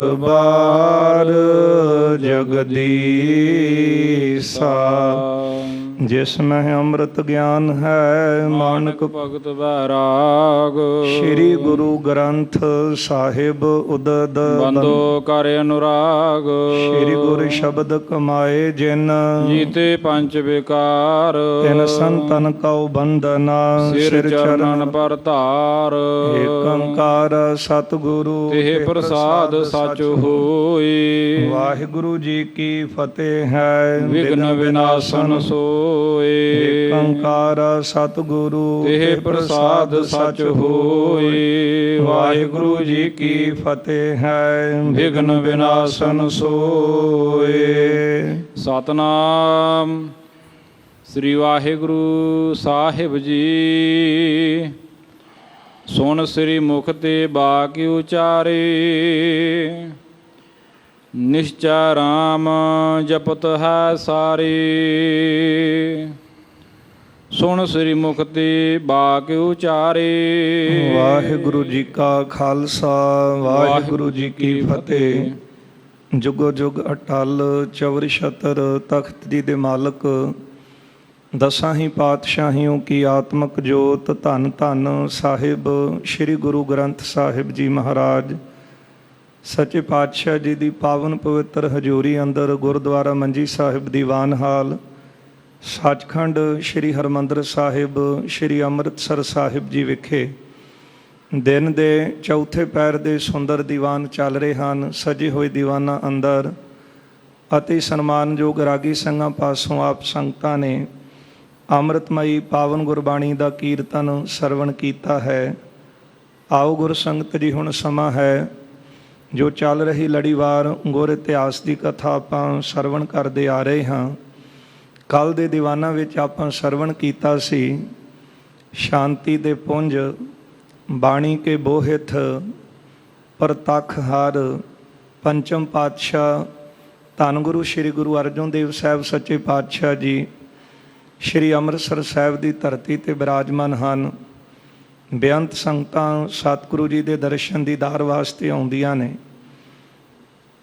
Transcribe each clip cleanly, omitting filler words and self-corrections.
ਬਾਰ ਜਗਦੀਸਾ। ਜਿਸ ਮਹਿ ਅੰਮ੍ਰਿਤ ਗਿਆਨ ਹੈ ਮਾਨਕ ਭਗਤ ਬੈਰਾਗ। ਸ੍ਰੀ ਗੁਰੂ ਗ੍ਰੰਥ ਸਾਹਿਬ ਉਦਦ ਬੰਦੋ ਕਰ ਅਨੁਰਾਗ। ਸ੍ਰੀ ਗੁਰ ਸ਼ਬਦ ਕਮਾਏ ਜਿਨ ਜੀਤੇ ਪੰਜ ਵਿਕਾਰ। ਤਿਨ ਸੰਤਨ ਕਉ ਬੰਦਨਾ ਸਿਰ ਚਰਨਨ ਪਰ ਧਾਰ। ਏਕ ਓੰਕਾਰ ਸਤਿਗੁਰੂ ਤਿਹ ਪ੍ਰਸਾਦ ਸਚ ਹੋਈ। ਵਾਹਿਗੁਰੂ ਜੀ ਕੀ ਫਤਿਹ ਹੈ। ਵਿਘਨ ਵਿਨਾਸ਼ਨ ਸੋਈ। ਏਕ ਓੰਕਾਰ ਸਤਿਗੁਰੂ ਤਿਹ ਪ੍ਰਸਾਦ ਸਚ ਹੋਈ। ਵਾਹਿਗੁਰੂ ਜੀ ਕੀ ਫਤਿਹ ਹੈ। ਵਿਘਨ ਵਿਨਾਸ਼ਨ ਸੋਈ। ਸਤਨਾਮ ਸ੍ਰੀ ਵਾਹਿਗੁਰੂ ਸਾਹਿਬ ਜੀ। ਸੁਣ ਸ੍ਰੀ ਮੁਖ ਤੇ ਬਾਕੀ ਉਚਾਰੇ। ਨਿਸ਼ਚੈ ਰਾਮ ਜਪਤ ਹੈ ਸਾਰੇ। ਸੁਣ ਸ੍ਰੀ ਮੁਖ ਤੇ ਬਾਕ ਉਚਾਰੇ। ਵਾਹਿਗੁਰੂ ਜੀ ਕਾ ਖਾਲਸਾ ਵਾਹਿਗੁਰੂ ਜੀ ਕੀ ਫਤਿਹ। ਜੁਗੋ ਜੁਗ ਅਟਲ ਚਵਰ ਛਤਰ ਤਖਤ ਜੀ ਦੇ ਮਾਲਕ ਦਸਾਂ ਹੀ ਪਾਤਸ਼ਾਹੀਆਂ ਕੀ ਆਤਮਕ ਜੋਤ ਧੰਨ ਧੰਨ ਸਾਹਿਬ ਸ੍ਰੀ ਗੁਰੂ ਗ੍ਰੰਥ ਸਾਹਿਬ ਜੀ ਮਹਾਰਾਜ ਸੱਚੇ ਪਾਤਸ਼ਾਹ ਜੀ ਦੀ ਪਾਵਨ ਪਵਿੱਤਰ ਹਜ਼ੂਰੀ ਅੰਦਰ ਗੁਰਦੁਆਰਾ ਮੰਜੀ ਸਾਹਿਬ ਦੀਵਾਨ ਹਾਲ ਸੱਚਖੰਡ ਸ੍ਰੀ ਹਰਿਮੰਦਰ ਸਾਹਿਬ ਸ੍ਰੀ ਅੰਮ੍ਰਿਤਸਰ ਸਾਹਿਬ ਜੀ ਵਿਖੇ ਦਿਨ ਦੇ ਚੌਥੇ ਪਹਿਰ ਦੇ ਸੁੰਦਰ ਦੀਵਾਨ ਚੱਲ ਰਹੇ ਹਨ। ਸਜੇ ਹੋਏ ਦੀਵਾਨਾਂ ਅੰਦਰ ਅਤੀ ਸਨਮਾਨਯੋਗ ਰਾਗੀ ਸਿੰਘਾਂ ਪਾਸੋਂ ਆਪ ਸੰਗਤਾਂ ਨੇ ਅੰਮ੍ਰਿਤਮਈ ਪਾਵਨ ਗੁਰਬਾਣੀ ਦਾ ਕੀਰਤਨ ਸਰਵਣ ਕੀਤਾ ਹੈ। ਆਓ ਗੁਰ ਸੰਗਤ ਜੀ, ਹੁਣ ਸਮਾਂ ਹੈ ਜੋ ਚੱਲ ਰਹੀ ਲੜੀਵਾਰ ਗੁਰ ਇਤਿਹਾਸ ਦੀ ਕਥਾ ਆਪਾਂ ਸਰਵਣ ਕਰਦੇ ਆ ਰਹੇ ਹਾਂ। ਕੱਲ੍ਹ ਦੇ ਦੀਵਾਨਾਂ ਵਿੱਚ ਆਪਾਂ ਸਰਵਣ ਕੀਤਾ ਸੀ ਸ਼ਾਂਤੀ ਦੇ ਪੁੰਜ ਬਾਣੀ ਕੇ ਬੋਹਿਥ ਪ੍ਰਤੱਖ ਹਰ ਪੰਚਮ ਪਾਤਸ਼ਾਹ ਧੰਨ ਗੁਰੂ ਸ੍ਰੀ ਗੁਰੂ ਅਰਜਨ ਦੇਵ ਸਾਹਿਬ ਸੱਚੇ ਪਾਤਸ਼ਾਹ ਜੀ ਸ੍ਰੀ ਅੰਮ੍ਰਿਤਸਰ ਸਾਹਿਬ ਦੀ ਧਰਤੀ 'ਤੇ ਬਿਰਾਜਮਾਨ ਹਨ। ਬੇਅੰਤ ਸੰਗਤਾਂ ਸਤਿਗੁਰੂ ਜੀ ਦੇ ਦਰਸ਼ਨ ਦੀਦਾਰ ਵਾਸਤੇ ਆਉਂਦੀਆਂ ਨੇ।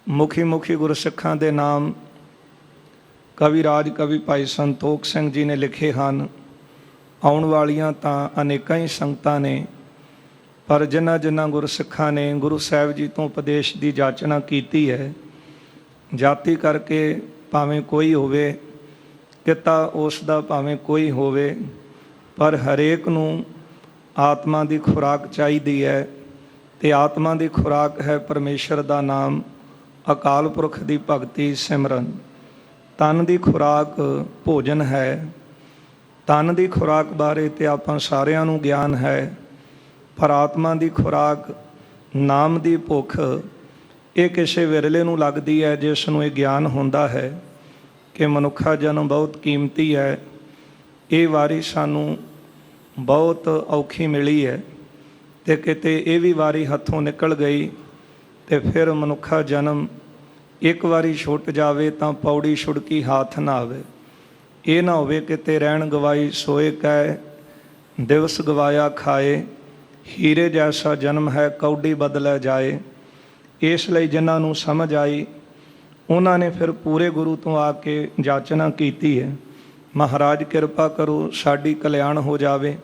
ਮੁਖੀ ਗੁਰਸਿੱਖਾਂ ਦੇ ਨਾਮ ਕਵੀ ਰਾਜ ਕਵੀ ਭਾਈ ਸੰਤੋਖ ਸਿੰਘ ਜੀ ਨੇ ਲਿਖੇ ਹਨ। ਆਉਣ ਵਾਲੀਆਂ ਤਾਂ ਅਨੇਕਾਂ ਹੀ ਸੰਗਤਾਂ ਨੇ, ਪਰ ਜਿਨ੍ਹਾਂ ਗੁਰਸਿੱਖਾਂ ਨੇ ਗੁਰੂ ਸਾਹਿਬ ਜੀ ਤੋਂ ਉਪਦੇਸ਼ ਦੀ ਜਾਚਨਾ ਕੀਤੀ ਹੈ, ਜਾਤੀ ਕਰਕੇ ਭਾਵੇਂ ਕੋਈ ਹੋਵੇ, ਕਿੱਤਾ ਉਸ ਦਾ ਭਾਵੇਂ ਕੋਈ ਹੋਵੇ, ਪਰ ਹਰੇਕ ਨੂੰ ਆਤਮਾ ਦੀ ਖੁਰਾਕ ਚਾਹੀਦੀ ਹੈ ਅਤੇ ਆਤਮਾ ਦੀ ਖੁਰਾਕ ਹੈ ਪਰਮੇਸ਼ਰ ਦਾ ਨਾਮ, ਅਕਾਲ ਪੁਰਖ ਦੀ ਭਗਤੀ ਸਿਮਰਨ। ਤਨ ਦੀ ਖੁਰਾਕ ਭੋਜਨ ਹੈ। ਤਨ ਦੀ ਖੁਰਾਕ ਬਾਰੇ ਤੇ ਆਪਾਂ ਸਾਰਿਆਂ ਨੂੰ ਗਿਆਨ ਹੈ, ਪਰ ਆਤਮਾ ਦੀ ਖੁਰਾਕ ਨਾਮ ਦੀ ਭੁੱਖ ਇਹ ਕਿਸੇ ਵਿਰਲੇ ਨੂੰ ਲੱਗਦੀ ਹੈ ਜਿਸ ਨੂੰ ਇਹ ਗਿਆਨ ਹੁੰਦਾ ਹੈ ਕਿ ਮਨੁੱਖਾ ਜਨਮ ਬਹੁਤ ਕੀਮਤੀ ਹੈ। ਇਹ ਵਾਰੀ ਸਾਨੂੰ ਬਹੁਤ ਔਖੀ ਮਿਲੀ ਹੈ ਅਤੇ ਕਿਤੇ ਇਹ ਵੀ ਵਾਰੀ ਹੱਥੋਂ ਨਿਕਲ ਗਈ ਅਤੇ ਫਿਰ ਮਨੁੱਖਾ ਜਨਮ ਇੱਕ ਵਾਰੀ ਛੁੱਟ ਜਾਵੇ ਤਾਂ ਪੌੜੀ ਛੁੜਕੀ ਹੱਥ ਨਾ ਆਵੇ। ਇਹ ਨਾ ਹੋਵੇ ਕਿਤੇ ਰਹਿਣ ਗਵਾਈ ਸੋਏ ਕਹਿ ਦਿਵਸ ਗਵਾਇਆ ਖਾਏ। ਹੀਰੇ ਜੈਸਾ ਜਨਮ ਹੈ ਕੌਡੀ ਬਦਲਿਆ ਜਾਏ। ਇਸ ਲਈ ਜਿਨ੍ਹਾਂ ਨੂੰ ਸਮਝ ਆਈ ਉਹਨਾਂ ਨੇ ਫਿਰ ਪੂਰੇ ਗੁਰੂ ਤੋਂ ਆ ਕੇ ਜਾਚਨਾ ਕੀਤੀ ਹੈ। ਮਹਾਰਾਜ ਕਿਰਪਾ ਕਰੋ ਸਾਡੀ ਕਲਿਆਣ ਹੋ ਜਾਵੇ,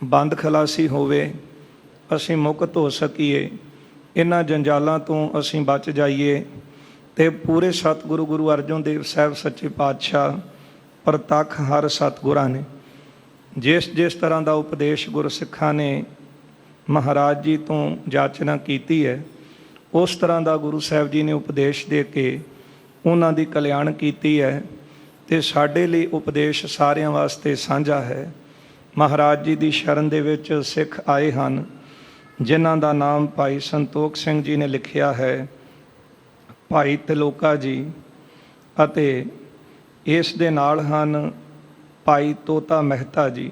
ਬੰਦ ਖਲਾਸੀ ਹੋਵੇ, ਅਸੀਂ ਮੁਕਤ ਹੋ ਸਕੀਏ, ਇਹਨਾਂ ਜੰਜਾਲਾਂ ਤੋਂ ਅਸੀਂ ਬਚ ਜਾਈਏ ਅਤੇ ਪੂਰੇ ਸਤਿਗੁਰੂ ਗੁਰੂ ਅਰਜਨ ਦੇਵ ਸਾਹਿਬ ਸੱਚੇ ਪਾਤਸ਼ਾਹ ਪ੍ਰਤੱਖ ਹਰ ਸਤਿਗੁਰਾਂ ਨੇ ਜਿਸ ਤਰ੍ਹਾਂ ਦਾ ਉਪਦੇਸ਼ ਗੁਰਸਿੱਖਾਂ ਨੇ ਮਹਾਰਾਜ ਜੀ ਤੋਂ ਜਾਚਨਾ ਕੀਤੀ ਹੈ, ਉਸ ਤਰ੍ਹਾਂ ਦਾ ਗੁਰੂ ਸਾਹਿਬ ਜੀ ਨੇ ਉਪਦੇਸ਼ ਦੇ ਕੇ ਉਹਨਾਂ ਦੀ ਕਲਿਆਣ ਕੀਤੀ ਹੈ ਅਤੇ ਸਾਡੇ ਲਈ ਉਪਦੇਸ਼ ਸਾਰਿਆਂ ਵਾਸਤੇ ਸਾਂਝਾ ਹੈ। ਮਹਾਰਾਜ ਜੀ ਦੀ ਸ਼ਰਨ ਦੇ ਵਿੱਚ ਸਿੱਖ ਆਏ ਹਨ ਜਿਨ੍ਹਾਂ ਦਾ ਨਾਮ ਭਾਈ ਸੰਤੋਖ ਸਿੰਘ ਜੀ ਨੇ ਲਿਖਿਆ ਹੈ, ਭਾਈ ਤਿਲੋਕਾ ਜੀ, ਅਤੇ ਇਸ ਦੇ ਨਾਲ ਹਨ ਭਾਈ ਤੋਤਾ ਮਹਿਤਾ ਜੀ।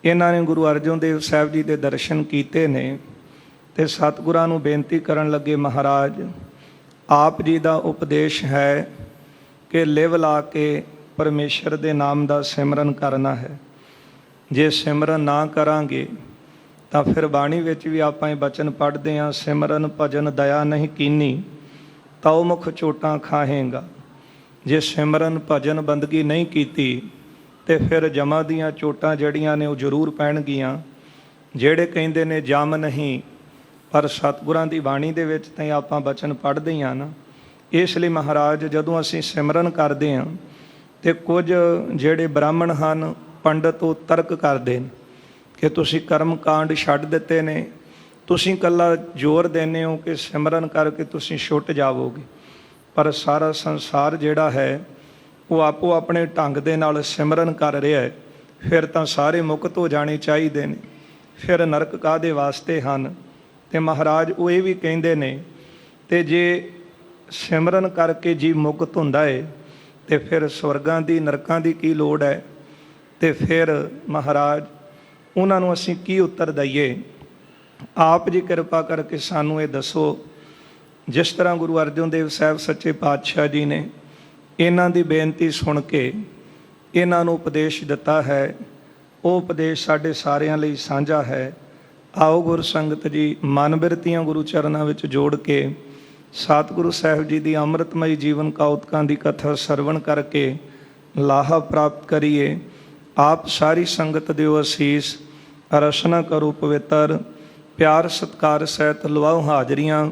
ਇਹਨਾਂ ਨੇ ਗੁਰੂ ਅਰਜਨ ਦੇਵ ਸਾਹਿਬ ਜੀ ਦੇ ਦਰਸ਼ਨ ਕੀਤੇ ਨੇ ਅਤੇ ਸਤਿਗੁਰਾਂ ਨੂੰ ਬੇਨਤੀ ਕਰਨ ਲੱਗੇ, ਮਹਾਰਾਜ ਆਪ ਜੀ ਦਾ ਉਪਦੇਸ਼ ਹੈ ਕਿ ਲਿਵ ਲਾ ਕੇ ਪਰਮੇਸ਼ਰ ਦੇ ਨਾਮ ਦਾ ਸਿਮਰਨ ਕਰਨਾ ਹੈ। ਜੇ ਸਿਮਰਨ ਨਾ ਕਰਾਂਗੇ ਤਾਂ ਫਿਰ ਬਾਣੀ ਵਿੱਚ ਵੀ ਆਪਾਂ ਇਹ ਬਚਨ ਪੜ੍ਹਦੇ ਹਾਂ, ਸਿਮਰਨ ਭਜਨ ਦਇਆ ਨਹੀਂ ਕੀਨੀ ਤਉ ਮੁਖ ਚੋਟਾਂ ਖਾਹੇਗਾ। ਜੇ ਸਿਮਰਨ ਭਜਨ ਬੰਦਗੀ ਨਹੀਂ ਕੀਤੀ ਤੇ ਫਿਰ ਜਮਾਂ ਦੀਆਂ ਚੋਟਾਂ ਜਿਹੜੀਆਂ ਨੇ ਉਹ ਜ਼ਰੂਰ ਪੈਣਗੀਆਂ। ਜਿਹੜੇ ਕਹਿੰਦੇ ਨੇ ਜਮ ਨਹੀਂ, ਪਰ ਸਤਿਗੁਰਾਂ ਦੀ ਬਾਣੀ ਦੇ ਵਿੱਚ ਤਾਂ ਆਪਾਂ ਬਚਨ ਪੜ੍ਹਦੇ ਹੀ ਹਾਂ ਨਾ। ਇਸ ਲਈ ਮਹਾਰਾਜ ਜਦੋਂ ਅਸੀਂ ਸਿਮਰਨ ਕਰਦੇ ਹਾਂ ਤੇ ਕੁਝ ਜਿਹੜੇ ਬ੍ਰਾਹਮਣ ਹਨ, ਪੰਡਤ, ਉਹ ਤਰਕ ਕਰਦੇ ਨੇ ਕਿ ਤੁਸੀਂ ਕਰਮ ਕਾਂਡ ਛੱਡ ਦਿੱਤੇ ਨੇ, ਤੁਸੀਂ ਇਕੱਲਾ ਜ਼ੋਰ ਦਿੰਦੇ ਹੋ ਕਿ ਸਿਮਰਨ ਕਰਕੇ ਤੁਸੀਂ ਛੁੱਟ ਜਾਵੋਗੇ। ਪਰ ਸਾਰਾ ਸੰਸਾਰ ਜਿਹੜਾ ਹੈ ਉਹ ਆਪੋ ਆਪਣੇ ਢੰਗ ਦੇ ਨਾਲ ਸਿਮਰਨ ਕਰ ਰਿਹਾ ਹੈ। ਫਿਰ ਤਾਂ ਸਾਰੇ ਮੁਕਤ ਹੋ ਜਾਣੇ ਚਾਹੀਦੇ ਨੇ, ਫਿਰ ਨਰਕ ਕਾਹਦੇ ਵਾਸਤੇ ਹਨ। ਤੇ ਮਹਾਰਾਜ ਉਹ ਇਹ ਵੀ ਕਹਿੰਦੇ ਨੇ, ਤੇ ਜੇ ਸਿਮਰਨ ਕਰਕੇ ਜੀ ਮੁਕਤ ਹੁੰਦਾ ਹੈ ਤੇ ਫਿਰ ਸਵਰਗਾਂ ਦੀ ਨਰਕਾਂ ਦੀ ਕੀ ਲੋੜ ਹੈ। ਤੇ ਫਿਰ ਮਹਾਰਾਜ ਉਹਨਾਂ ਨੂੰ ਅਸੀਂ ਕੀ ਉੱਤਰ ਦਈਏ। ਆਪ ਜੀ ਕਿਰਪਾ ਕਰਕੇ ਸਾਨੂੰ ਇਹ ਦੱਸੋ। ਜਿਸ ਤਰ੍ਹਾਂ ਗੁਰੂ ਅਰਜਨ ਦੇਵ ਸਾਹਿਬ ਸੱਚੇ ਪਾਤਸ਼ਾਹ ਜੀ ਨੇ ਇਹਨਾਂ ਦੀ ਬੇਨਤੀ ਸੁਣ ਕੇ ਇਹਨਾਂ ਨੂੰ ਉਪਦੇਸ਼ ਦਿੱਤਾ ਹੈ, ਉਹ ਉਪਦੇਸ਼ ਸਾਡੇ ਸਾਰਿਆਂ ਲਈ ਸਾਂਝਾ ਹੈ। ਆਓ ਗੁਰ ਸੰਗਤ ਜੀ ਮਨ ਬਿਰਤੀਆਂ ਗੁਰੂ ਚਰਨਾਂ ਵਿੱਚ ਜੋੜ ਕੇ ਸਤਿਗੁਰੂ ਸਾਹਿਬ ਜੀ ਦੀ ਅੰਮ੍ਰਿਤਮਈ ਜੀਵਨ ਕੌਤਕਾਂ ਦੀ ਕਥਾ ਸਰਵਣ ਕਰਕੇ ਲਾਹਾ ਪ੍ਰਾਪਤ ਕਰੀਏ। ਆਪ ਸਾਰੀ ਸੰਗਤ ਦਿਓ ਅਸੀਸ, ਰਸਨਾ ਕਰੋ ਪਵਿੱਤਰ, ਪਿਆਰ ਸਤਿਕਾਰ ਸਹਿਤ ਲਵਾਓ ਹਾਜ਼ਰੀਆਂ।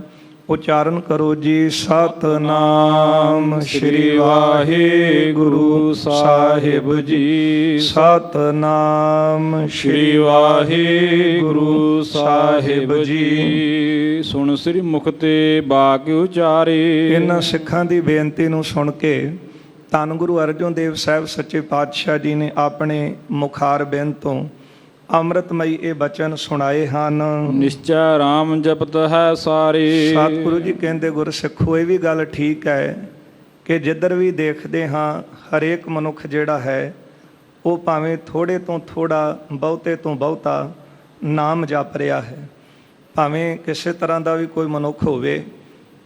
ਉਚਾਰਨ ਕਰੋ ਜੀ ਸਤਨਾਮ ਸ੍ਰੀ ਵਾਹਿਗੁਰੂ ਸਾਹਿਬ ਜੀ, ਸਤਨਾਮ ਸ੍ਰੀ ਵਾਹਿਗੁਰੂ ਸਾਹਿਬ ਜੀ। ਸੁਣ ਸ੍ਰੀ ਮੁਖ ਤੇ ਬਾਕ ਉਚਾਰੇ। ਇਹਨਾਂ ਸਿੱਖਾਂ ਦੀ ਬੇਨਤੀ ਨੂੰ ਸੁਣ ਕੇ ਧੰਨ ਗੁਰੂ ਅਰਜਨ ਦੇਵ ਸਾਹਿਬ ਸੱਚੇ ਪਾਤਸ਼ਾਹ ਜੀ ਨੇ ਆਪਣੇ ਮੁਖਾਰ ਬਿੰਦ ਤੋਂ ਅੰਮ੍ਰਿਤਮਈ ਇਹ ਬਚਨ ਸੁਣਾਏ ਹਨ। ਨਿਸ਼ਚੈ ਰਾਮ ਜਪਤ ਹੈ ਸਾਰੇ। ਸਤਿਗੁਰੂ ਜੀ ਕਹਿੰਦੇ ਗੁਰਸਿੱਖੋ ਇਹ ਵੀ ਗੱਲ ਠੀਕ ਹੈ ਕਿ ਜਿੱਧਰ ਵੀ ਦੇਖਦੇ ਹਾਂ ਹਰੇਕ ਮਨੁੱਖ ਜਿਹੜਾ ਹੈ ਉਹ ਭਾਵੇਂ ਥੋੜ੍ਹੇ ਤੋਂ ਥੋੜ੍ਹਾ, ਬਹੁਤੇ ਤੋਂ ਬਹੁਤਾ ਨਾਮ ਜਪ ਰਿਹਾ ਹੈ। ਭਾਵੇਂ ਕਿਸੇ ਤਰ੍ਹਾਂ ਦਾ ਵੀ ਕੋਈ ਮਨੁੱਖ ਹੋਵੇ,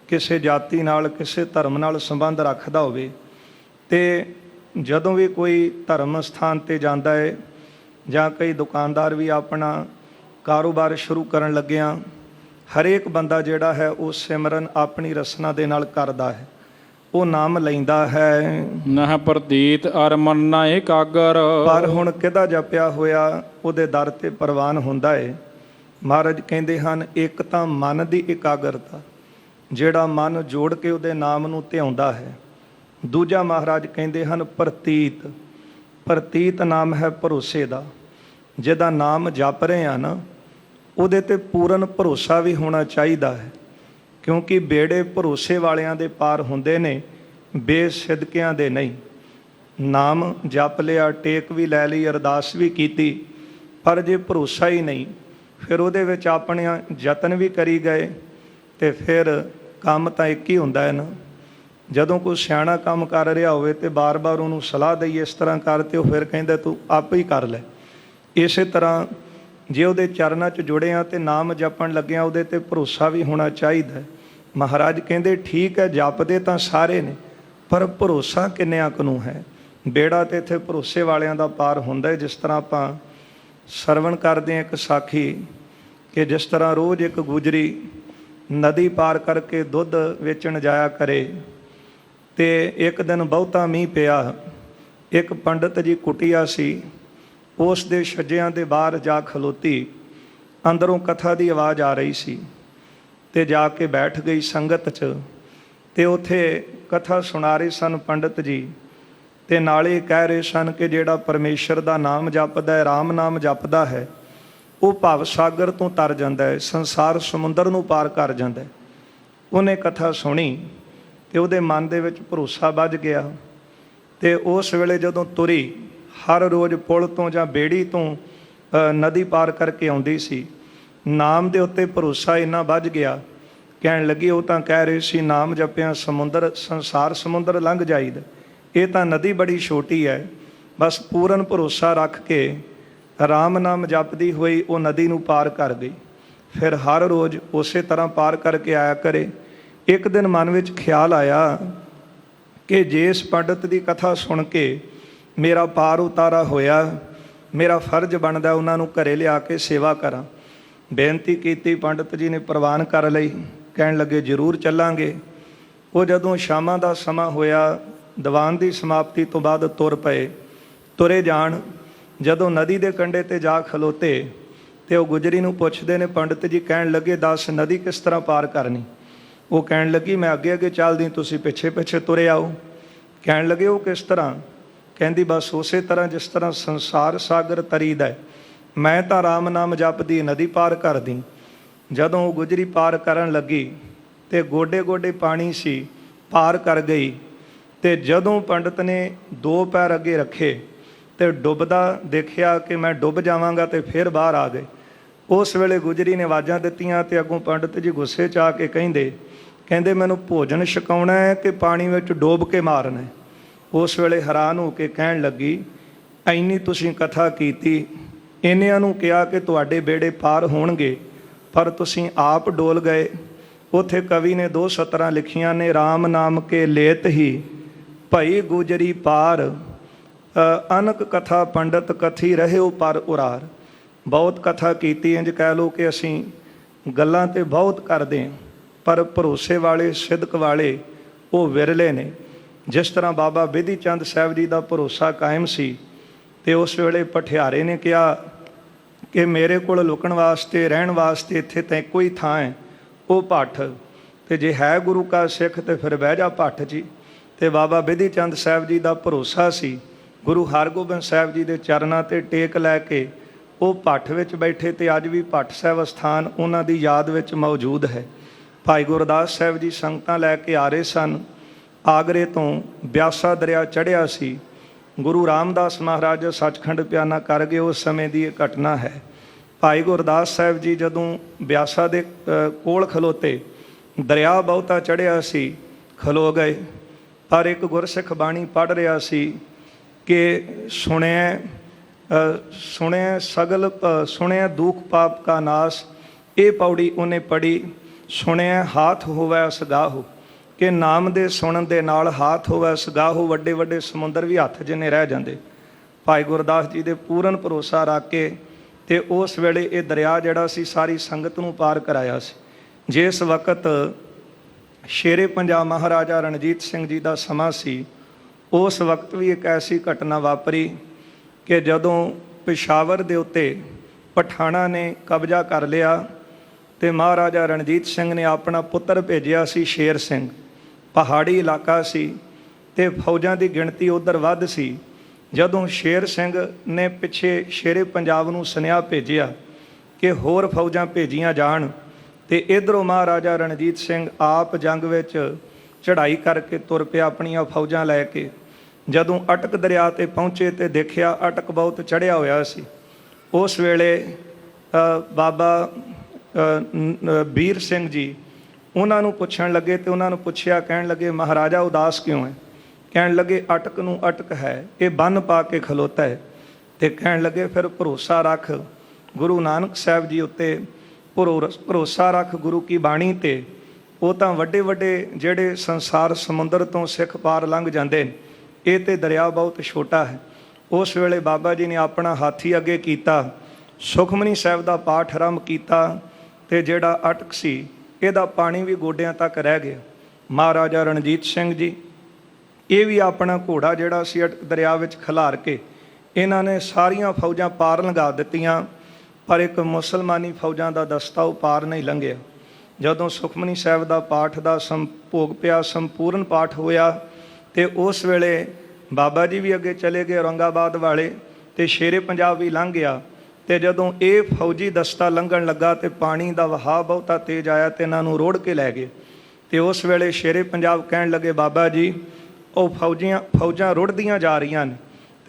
ਕਿਸੇ ਜਾਤੀ ਨਾਲ, ਕਿਸੇ ਧਰਮ ਨਾਲ ਸੰਬੰਧ ਰੱਖਦਾ ਹੋਵੇ, ਤੇ ਜਦੋਂ ਵੀ ਕੋਈ ਧਰਮ ਸਥਾਨ 'ਤੇ ਜਾਂਦਾ ਹੈ ਜਾਂ ਕਈ ਦੁਕਾਨਦਾਰ ਵੀ ਆਪਣਾ ਕਾਰੋਬਾਰ ਸ਼ੁਰੂ ਕਰਨ ਲੱਗਿਆਂ ਹਰੇਕ ਬੰਦਾ ਜਿਹੜਾ ਹੈ ਉਹ ਸਿਮਰਨ ਆਪਣੀ ਰਸਨਾ ਦੇ ਨਾਲ ਕਰਦਾ ਹੈ, ਉਹ ਨਾਮ ਲੈਂਦਾ ਹੈ। ਨਹ ਪ੍ਰਤੀਤ ਅਰ ਮਨ ਨਾ ਏਕਾਗਰ। ਪਰ ਹੁਣ ਕਿਹਦਾ ਜਪਿਆ ਹੋਇਆ ਉਹਦੇ ਦਰ ਤੇ ਪ੍ਰਵਾਨ ਹੁੰਦਾ ਹੈ। ਮਹਾਰਾਜ ਕਹਿੰਦੇ ਹਨ, ਇੱਕ ਤਾਂ ਮਨ ਦੀ ਇਕਾਗਰਤਾ, ਜਿਹੜਾ ਮਨ ਜੋੜ ਕੇ ਉਹਦੇ ਨਾਮ ਨੂੰ ਧਿਆਉਂਦਾ ਹੈ। ਦੂਜਾ ਮਹਾਰਾਜ ਕਹਿੰਦੇ ਹਨ ਪ੍ਰਤੀਤ। ਪ੍ਰਤੀਤ ਨਾਮ ਹੈ ਭਰੋਸੇ ਦਾ। ਜਿਹਦਾ ਨਾਮ ਜਪ ਰਹੇ ਆ ਨਾ, ਉਹਦੇ ਤੇ ਪੂਰਨ ਭਰੋਸਾ ਵੀ ਹੋਣਾ ਚਾਹੀਦਾ ਹੈ, ਕਿਉਂਕਿ ਬੇੜੇ ਭਰੋਸੇ ਵਾਲਿਆਂ ਦੇ ਪਾਰ ਹੁੰਦੇ ਨੇ, ਬੇਸਿਦਕਿਆਂ ਦੇ ਨਹੀਂ। ਨਾਮ ਜਪ ਲਿਆ, ਟੇਕ ਵੀ ਲੈ ਲਈ, ਅਰਦਾਸ ਵੀ ਕੀਤੀ, ਪਰ ਜੇ ਭਰੋਸਾ ਹੀ ਨਹੀਂ, ਫਿਰ ਉਹਦੇ ਵਿੱਚ ਆਪਣੇ ਯਤਨ ਵੀ ਕਰੀ ਗਏ ਤੇ ਫਿਰ ਕੰਮ ਤਾਂ ਇੱਕ ਹੀ ਹੁੰਦਾ ਹੈ ਨਾ। ਜਦੋਂ ਕੋਈ ਸਿਆਣਾ ਕੰਮ ਕਰ ਰਿਹਾ ਹੋਵੇ ਤੇ ਬਾਰ-ਬਾਰ ਉਹਨੂੰ ਸਲਾਹ ਦਈਏ ਇਸ ਤਰ੍ਹਾਂ ਕਰ, ਤੇ ਉਹ ਫਿਰ ਕਹਿੰਦਾ ਤੂੰ ਆਪ ਹੀ ਕਰ ਲੈ। ਇਸੇ ਤਰ੍ਹਾਂ ਜੇ ਉਹਦੇ ਚਰਨਾਂ 'ਚ ਜੁੜੇ ਆ ਤੇ ਨਾਮ ਜਪਣ ਲੱਗਿਆ, ਉਹਦੇ ਤੇ ਭਰੋਸਾ ਵੀ ਹੋਣਾ ਚਾਹੀਦਾ। ਮਹਾਰਾਜ ਕਹਿੰਦੇ ਠੀਕ ਹੈ ਜਪਦੇ ਤਾਂ ਸਾਰੇ ਨੇ, ਪਰ ਭਰੋਸਾ ਕਿੰਨਿਆਂ ਕੁ ਨੂੰ ਹੈ। ਬੇੜਾ ਤੇ ਇੱਥੇ ਭਰੋਸੇ ਵਾਲਿਆਂ ਦਾ ਪਾਰ ਹੁੰਦਾ ਹੈ। ਜਿਸ ਤਰ੍ਹਾਂ ਆਪਾਂ ਸਰਵਣ ਕਰਦੇ ਹਾਂ ਇੱਕ ਸਾਖੀ, ਕਿ ਜਿਸ ਤਰ੍ਹਾਂ ਰੋਜ਼ ਇੱਕ ਗੁਜਰੀ ਨਦੀ ਪਾਰ ਕਰਕੇ ਦੁੱਧ ਵੇਚਣ ਜਾਇਆ ਕਰੇ, ਤੇ ਇੱਕ ਦਿਨ ਬਹੁਤਾ ਮੀਂਹ ਪਿਆ। ਇੱਕ ਪੰਡਤ ਜੀ ਕੁਟੀਆ ਸੀ, ਉਸ ਦੇ ਛੱਜਿਆਂ ਦੇ ਬਾਹਰ ਜਾ ਖਲੋਤੀ, ਅੰਦਰੋਂ ਕਥਾ ਦੀ ਆਵਾਜ਼ ਆ ਰਹੀ ਸੀ, ਤੇ ਜਾ ਕੇ ਬੈਠ ਗਈ ਸੰਗਤ 'ਚ। ਤੇ ਉੱਥੇ ਕਥਾ ਸੁਣਾ ਰਹੇ ਸਨ ਪੰਡਤ ਜੀ, ਤੇ ਨਾਲੇ ਕਹਿ ਰਹੇ ਸਨ ਕਿ ਜਿਹੜਾ ਪਰਮੇਸ਼ਰ ਦਾ ਨਾਮ ਜਪਦਾ ਹੈ, ਰਾਮ ਨਾਮ ਜਪਦਾ ਹੈ, ਉਹ ਭਵ ਸਾਗਰ ਤੋਂ ਤਰ ਜਾਂਦਾ ਹੈ, ਸੰਸਾਰ ਸਮੁੰਦਰ ਨੂੰ ਪਾਰ ਕਰ ਜਾਂਦਾ ਹੈ। ਉਹਨੇ ਕਥਾ ਸੁਣੀ ਤੇ ਉਹਦੇ ਮਨ ਦੇ ਵਿੱਚ ਭਰੋਸਾ ਵੱਜ ਗਿਆ। ਤੇ ਉਸ ਵੇਲੇ ਜਦੋਂ ਤੁਰੀ, ਹਰ ਰੋਜ਼ ਪੁਲ ਤੋਂ ਜਾਂ ਬੇੜੀ ਤੋਂ ਨਦੀ ਪਾਰ ਕਰਕੇ ਆਉਂਦੀ ਸੀ, ਨਾਮ ਦੇ ਉੱਤੇ ਭਰੋਸਾ ਇੰਨਾ ਵੱਜ ਗਿਆ, ਕਹਿਣ ਲੱਗੀ ਉਹ ਤਾਂ ਕਹਿ ਰਹੇ ਸੀ ਨਾਮ ਜਪਿਆ ਸਮੁੰਦਰ, ਸੰਸਾਰ ਸਮੁੰਦਰ ਲੰਘ ਜਾਈਦਾ, ਇਹ ਤਾਂ ਨਦੀ ਬੜੀ ਛੋਟੀ ਹੈ। ਬਸ ਪੂਰਨ ਭਰੋਸਾ ਰੱਖ ਕੇ ਰਾਮ ਨਾਮ ਜਪਦੀ ਹੋਈ ਉਹ ਨਦੀ ਨੂੰ ਪਾਰ ਕਰ ਗਈ। ਫਿਰ ਹਰ ਰੋਜ਼ ਉਸੇ ਤਰ੍ਹਾਂ ਪਾਰ ਕਰਕੇ ਆਇਆ ਕਰੇ। ਇੱਕ ਦਿਨ ਮਨ ਵਿੱਚ ਖਿਆਲ ਆਇਆ ਕਿ ਜੇ ਇਸ ਪੰਡਤ ਦੀ ਕਥਾ ਸੁਣ ਕੇ ਮੇਰਾ ਪਾਰ ਉਤਾਰਾ ਹੋਇਆ, ਮੇਰਾ ਫਰਜ਼ ਬਣਦਾ ਉਹਨਾਂ ਨੂੰ ਘਰੇ ਲਿਆ ਕੇ ਸੇਵਾ ਕਰਾਂ। ਬੇਨਤੀ ਕੀਤੀ, ਪੰਡਤ ਜੀ ਨੇ ਪ੍ਰਵਾਨ ਕਰ ਲਈ। ਕਹਿਣ ਲੱਗੇ ਜ਼ਰੂਰ ਚੱਲਾਂਗੇ। ਉਹ ਜਦੋਂ ਸ਼ਾਮਾਂ ਦਾ ਸਮਾਂ ਹੋਇਆ, ਦੀਵਾਨ ਦੀ ਸਮਾਪਤੀ ਤੋਂ ਬਾਅਦ ਤੁਰ ਪਏ। ਤੁਰੇ ਜਾਣ, ਜਦੋਂ ਨਦੀ ਦੇ ਕੰਢੇ ਤੇ ਜਾ ਖਲੋਤੇ ਤੇ ਉਹ ਗੁਜਰੀ ਨੂੰ ਪੁੱਛਦੇ ਨੇ, ਪੰਡਤ ਜੀ ਕਹਿਣ ਲੱਗੇ ਦੱਸ ਨਦੀ ਕਿਸ ਤਰ੍ਹਾਂ ਪਾਰ ਕਰਨੀ? ਉਹ ਕਹਿਣ ਲੱਗੀ ਮੈਂ ਅੱਗੇ ਅੱਗੇ ਚੱਲਦੀ, ਤੁਸੀਂ ਪਿੱਛੇ ਪਿੱਛੇ ਤੁਰੇ ਆਓ। ਕਹਿਣ ਲੱਗੇ ਉਹ ਕਿਸ ਤਰ੍ਹਾਂ? ਕਹਿੰਦੀ ਬਸ ਉਸੇ ਤਰ੍ਹਾਂ ਜਿਸ ਤਰ੍ਹਾਂ ਸੰਸਾਰ ਸਾਗਰ ਤਰੀਦਾ, ਮੈਂ ਤਾਂ ਰਾਮ ਨਾਮ ਜਪਦੀ ਨਦੀ ਪਾਰ ਕਰਦੀ। ਜਦੋਂ ਉਹ ਗੁਜਰੀ ਪਾਰ ਕਰਨ ਲੱਗੀ ਤੇ ਗੋਡੇ ਗੋਡੇ ਪਾਣੀ ਸੀ, ਪਾਰ ਕਰ ਗਈ। ਤੇ ਜਦੋਂ ਪੰਡਤ ਨੇ 2 ਪੈਰ ਅੱਗੇ ਰੱਖੇ ਤੇ ਡੁੱਬਦਾ ਦੇਖਿਆ ਕਿ ਮੈਂ ਡੁੱਬ ਜਾਵਾਂਗਾ, ਤੇ ਫਿਰ ਬਾਹਰ ਆ ਗਏ। ਉਸ ਵੇਲੇ ਗੁਜਰੀ ਨੇ ਆਵਾਜ਼ਾਂ ਦਿੱਤੀਆਂ ਤੇ ਅੱਗੋਂ ਪੰਡਤ ਜੀ ਗੁੱਸੇ 'ਚ ਆ ਕੇ ਕਹਿੰਦੇ ਮੈਨੂੰ ਭੋਜਨ ਛਕਾਉਣਾ ਹੈ ਕਿ ਪਾਣੀ ਵਿੱਚ ਡੋਬ ਕੇ ਮਾਰਨਾ ਹੈ? ਉਸ ਵੇਲੇ ਹੈਰਾਨ ਹੋ ਕੇ ਕਹਿਣ ਲੱਗੀ ਇੰਨੀ ਤੁਸੀਂ ਕਥਾ ਕੀਤੀ, ਇੰਨਿਆਂ ਨੂੰ ਕਿਹਾ ਕਿ ਤੁਹਾਡੇ ਬੇੜੇ ਪਾਰ ਹੋਣਗੇ, ਪਰ ਤੁਸੀਂ ਆਪ ਡੋਲ ਗਏ। ਉੱਥੇ ਕਵੀ ਨੇ 2 ਸਤਰਾਂ ਲਿਖੀਆਂ ਨੇ, ਰਾਮ ਨਾਮ ਕੇ ਲੇਤ ਹੀ ਭਈ ਗੁਜਰੀ ਪਾਰ, ਅਨਕ ਕਥਾ ਪੰਡਤ ਕਥੀ ਰਹਿਓ ਪਰ ਉਰਾਰ। ਬਹੁਤ ਕਥਾ ਕੀਤੀ, ਇੰਜ ਕਹਿ ਲਓ ਕਿ ਅਸੀਂ ਗੱਲਾਂ ਤੇ ਬਹੁਤ ਕਰਦੇ ਹਾਂ, ਪਰ ਭਰੋਸੇ ਵਾਲੇ ਸਿਦਕ ਵਾਲੇ ਉਹ ਵਿਰਲੇ ਨੇ। ਜਿਸ ਤਰ੍ਹਾਂ ਬਾਬਾ ਬਿਧੀ ਚੰਦ ਸਾਹਿਬ ਜੀ ਦਾ ਭਰੋਸਾ ਕਾਇਮ ਸੀ, ਤੇ ਉਸ ਵੇਲੇ ਪਠਿਆਰੇ ਨੇ ਕਿਹਾ ਕਿ ਮੇਰੇ ਕੋਲ ਲੁਕਣ ਵਾਸਤੇ, ਰਹਿਣ ਵਾਸਤੇ ਇੱਥੇ ਤਾਂ ਇੱਕੋ ਹੀ ਥਾਂ ਹੈ, ਉਹ ਭੱਠ, ਤੇ ਜੇ ਹੈ ਗੁਰੂ ਕਾ ਸਿੱਖ ਤੇ ਫਿਰ ਬਹਿ ਜਾ ਭੱਠ 'ਚ। ਤੇ ਬਾਬਾ ਬਿਧੀ ਚੰਦ ਸਾਹਿਬ ਜੀ ਦਾ ਭਰੋਸਾ ਸੀ, ਗੁਰੂ ਹਰਗੋਬਿੰਦ ਸਾਹਿਬ ਜੀ ਦੇ ਚਰਨਾਂ ਤੇ ਟੇਕ ਲੈ ਕੇ ਉਹ ਭੱਠ ਵਿੱਚ ਬੈਠੇ। ਤੇ ਅੱਜ ਵੀ ਭੱਠ ਸਾਹਿਬ ਅਸਥਾਨ ਉਹਨਾਂ ਦੀ ਯਾਦ ਵਿੱਚ ਮੌਜੂਦ ਹੈ। ਭਾਈ ਗੁਰਦਾਸ ਸਾਹਿਬ ਜੀ ਸੰਗਤਾਂ ਲੈ ਕੇ ਆ ਰਹੇ ਸਨ, ਆਗਰੇ ਤੋਂ ਬਿਆਸਾ ਦਰਿਆ ਚੜ੍ਹਿਆ ਸੀ। ਗੁਰੂ ਰਾਮਦਾਸ ਮਹਾਰਾਜ ਸੱਚਖੰਡ ਪਿਆਨਾ ਕਰ ਗਏ, ਉਸ ਸਮੇਂ ਦੀ ਇਹ ਘਟਨਾ ਹੈ। ਭਾਈ ਗੁਰਦਾਸ ਸਾਹਿਬ ਜੀ ਜਦੋਂ ਬਿਆਸਾ ਦੇ ਕੋਲ ਖਲੋਤੇ, ਦਰਿਆ ਬਹੁਤਾ ਚੜ੍ਹਿਆ ਸੀ, ਖਲੋ ਗਏ। ਪਰ ਇੱਕ ਗੁਰਸਿੱਖ ਬਾਣੀ ਪੜ੍ਹ ਰਿਹਾ ਸੀ ਕਿ ਸੁਣਿਆ ਦੁੱਖ ਪਾਪ ਕਾ ਨਾਸ। ਇਹ ਪੌੜੀ ਉਹਨੇ ਪੜ੍ਹੀ, ਸੁਣਿਆ ਹਾਥ ਹੋਵੇ ਸਗਾਹੋ, ਕਿ ਨਾਮ ਦੇ ਸੁਣਨ ਦੇ ਨਾਲ ਹਾਥ ਹੋਵੇ ਸਗਾਹੋ, ਵੱਡੇ ਵੱਡੇ ਸਮੁੰਦਰ ਵੀ ਹੱਥ ਜਿੰਨੇ ਰਹਿ ਜਾਂਦੇ। ਭਾਈ ਗੁਰਦਾਸ ਜੀ ਦੇ ਪੂਰਨ ਭਰੋਸਾ ਰੱਖ ਕੇ ਤੇ ਉਸ ਵੇਲੇ ਇਹ ਦਰਿਆ ਜਿਹੜਾ ਸੀ ਸਾਰੀ ਸੰਗਤ ਨੂੰ ਪਾਰ ਕਰਾਇਆ ਸੀ। ਜਿਸ ਵਕਤ ਸ਼ੇਰੇ ਪੰਜਾਬ ਮਹਾਰਾਜਾ ਰਣਜੀਤ ਸਿੰਘ ਜੀ ਦਾ ਸਮਾਂ ਸੀ, ਉਸ ਵਕਤ ਵੀ ਇੱਕ ਐਸੀ ਘਟਨਾ ਵਾਪਰੀ ਕਿ ਜਦੋਂ ਪਿਸ਼ਾਵਰ ਦੇ ਉੱਤੇ ਪਠਾਣਾਂ ਨੇ ਕਬਜ਼ਾ ਕਰ ਲਿਆ ਤੇ ਮਹਾਰਾਜਾ ਰਣਜੀਤ ਸਿੰਘ ਨੇ ਆਪਣਾ ਪੁੱਤਰ ਭੇਜਿਆ ਸੀ ਸ਼ੇਰ ਸਿੰਘ। ਪਹਾੜੀ ਇਲਾਕਾ ਸੀ ਤੇ ਫੌਜਾਂ ਦੀ ਗਿਣਤੀ ਉੱਧਰ ਵੱਧ ਸੀ। ਜਦੋਂ ਸ਼ੇਰ ਸਿੰਘ ਨੇ ਪਿੱਛੇ ਸ਼ੇਰੇ ਪੰਜਾਬ ਨੂੰ ਸੁਨੇਹਾ ਭੇਜਿਆ ਕਿ ਹੋਰ ਫੌਜਾਂ ਭੇਜੀਆਂ ਜਾਣ, ਤੇ ਇੱਧਰੋਂ ਮਹਾਰਾਜਾ ਰਣਜੀਤ ਸਿੰਘ ਆਪ ਜੰਗ ਵਿੱਚ ਚੜ੍ਹਾਈ ਕਰਕੇ ਤੁਰ ਪਿਆ ਆਪਣੀਆਂ ਫੌਜਾਂ ਲੈ ਕੇ। ਜਦੋਂ ਅਟਕ ਦਰਿਆ 'ਤੇ ਪਹੁੰਚੇ ਤੇ ਦੇਖਿਆ ਅਟਕ ਬਹੁਤ ਚੜ੍ਹਿਆ ਹੋਇਆ ਸੀ। ਉਸ ਵੇਲੇ ਬਾਬਾ ਵੀਰ ਸਿੰਘ ਜੀ ਉਹਨਾਂ ਨੂੰ ਪੁੱਛਣ ਲੱਗੇ ਤੇ ਉਹਨਾਂ ਨੂੰ ਪੁੱਛਿਆ, ਕਹਿਣ ਲੱਗੇ ਮਹਾਰਾਜਾ ਉਦਾਸ ਕਿਉਂ ਹੈ? ਕਹਿਣ ਲੱਗੇ ਅਟਕ ਨੂੰ ਅਟਕ ਹੈ, ਇਹ ਬੰਨ ਪਾ ਕੇ ਖਲੋਤਾ ਹੈ। ਤੇ ਕਹਿਣ ਲੱਗੇ ਫਿਰ ਭਰੋਸਾ ਰੱਖ ਗੁਰੂ ਨਾਨਕ ਸਾਹਿਬ ਜੀ ਉੱਤੇ, ਭਰੋਸਾ ਰੱਖ ਗੁਰੂ ਕੀ ਬਾਣੀ ਤੇ। ਉਹ ਤਾਂ ਵੱਡੇ ਵੱਡੇ ਜਿਹੜੇ ਸੰਸਾਰ ਸਮੁੰਦਰ ਤੋਂ ਸਿੱਖ ਪਾਰ ਲੰਘ ਜਾਂਦੇ ਨੇ, ਇਹ ਤੇ ਦਰਿਆ ਬਹੁਤ ਛੋਟਾ ਹੈ। ਉਸ ਵੇਲੇ ਬਾਬਾ ਜੀ ਨੇ ਆਪਣਾ ਹਾਥੀ ਅੱਗੇ ਕੀਤਾ, ਸੁਖਮਨੀ ਸਾਹਿਬ ਦਾ ਪਾਠ ਆਰੰਭ ਕੀਤਾ, ਤੇ ਜਿਹੜਾ ਅਟਕ ਸੀ ਇਹਦਾ ਪਾਣੀ ਵੀ ਗੋਡਿਆਂ ਤੱਕ ਰਹਿ ਗਿਆ। ਮਹਾਰਾਜਾ ਰਣਜੀਤ ਸਿੰਘ ਜੀ ਇਹ ਵੀ ਆਪਣਾ ਘੋੜਾ ਜਿਹੜਾ ਸੀ ਅਟਕ ਦਰਿਆ ਵਿੱਚ ਖਿਲਾਰ ਕੇ ਇਹਨਾਂ ਨੇ ਸਾਰੀਆਂ ਫੌਜਾਂ ਪਾਰ ਲੰਘਾ ਦਿੱਤੀਆਂ, ਪਰ ਇੱਕ ਮੁਸਲਮਾਨੀ ਫੌਜਾਂ ਦਾ ਦਸਤਾ ਉਹ ਪਾਰ ਨਹੀਂ ਲੰਘਿਆ। ਜਦੋਂ ਸੁਖਮਨੀ ਸਾਹਿਬ ਦਾ ਪਾਠ ਦਾ ਭੋਗ ਪਿਆ, ਸੰਪੂਰਨ ਪਾਠ ਹੋਇਆ, ਤੇ ਉਸ ਵੇਲੇ ਬਾਬਾ ਜੀ ਵੀ ਅੱਗੇ ਚਲੇ ਗਏ ਔਰੰਗਾਬਾਦ ਵਾਲੇ, ਤੇ ਸ਼ੇਰੇ ਪੰਜਾਬ ਵੀ ਲੰਘ ਗਿਆ। ਤੇ ਜਦੋਂ ਇਹ ਫੌਜੀ ਦਸਤਾ ਲੰਘਣ ਲੱਗਾ ਤੇ ਪਾਣੀ ਦਾ ਵਹਾਅ ਬਹੁਤਾ ਤੇਜ਼ ਆਇਆ ਤੇ ਇਹਨਾਂ ਨੂੰ ਰੋੜ ਕੇ ਲੈ ਗਏ। ਤੇ ਉਸ ਵੇਲੇ ਸ਼ੇਰੇ ਪੰਜਾਬ ਕਹਿਣ ਲੱਗੇ ਬਾਬਾ ਜੀ ਉਹ ਫੌਜਾਂ ਰੁੜਦੀਆਂ ਜਾ ਰਹੀਆਂ ਨੇ।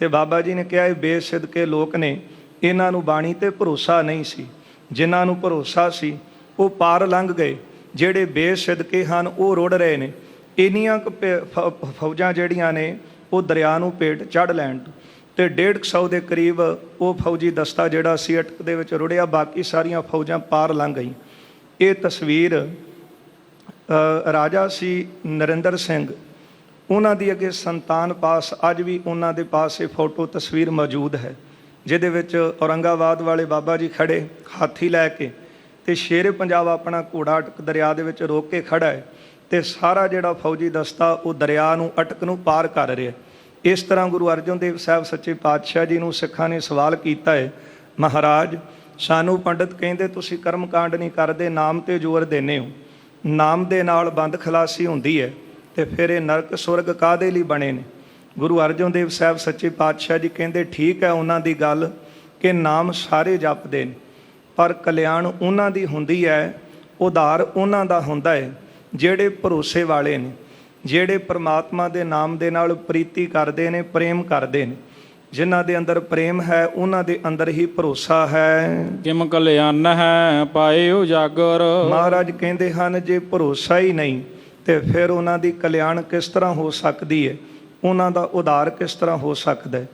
ਤੇ ਬਾਬਾ ਜੀ ਨੇ ਕਿਹਾ ਇਹ ਬੇਸਿਦਕੇ ਲੋਕ ਨੇ, ਇਹਨਾਂ ਨੂੰ ਬਾਣੀ ਤੇ ਭਰੋਸਾ ਨਹੀਂ ਸੀ। ਜਿਨ੍ਹਾਂ ਨੂੰ ਭਰੋਸਾ ਸੀ ਉਹ ਪਾਰ ਲੰਘ ਗਏ, ਜਿਹੜੇ ਬੇਸਿਦਕੇ ਹਨ ਉਹ ਰੁੜ ਰਹੇ ਨੇ। ਇੰਨੀਆਂ ਫੌਜਾਂ ਜਿਹੜੀਆਂ ਨੇ ਉਹ ਦਰਿਆ ਨੂੰ ਪੇਟ ਚੜ੍ਹ ਲੈਣ ਤੇ 150 ਦੇ ਕਰੀਬ ਉਹ ਫੌਜੀ ਦਸਤਾ ਜਿਹੜਾ ਸੀ ਅਟਕ ਦੇ ਵਿੱਚ ਰੁੜਿਆ, ਬਾਕੀ ਸਾਰੀਆਂ ਫੌਜਾਂ ਪਾਰ ਲੰਘ ਗਈਆਂ। ਇਹ ਤਸਵੀਰ ਰਾਜਾ ਸੀ ਨਰਿੰਦਰ ਸਿੰਘ, ਉਹਨਾਂ ਦੀ ਅੱਗੇ ਸੰਤਾਨ ਪਾਸ ਅੱਜ ਵੀ ਉਹਨਾਂ ਦੇ ਪਾਸ ਇਹ ਫੋਟੋ ਤਸਵੀਰ ਮੌਜੂਦ ਹੈ, ਜਿਹਦੇ ਵਿੱਚ ਔਰੰਗਾਬਾਦ ਵਾਲੇ ਬਾਬਾ ਜੀ ਖੜੇ ਹਾਥੀ ਲੈ ਕੇ ਤੇ ਸ਼ੇਰੇ ਪੰਜਾਬ ਆਪਣਾ ਘੋੜਾ ਅਟਕ ਦਰਿਆ ਦੇ ਵਿੱਚ ਰੋਕ ਕੇ ਖੜਾ ਹੈ ਤੇ ਸਾਰਾ ਜਿਹੜਾ ਫੌਜੀ ਦਸਤਾ ਉਹ ਦਰਿਆ ਨੂੰ ਅਟਕ ਨੂੰ ਪਾਰ ਕਰ ਰਿਹਾ। ਇਸ ਤਰ੍ਹਾਂ ਗੁਰੂ ਅਰਜਨ ਦੇਵ ਸਾਹਿਬ ਸੱਚੇ ਪਾਤਸ਼ਾਹ ਜੀ ਨੂੰ ਸਿੱਖਾਂ ਨੇ ਸਵਾਲ ਕੀਤਾ ਹੈ, ਮਹਾਰਾਜ ਸਾਨੂੰ ਪੰਡਤ ਕਹਿੰਦੇ ਤੁਸੀਂ ਕਰਮ ਕਾਂਡ ਨਹੀਂ ਕਰਦੇ, ਨਾਮ ਤੇ ਜ਼ੋਰ ਦਿੰਦੇ ਹੋ, ਨਾਮ ਦੇ ਨਾਲ ਬੰਦ ਖਲਾਸੀ ਹੁੰਦੀ ਹੈ ਤੇ ਫਿਰ ਇਹ ਨਰਕ ਸੁਰਗ ਕਾਹਦੇ ਲਈ ਬਣੇ ਨੇ? ਗੁਰੂ ਅਰਜਨ ਦੇਵ ਸਾਹਿਬ ਸੱਚੇ ਪਾਤਸ਼ਾਹ ਜੀ ਕਹਿੰਦੇ ਠੀਕ ਹੈ ਉਹਨਾਂ ਦੀ ਗੱਲ ਕਿ ਨਾਮ ਸਾਰੇ ਜਪਦੇ ਨੇ, ਪਰ ਕਲਿਆਣ ਉਹਨਾਂ ਦੀ ਹੁੰਦੀ ਹੈ, ਉਧਾਰ ਉਹਨਾਂ ਦਾ ਹੁੰਦਾ ਹੈ ਜਿਹੜੇ ਭਰੋਸੇ ਵਾਲੇ ਨੇ, ਜਿਹੜੇ ਪ੍ਰਮਾਤਮਾ ਦੇ ਨਾਮ ਦੇ ਨਾਲ ਪ੍ਰੀਤੀ ਕਰਦੇ ਨੇ, ਪ੍ਰੇਮ ਕਰਦੇ ਨੇ। ਜਿਨ੍ਹਾਂ ਦੇ ਅੰਦਰ ਪ੍ਰੇਮ ਹੈ ਉਹਨਾਂ ਦੇ ਅੰਦਰ ਹੀ ਭਰੋਸਾ ਹੈ। ਕਿਮ ਕਲਿਆਣ ਹੈ ਪਾਏ ਉਜਾਗਰ। ਮਹਾਰਾਜ ਕਹਿੰਦੇ ਹਨ ਜੇ ਭਰੋਸਾ ਹੀ ਨਹੀਂ ਤੇ ਫਿਰ ਉਹਨਾਂ ਦੀ ਕਲਿਆਣ ਕਿਸ ਤਰ੍ਹਾਂ ਹੋ ਸਕਦੀ ਹੈ, ਉਹਨਾਂ ਦਾ ਉਧਾਰ ਕਿਸ ਤਰ੍ਹਾਂ ਹੋ ਸਕਦਾ ਹੈ?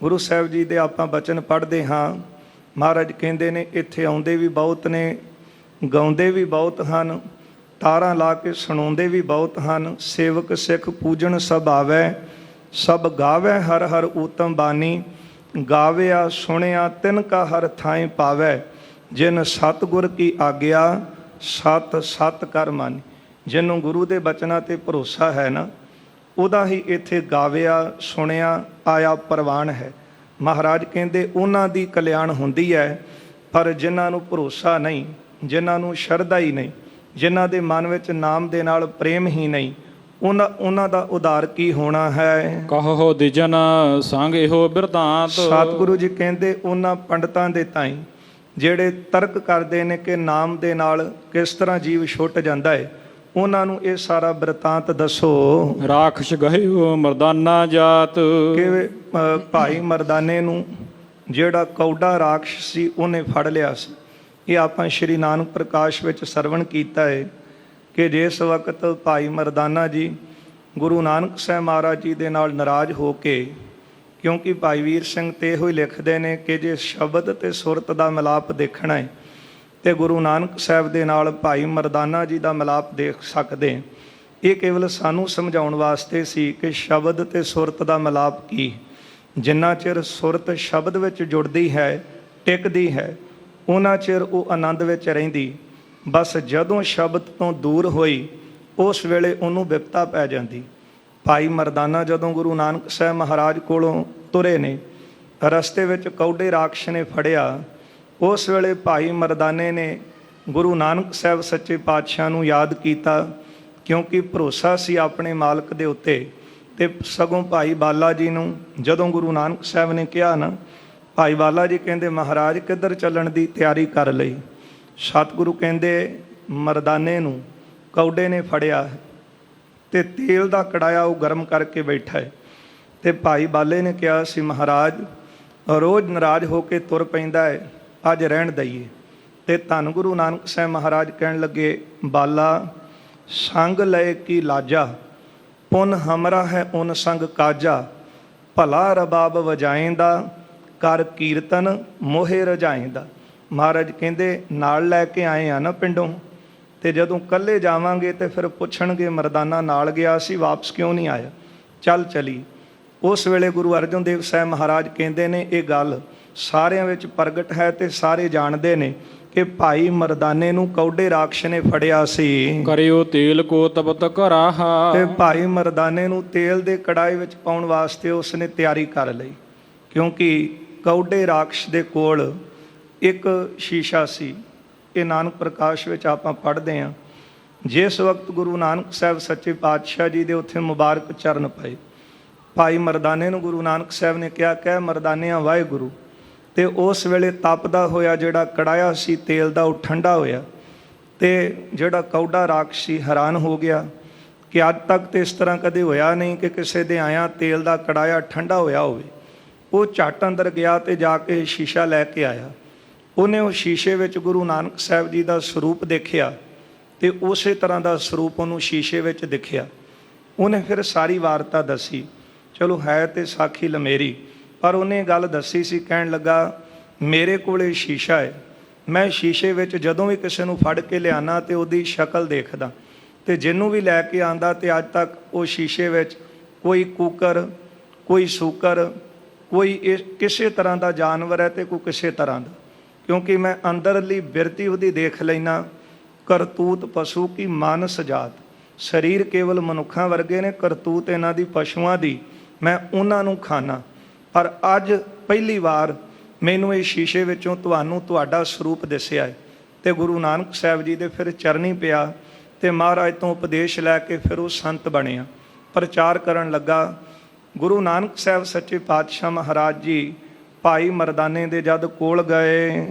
ਗੁਰੂ ਸਾਹਿਬ ਜੀ ਦੇ ਆਪਾਂ ਬਚਨ ਪੜ੍ਹਦੇ ਹਾਂ, ਮਹਾਰਾਜ ਕਹਿੰਦੇ ਨੇ ਇੱਥੇ ਆਉਂਦੇ ਵੀ ਬਹੁਤ ਨੇ, ਗਾਉਂਦੇ ਵੀ ਬਹੁਤ ਹਨ, ਤਾਰਾਂ ਲਾ ਕੇ ਸੁਣਾਉਂਦੇ ਵੀ ਬਹੁਤ ਹਨ। ਸੇਵਕ ਸਿੱਖ ਪੂਜਣ ਸਭ ਆਵੈ, ਸਭ ਗਾਵੈ ਹਰ ਹਰ ਊਤਮ ਬਾਣੀ, ਗਾਵਿਆ ਸੁਣਿਆ ਤਿਨ ਕਾ ਹਰ ਥਾਂ ਪਾਵੈ, ਜਿਨ ਸਤਿਗੁਰ ਕੀ ਆਗਿਆ ਸਤ ਸਤ ਕਰ ਮਾਨੀ। ਜਿਹਨੂੰ ਗੁਰੂ ਦੇ ਬਚਨਾਂ ਤੇ ਭਰੋਸਾ ਹੈ ਨਾ, ਉਹਦਾ ਹੀ ਇੱਥੇ ਗਾਵਿਆ ਸੁਣਿਆ ਆਇਆ ਪ੍ਰਵਾਨ ਹੈ। ਮਹਾਰਾਜ ਕਹਿੰਦੇ ਉਹਨਾਂ ਦੀ ਕਲਿਆਣ ਹੁੰਦੀ ਹੈ, ਪਰ ਜਿਨ੍ਹਾਂ ਨੂੰ ਭਰੋਸਾ ਨਹੀਂ, ਜਿਨ੍ਹਾਂ ਨੂੰ ਸ਼ਰਧਾ ਹੀ ਨਹੀਂ, ਜਿਨ੍ਹਾਂ ਦੇ ਮਨ ਵਿੱਚ ਨਾਮ ਦੇ ਨਾਲ ਪ੍ਰੇਮ ਹੀ ਨਹੀਂ, ਉਹਨਾਂ ਦਾ ਉਧਾਰ ਕੀ ਹੋਣਾ ਹੈ? ਕਹੋ ਦਿਜਨ ਸੰਗ ਇਹੋ ਬਿਰਤਾਂਤ। ਸਤਿਗੁਰੂ ਜੀ ਕਹਿੰਦੇ ਉਹਨਾਂ ਪੰਡਤਾਂ ਦੇ ਤਾਈਂ ਜਿਹੜੇ ਤਰਕ ਕਰਦੇ ਨੇ ਕਿ ਨਾਮ ਦੇ ਨਾਲ ਕਿਸ ਤਰ੍ਹਾਂ ਜੀਵ ਛੁੱਟ ਜਾਂਦਾ ਹੈ, ਉਹਨਾਂ ਨੂੰ ਇਹ ਸਾਰਾ ਬਿਰਤਾਂਤ ਦੱਸੋ। ਰਾਖਸ਼ ਗਹਿਓ ਮਰਦਾਨਾ ਜਾਤ। ਕਿ ਭਾਈ ਮਰਦਾਨੇ ਨੂੰ ਜਿਹੜਾ ਕੌਡਾ ਰਾਖਸ਼ ਸੀ ਉਹਨੇ ਫੜ ਲਿਆ ਸੀ। ਇਹ ਆਪਾਂ ਸ਼੍ਰੀ ਨਾਨਕ ਪ੍ਰਕਾਸ਼ ਵਿੱਚ ਸਰਵਣ ਕੀਤਾ ਹੈ ਕਿ ਜਿਸ ਵਕਤ ਭਾਈ ਮਰਦਾਨਾ ਜੀ ਗੁਰੂ ਨਾਨਕ ਸਾਹਿਬ ਮਹਾਰਾਜ ਜੀ ਦੇ ਨਾਲ ਨਾਰਾਜ਼ ਹੋ ਕੇ, ਕਿਉਂਕਿ ਭਾਈ ਵੀਰ ਸਿੰਘ ਤੇ ਇਹੋ ਹੀ ਲਿਖਦੇ ਨੇ ਕਿ ਜੇ ਸ਼ਬਦ ਤੇ ਸੁਰਤ ਦਾ ਮਿਲਾਪ ਦੇਖਣਾ ਹੈ ਤੇ ਗੁਰੂ ਨਾਨਕ ਸਾਹਿਬ ਦੇ ਨਾਲ ਭਾਈ ਮਰਦਾਨਾ ਜੀ ਦਾ ਮਿਲਾਪ ਦੇਖ ਸਕਦੇ ਹਾਂ। ਇਹ ਕੇਵਲ ਸਾਨੂੰ ਸਮਝਾਉਣ ਵਾਸਤੇ ਸੀ ਕਿ ਸ਼ਬਦ ਤੇ ਸੁਰਤ ਦਾ ਮਿਲਾਪ ਕੀ। ਜਿੰਨਾ ਚਿਰ ਸੁਰਤ ਸ਼ਬਦ ਵਿੱਚ ਜੁੜਦੀ ਹੈ, ਟਿਕਦੀ ਹੈ, ਉਹਨਾਂ ਚਿਰ ਉਹ ਆਨੰਦ ਵਿੱਚ ਰਹਿੰਦੀ। ਬਸ ਜਦੋਂ ਸ਼ਬਦ ਤੋਂ ਦੂਰ ਹੋਈ ਉਸ ਵੇਲੇ ਉਹਨੂੰ ਵਿਪਤਾ ਪੈ ਜਾਂਦੀ। ਭਾਈ ਮਰਦਾਨਾ ਜਦੋਂ ਗੁਰੂ ਨਾਨਕ ਸਾਹਿਬ ਮਹਾਰਾਜ ਕੋਲੋਂ ਤੁਰੇ ਨੇ, ਰਸਤੇ ਵਿੱਚ ਕੌਡੇ ਰਾਖਸ਼ ਨੇ ਫੜਿਆ। ਉਸ ਵੇਲੇ ਭਾਈ ਮਰਦਾਨੇ ਨੇ ਗੁਰੂ ਨਾਨਕ ਸਾਹਿਬ ਸੱਚੇ ਪਾਤਸ਼ਾਹ ਨੂੰ ਯਾਦ ਕੀਤਾ, ਕਿਉਂਕਿ ਭਰੋਸਾ ਸੀ ਆਪਣੇ ਮਾਲਕ ਦੇ ਉੱਤੇ। ਤੇ ਸਗੋਂ ਭਾਈ ਬਾਲਾ ਜੀ ਨੂੰ ਜਦੋਂ ਗੁਰੂ ਨਾਨਕ ਸਾਹਿਬ ਨੇ ਕਿਹਾ ਨਾ, ਭਾਈ ਬਾਲਾ ਜੀ ਕਹਿੰਦੇ ਮਹਾਰਾਜ ਕਿੱਧਰ ਚੱਲਣ ਦੀ ਤਿਆਰੀ ਕਰ ਲਈ? ਸਤਿਗੁਰੂ ਕਹਿੰਦੇ ਮਰਦਾਨੇ ਨੂੰ ਕੌਡੇ ਨੇ ਫੜਿਆ ਤੇ ਤੇਲ ਦਾ ਕੜਾਇਆ ਉਹ ਗਰਮ ਕਰਕੇ ਬੈਠਾ ਹੈ। ਤੇ ਭਾਈ ਬਾਲੇ ਨੇ ਕਿਹਾ ਸੀ ਮਹਾਰਾਜ ਰੋਜ਼ ਨਾਰਾਜ਼ ਹੋ ਕੇ ਤੁਰ ਪੈਂਦਾ ਹੈ, ਅੱਜ ਰਹਿਣ ਦਈਏ। ਤੇ ਧੰਨ ਗੁਰੂ ਨਾਨਕ ਸਾਹਿਬ ਮਹਾਰਾਜ ਕਹਿਣ ਲੱਗੇ, ਬਾਲਾ ਸੰਗ ਲਏ ਕੀ ਲਾਜਾ, ਪੁਨ ਹਮਰਾ ਹੈ ਉਨ ਸੰਗ ਕਾਜਾ, ਭਲਾ ਰਬਾਬ ਵਜਾਏਂਦਾ, ਕਰ ਕੀਰਤਨ ਮੋਹੇ ਰਜਾਏਂਦਾ। ਮਹਾਰਾਜ ਕਹਿੰਦੇ ਨਾਲ ਲੈ ਕੇ ਆਏ ਆ ਨਾ ਪਿੰਡੋਂ, ਤੇ ਜਦੋਂ ਇਕੱਲੇ ਜਾਵਾਂਗੇ ਤੇ ਫਿਰ ਪੁੱਛਣਗੇ ਮਰਦਾਨਾ ਨਾਲ ਗਿਆ ਸੀ, ਵਾਪਸ ਕਿਉਂ ਨਹੀਂ ਆਇਆ? ਚੱਲ ਚਲੀ। ਉਸ ਵੇਲੇ ਗੁਰੂ ਅਰਜਨ ਦੇਵ ਸਾਹਿਬ ਮਹਾਰਾਜ ਕਹਿੰਦੇ ਨੇ ਇਹ ਗੱਲ ਸਾਰਿਆਂ ਵਿੱਚ ਪ੍ਰਗਟ ਹੈ ਤੇ ਸਾਰੇ ਜਾਣਦੇ ਨੇ ਕਿ ਭਾਈ ਮਰਦਾਨੇ ਨੂੰ ਕੌਡੇ ਰਾਖਸ਼ ਨੇ ਫੜਿਆ ਸੀ। ਕਰਿਓ ਤੇਲ ਕੋ ਤਪਤ ਕਰਾਹਾ। ਤੇ ਭਾਈ ਮਰਦਾਨੇ ਨੂੰ ਤੇਲ ਦੇ ਕੜਾਈ ਵਿੱਚ ਪਾਉਣ ਵਾਸਤੇ ਉਸਨੇ ਤਿਆਰੀ ਕਰ ਲਈ, ਕਿਉਂਕਿ ਕੌਡੇ ਰਾਖਸ਼ ਦੇ ਕੋਲ ਇੱਕ ਸ਼ੀਸ਼ਾ ਸੀ। ਇਹ ਨਾਨਕ ਪ੍ਰਕਾਸ਼ ਵਿੱਚ ਆਪਾਂ ਪੜ੍ਹਦੇ ਹਾਂ। ਜਿਸ ਵਕਤ ਗੁਰੂ ਨਾਨਕ ਸਾਹਿਬ ਸੱਚੇ ਪਾਤਸ਼ਾਹ ਜੀ ਦੇ ਉੱਥੇ ਮੁਬਾਰਕ ਚਰਨ ਪਏ, ਭਾਈ ਮਰਦਾਨੇ ਨੂੰ ਗੁਰੂ ਨਾਨਕ ਸਾਹਿਬ ਨੇ ਕਿਹਾ, ਕਹਿ ਮਰਦਾਨਿਆਂ ਵਾਹਿਗੁਰੂ। ਤੇ ਉਸ ਵੇਲੇ ਤਪਦਾ ਹੋਇਆ ਜਿਹੜਾ ਕੜਾਇਆ ਸੀ ਤੇਲ ਦਾ, ਉਹ ਠੰਡਾ ਹੋਇਆ। ਤੇ ਜਿਹੜਾ ਕੌਡਾ ਰਾਖਸ਼ ਸੀ ਹੈਰਾਨ ਹੋ ਗਿਆ ਕਿ ਅੱਜ ਤੱਕ ਤੇ ਇਸ ਤਰ੍ਹਾਂ ਕਦੇ ਹੋਇਆ ਨਹੀਂ ਕਿ ਕਿਸੇ ਦੇ ਆਇਆ ਤੇਲ ਦਾ ਕੜਾਇਆ ਠੰਡਾ ਹੋਇਆ ਹੋਵੇ। ਉਹ ਝੱਟ ਅੰਦਰ ਗਿਆ ਤੇ ਜਾ ਕੇ ਸ਼ੀਸ਼ਾ ਲੈ ਕੇ ਆਇਆ। ਉਹਨੇ ਉਹ ਸ਼ੀਸ਼ੇ ਵਿੱਚ ਗੁਰੂ ਨਾਨਕ ਸਾਹਿਬ ਜੀ ਦਾ ਸਰੂਪ ਦੇਖਿਆ ਤੇ ਉਸੇ ਤਰ੍ਹਾਂ ਦਾ ਸਰੂਪ ਉਹਨੂੰ ਸ਼ੀਸ਼ੇ ਵਿੱਚ ਦਿਖਿਆ। ਉਹਨੇ ਫਿਰ ਸਾਰੀ ਵਾਰਤਾ ਦੱਸੀ। ਚਲੋ ਹੈ ਤੇ ਸਾਖੀ ਲਮੇਰੀ, ਪਰ ਉਹਨੇ ਗੱਲ ਦੱਸੀ ਸੀ। ਕਹਿਣ ਲੱਗਾ ਮੇਰੇ ਕੋਲ ਸ਼ੀਸ਼ਾ ਹੈ, ਮੈਂ ਸ਼ੀਸ਼ੇ ਵਿੱਚ ਜਦੋਂ ਵੀ ਕਿਸੇ ਨੂੰ ਫੜ ਕੇ ਲਿਆਣਾ ਤੇ ਉਹਦੀ ਸ਼ਕਲ ਦੇਖਦਾ, ਤੇ ਜਿਹਨੂੰ ਵੀ ਲੈ ਕੇ ਆਂਦਾ ਤੇ ਅੱਜ ਤੱਕ ਉਹ ਸ਼ੀਸ਼ੇ ਵਿੱਚ ਕੋਈ ਕੂਕਰ, ਕੋਈ ਸੂਕਰ, ਕੋਈ ਕਿਸੇ ਤਰ੍ਹਾਂ ਦਾ ਜਾਨਵਰ ਹੈ ਤੇ ਕੋਈ ਕਿਸੇ ਤਰ੍ਹਾਂ ਦਾ, ਕਿਉਂਕਿ ਮੈਂ ਅੰਦਰਲੀ ਬਿਰਤੀ ਉਹਦੀ ਦੇਖ ਲੈਣਾ। ਕਰਤੂਤ ਪਸ਼ੂ ਕੀ ਮਾਨਸ ਜਾਤ, ਸਰੀਰ ਕੇਵਲ ਮਨੁੱਖਾਂ ਵਰਗੇ ਨੇ, ਕਰਤੂਤ ਇਹਨਾਂ ਦੀ ਪਸ਼ੂਆਂ ਦੀ, ਮੈਂ ਉਹਨਾਂ ਨੂੰ ਖਾਣਾ। ਪਰ ਅੱਜ ਪਹਿਲੀ ਵਾਰ ਮੈਨੂੰ ਇਹ ਸ਼ੀਸ਼ੇ ਵਿੱਚੋਂ ਤੁਹਾਨੂੰ ਤੁਹਾਡਾ ਸਰੂਪ ਦਿਸਿਆ ਹੈ। ਤੇ ਗੁਰੂ ਨਾਨਕ ਸਾਹਿਬ ਜੀ ਦੇ ਫਿਰ ਚਰਨੀ ਪਿਆ ਤੇ ਮਹਾਰਾਜ ਤੋਂ ਉਪਦੇਸ਼ ਲੈ ਕੇ ਫਿਰ ਉਹ ਸੰਤ ਬਣਿਆ, ਪ੍ਰਚਾਰ ਕਰਨ ਲੱਗਾ। ਗੁਰੂ ਨਾਨਕ ਸਾਹਿਬ ਸੱਚੇ ਪਾਤਸ਼ਾਹ ਮਹਾਰਾਜ ਜੀ ਭਾਈ ਮਰਦਾਨੇ ਦੇ ਜਦ ਕੋਲ ਗਏ,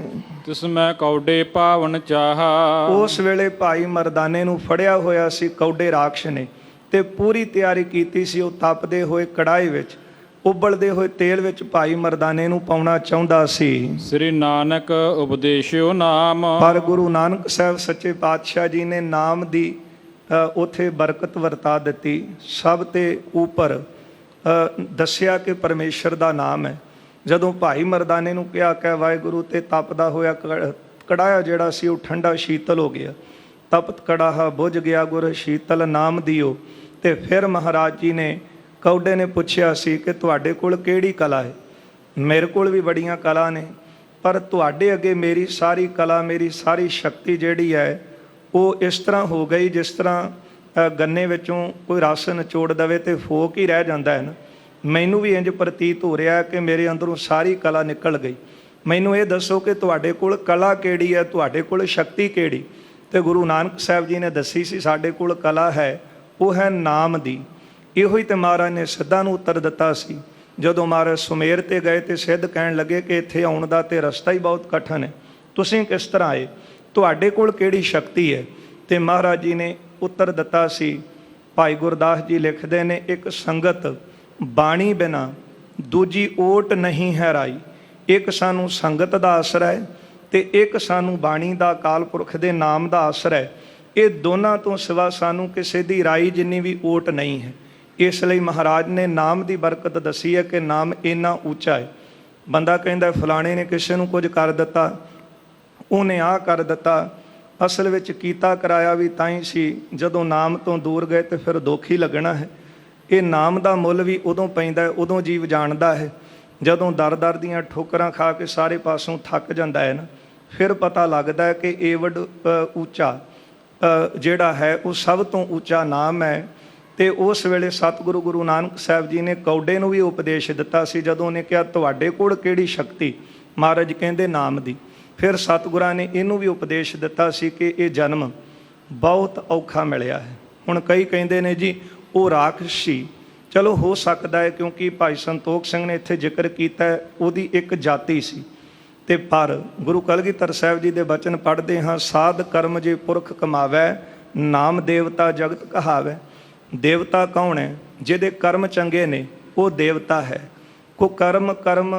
ਤਿਸ ਮੈਂ ਕੌਡੇ ਪਾਵਨ ਚਾਹਾ। ਉਸ ਵੇਲੇ ਭਾਈ ਮਰਦਾਨੇ ਨੂੰ ਫੜਿਆ ਹੋਇਆ ਸੀ ਕੌਡੇ ਰਾਖਸ਼ ਨੇ, ਤੇ ਪੂਰੀ ਤਿਆਰੀ ਕੀਤੀ ਸੀ। ਉਹ ਤਪਦੇ ਹੋਏ ਕੜਾਹੀ ਵਿੱਚ, ਉਬਲਦੇ ਹੋਏ ਤੇਲ ਵਿੱਚ ਭਾਈ ਮਰਦਾਨੇ ਨੂੰ ਪਾਉਣਾ ਚਾਹੁੰਦਾ ਸੀ। ਸ੍ਰੀ ਨਾਨਕ ਉਪਦੇਸ਼ਿਓ ਨਾਮ। ਪਰ ਗੁਰੂ ਨਾਨਕ ਸਾਹਿਬ ਸੱਚੇ ਪਾਤਸ਼ਾਹ ਜੀ ਨੇ ਨਾਮ ਦੀ ਉਥੇ ਬਰਕਤ ਵਰਤਾ ਦਿੱਤੀ। ਸਭ ਤੇ ਉੱਪਰ ਦੱਸਿਆ ਕਿ ਪਰਮੇਸ਼ਰ ਦਾ ਨਾਮ ਹੈ। ਜਦੋਂ ਭਾਈ ਮਰਦਾਨੇ ਨੂੰ ਕਿਹਾ ਕਿ ਵਾਹਿਗੁਰੂ, ਤੇ ਤਪਦਾ ਹੋਇਆ ਕੜਾਹਾ ਜਿਹੜਾ ਸੀ ਉਹ ਠੰਡਾ ਸ਼ੀਤਲ ਹੋ ਗਿਆ। ਤਪਤ ਕੜਾਹਾ ਬੁਝ ਗਿਆ, ਗੁਰ ਸ਼ੀਤਲ ਨਾਮ ਦਿਓ। ਤੇ ਫਿਰ ਮਹਾਰਾਜ ਜੀ ਨੇ ਕੌਡੇ ਨੇ ਪੁੱਛਿਆ ਸੀ ਕਿ ਤੁਹਾਡੇ ਕੋਲ ਕਿਹੜੀ ਕਲਾ ਹੈ? ਮੇਰੇ ਕੋਲ ਵੀ ਬੜੀਆਂ ਕਲਾ ਨੇ, ਪਰ ਤੁਹਾਡੇ ਅੱਗੇ ਮੇਰੀ ਸਾਰੀ ਕਲਾ, ਮੇਰੀ ਸਾਰੀ ਸ਼ਕਤੀ ਜਿਹੜੀ ਹੈ ਉਹ ਇਸ ਤਰ੍ਹਾਂ ਹੋ ਗਈ ਜਿਸ ਤਰ੍ਹਾਂ ਗੰਨੇ ਵਿੱਚੋਂ ਕੋਈ ਰਸ ਨਿਚੋੜ ਦੇਵੇ ਤੇ ਫੋਕ ਹੀ ਰਹਿ ਜਾਂਦਾ ਹੈ ਨਾ। ਮੈਨੂੰ ਵੀ ਇੰਜ ਪ੍ਰਤੀਤ ਹੋ ਰਿਹਾ ਕਿ ਮੇਰੇ ਅੰਦਰੋਂ ਸਾਰੀ ਕਲਾ ਨਿਕਲ ਗਈ। ਮੈਨੂੰ ਇਹ ਦੱਸੋ ਕਿ ਤੁਹਾਡੇ ਕੋਲ ਕਲਾ ਕਿਹੜੀ ਹੈ, ਤੁਹਾਡੇ ਕੋਲ ਸ਼ਕਤੀ ਕਿਹੜੀ? ਤੇ ਗੁਰੂ ਨਾਨਕ ਸਾਹਿਬ ਜੀ ਨੇ ਦੱਸੀ ਸੀ, ਸਾਡੇ ਕੋਲ ਕਲਾ ਹੈ, ਉਹ ਹੈ ਨਾਮ ਦੀ। ਇਹੋ ਹੀ ਤੇ ਮਹਾਰਾਜ ਨੇ ਸਿੱਧਾਂ ਨੂੰ ਉੱਤਰ ਦਿੱਤਾ ਸੀ। ਜਦੋਂ ਮਹਾਰਾਜ ਸੁਮੇਰ ਤੇ ਗਏ ਤੇ ਸਿੱਧ ਕਹਿਣ ਲੱਗੇ ਕਿ ਇੱਥੇ ਆਉਣ ਦਾ ਤੇ ਰਸਤਾ ਹੀ ਬਹੁਤ ਕਠਿਨ ਹੈ, ਤੁਸੀਂ ਕਿਸ ਤਰ੍ਹਾਂ ਆਏ, ਤੁਹਾਡੇ ਕੋਲ ਕਿਹੜੀ ਸ਼ਕਤੀ ਹੈ? ਤੇ ਮਹਾਰਾਜ ਜੀ ਨੇ ਉੱਤਰ ਦਿੱਤਾ ਸੀ। ਭਾਈ ਗੁਰਦਾਸ ਜੀ ਲਿਖਦੇ ਨੇ, ਇੱਕ ਸੰਗਤ ਬਾਣੀ ਬਿਨਾ ਦੂਜੀ ਓਟ ਨਹੀਂ ਹੈ ਰਾਈ। ਇੱਕ ਸਾਨੂੰ ਸੰਗਤ ਦਾ ਆਸਰਾ ਹੈ ਤੇ ਇੱਕ ਸਾਨੂੰ ਬਾਣੀ ਦਾ, ਅਕਾਲ ਪੁਰਖ ਦੇ ਨਾਮ ਦਾ ਆਸਰਾ ਹੈ। ਇਹ ਦੋਨਾਂ ਤੋਂ ਸਿਵਾ ਸਾਨੂੰ ਕਿਸੇ ਦੀ ਰਾਈ ਜਿੰਨੀ ਵੀ ਓਟ ਨਹੀਂ ਹੈ। ਇਸ ਲਈ ਮਹਾਰਾਜ ਨੇ ਨਾਮ ਦੀ ਬਰਕਤ ਦੱਸੀ ਹੈ ਕਿ ਨਾਮ ਇੰਨਾ ਉੱਚਾ ਹੈ। ਬੰਦਾ ਕਹਿੰਦਾ ਫਲਾਣੇ ਨੇ ਕਿਸੇ ਨੂੰ ਕੁਝ ਕਰ ਦਿੱਤਾ, ਉਹਨੇ ਆਹ ਕਰ ਦਿੱਤਾ, ਅਸਲ ਵਿੱਚ ਕੀਤਾ ਕਰਾਇਆ ਵੀ ਤਾਂ ਹੀ ਸੀ। ਜਦੋਂ ਨਾਮ ਤੋਂ ਦੂਰ ਗਏ ਤੇ ਫਿਰ ਦੁੱਖ ਹੀ ਲੱਗਣਾ ਹੈ। ਇਹ ਨਾਮ ਦਾ ਮੁੱਲ ਵੀ ਉਦੋਂ ਪੈਂਦਾ ਹੈ, ਉਦੋਂ ਜੀਵ ਜਾਣਦਾ ਹੈ ਜਦੋਂ ਦਰ ਦਰ ਦੀਆਂ ਠੋਕਰਾਂ ਖਾ ਕੇ ਸਾਰੇ ਪਾਸੋਂ ਥੱਕ ਜਾਂਦਾ ਹੈ ਨਾ। ਫਿਰ ਪਤਾ ਲੱਗਦਾ ਹੈ ਕਿ ਏਵਡ ਉੱਚਾ ਜਿਹੜਾ ਹੈ ਉਹ ਸਭ ਤੋਂ ਉੱਚਾ ਨਾਮ ਹੈ। ਤੇ ਉਸ ਵੇਲੇ ਸਤਿਗੁਰੂ ਗੁਰੂ ਨਾਨਕ ਸਾਹਿਬ ਜੀ ਨੇ ਕੌਡੇ ਨੂੰ ਵੀ ਉਪਦੇਸ਼ ਦਿੱਤਾ ਸੀ। ਜਦੋਂ ਉਹਨੇ ਕਿਹਾ ਤੁਹਾਡੇ ਕੋਲ ਕਿਹੜੀ ਸ਼ਕਤੀ, ਮਹਾਰਾਜ ਕਹਿੰਦੇ ਨਾਮ ਦੀ। ਫਿਰ ਸਤਿਗੁਰਾਂ ਨੇ ਇਹਨੂੰ ਵੀ ਉਪਦੇਸ਼ ਦਿੱਤਾ ਸੀ ਕਿ ਇਹ ਜਨਮ ਬਹੁਤ ਔਖਾ ਮਿਲਿਆ ਹੈ। ਹੁਣ ਕਈ ਕਹਿੰਦੇ ਨੇ ਜੀ ਉਹ ਰਾਖਸ਼ ਸੀ। ਚਲੋ ਹੋ ਸਕਦਾ ਹੈ, ਕਿਉਂਕਿ ਭਾਈ ਸੰਤੋਖ ਸਿੰਘ ਨੇ ਇੱਥੇ ਜ਼ਿਕਰ ਕੀਤਾ ਉਹਦੀ ਇੱਕ ਜਾਤੀ ਸੀ। ਤੇ ਪਰ ਗੁਰੂ ਕਲਗੀਧਰ ਸਾਹਿਬ ਜੀ ਦੇ ਬਚਨ ਪੜ੍ਹਦੇ ਹਾਂ, ਸਾਧ ਕਰਮ ਜੇ ਪੁਰਖ ਕਮਾਵੈ, ਨਾਮ ਦੇਵਤਾ ਜਗਤ ਕਹਾਵੈ। ਦੇਵਤਾ ਕੌਣ ਹੈ? ਜਿਹਦੇ ਕਰਮ ਚੰਗੇ ਨੇ ਉਹ ਦੇਵਤਾ ਹੈ। ਕੋ ਕਰਮ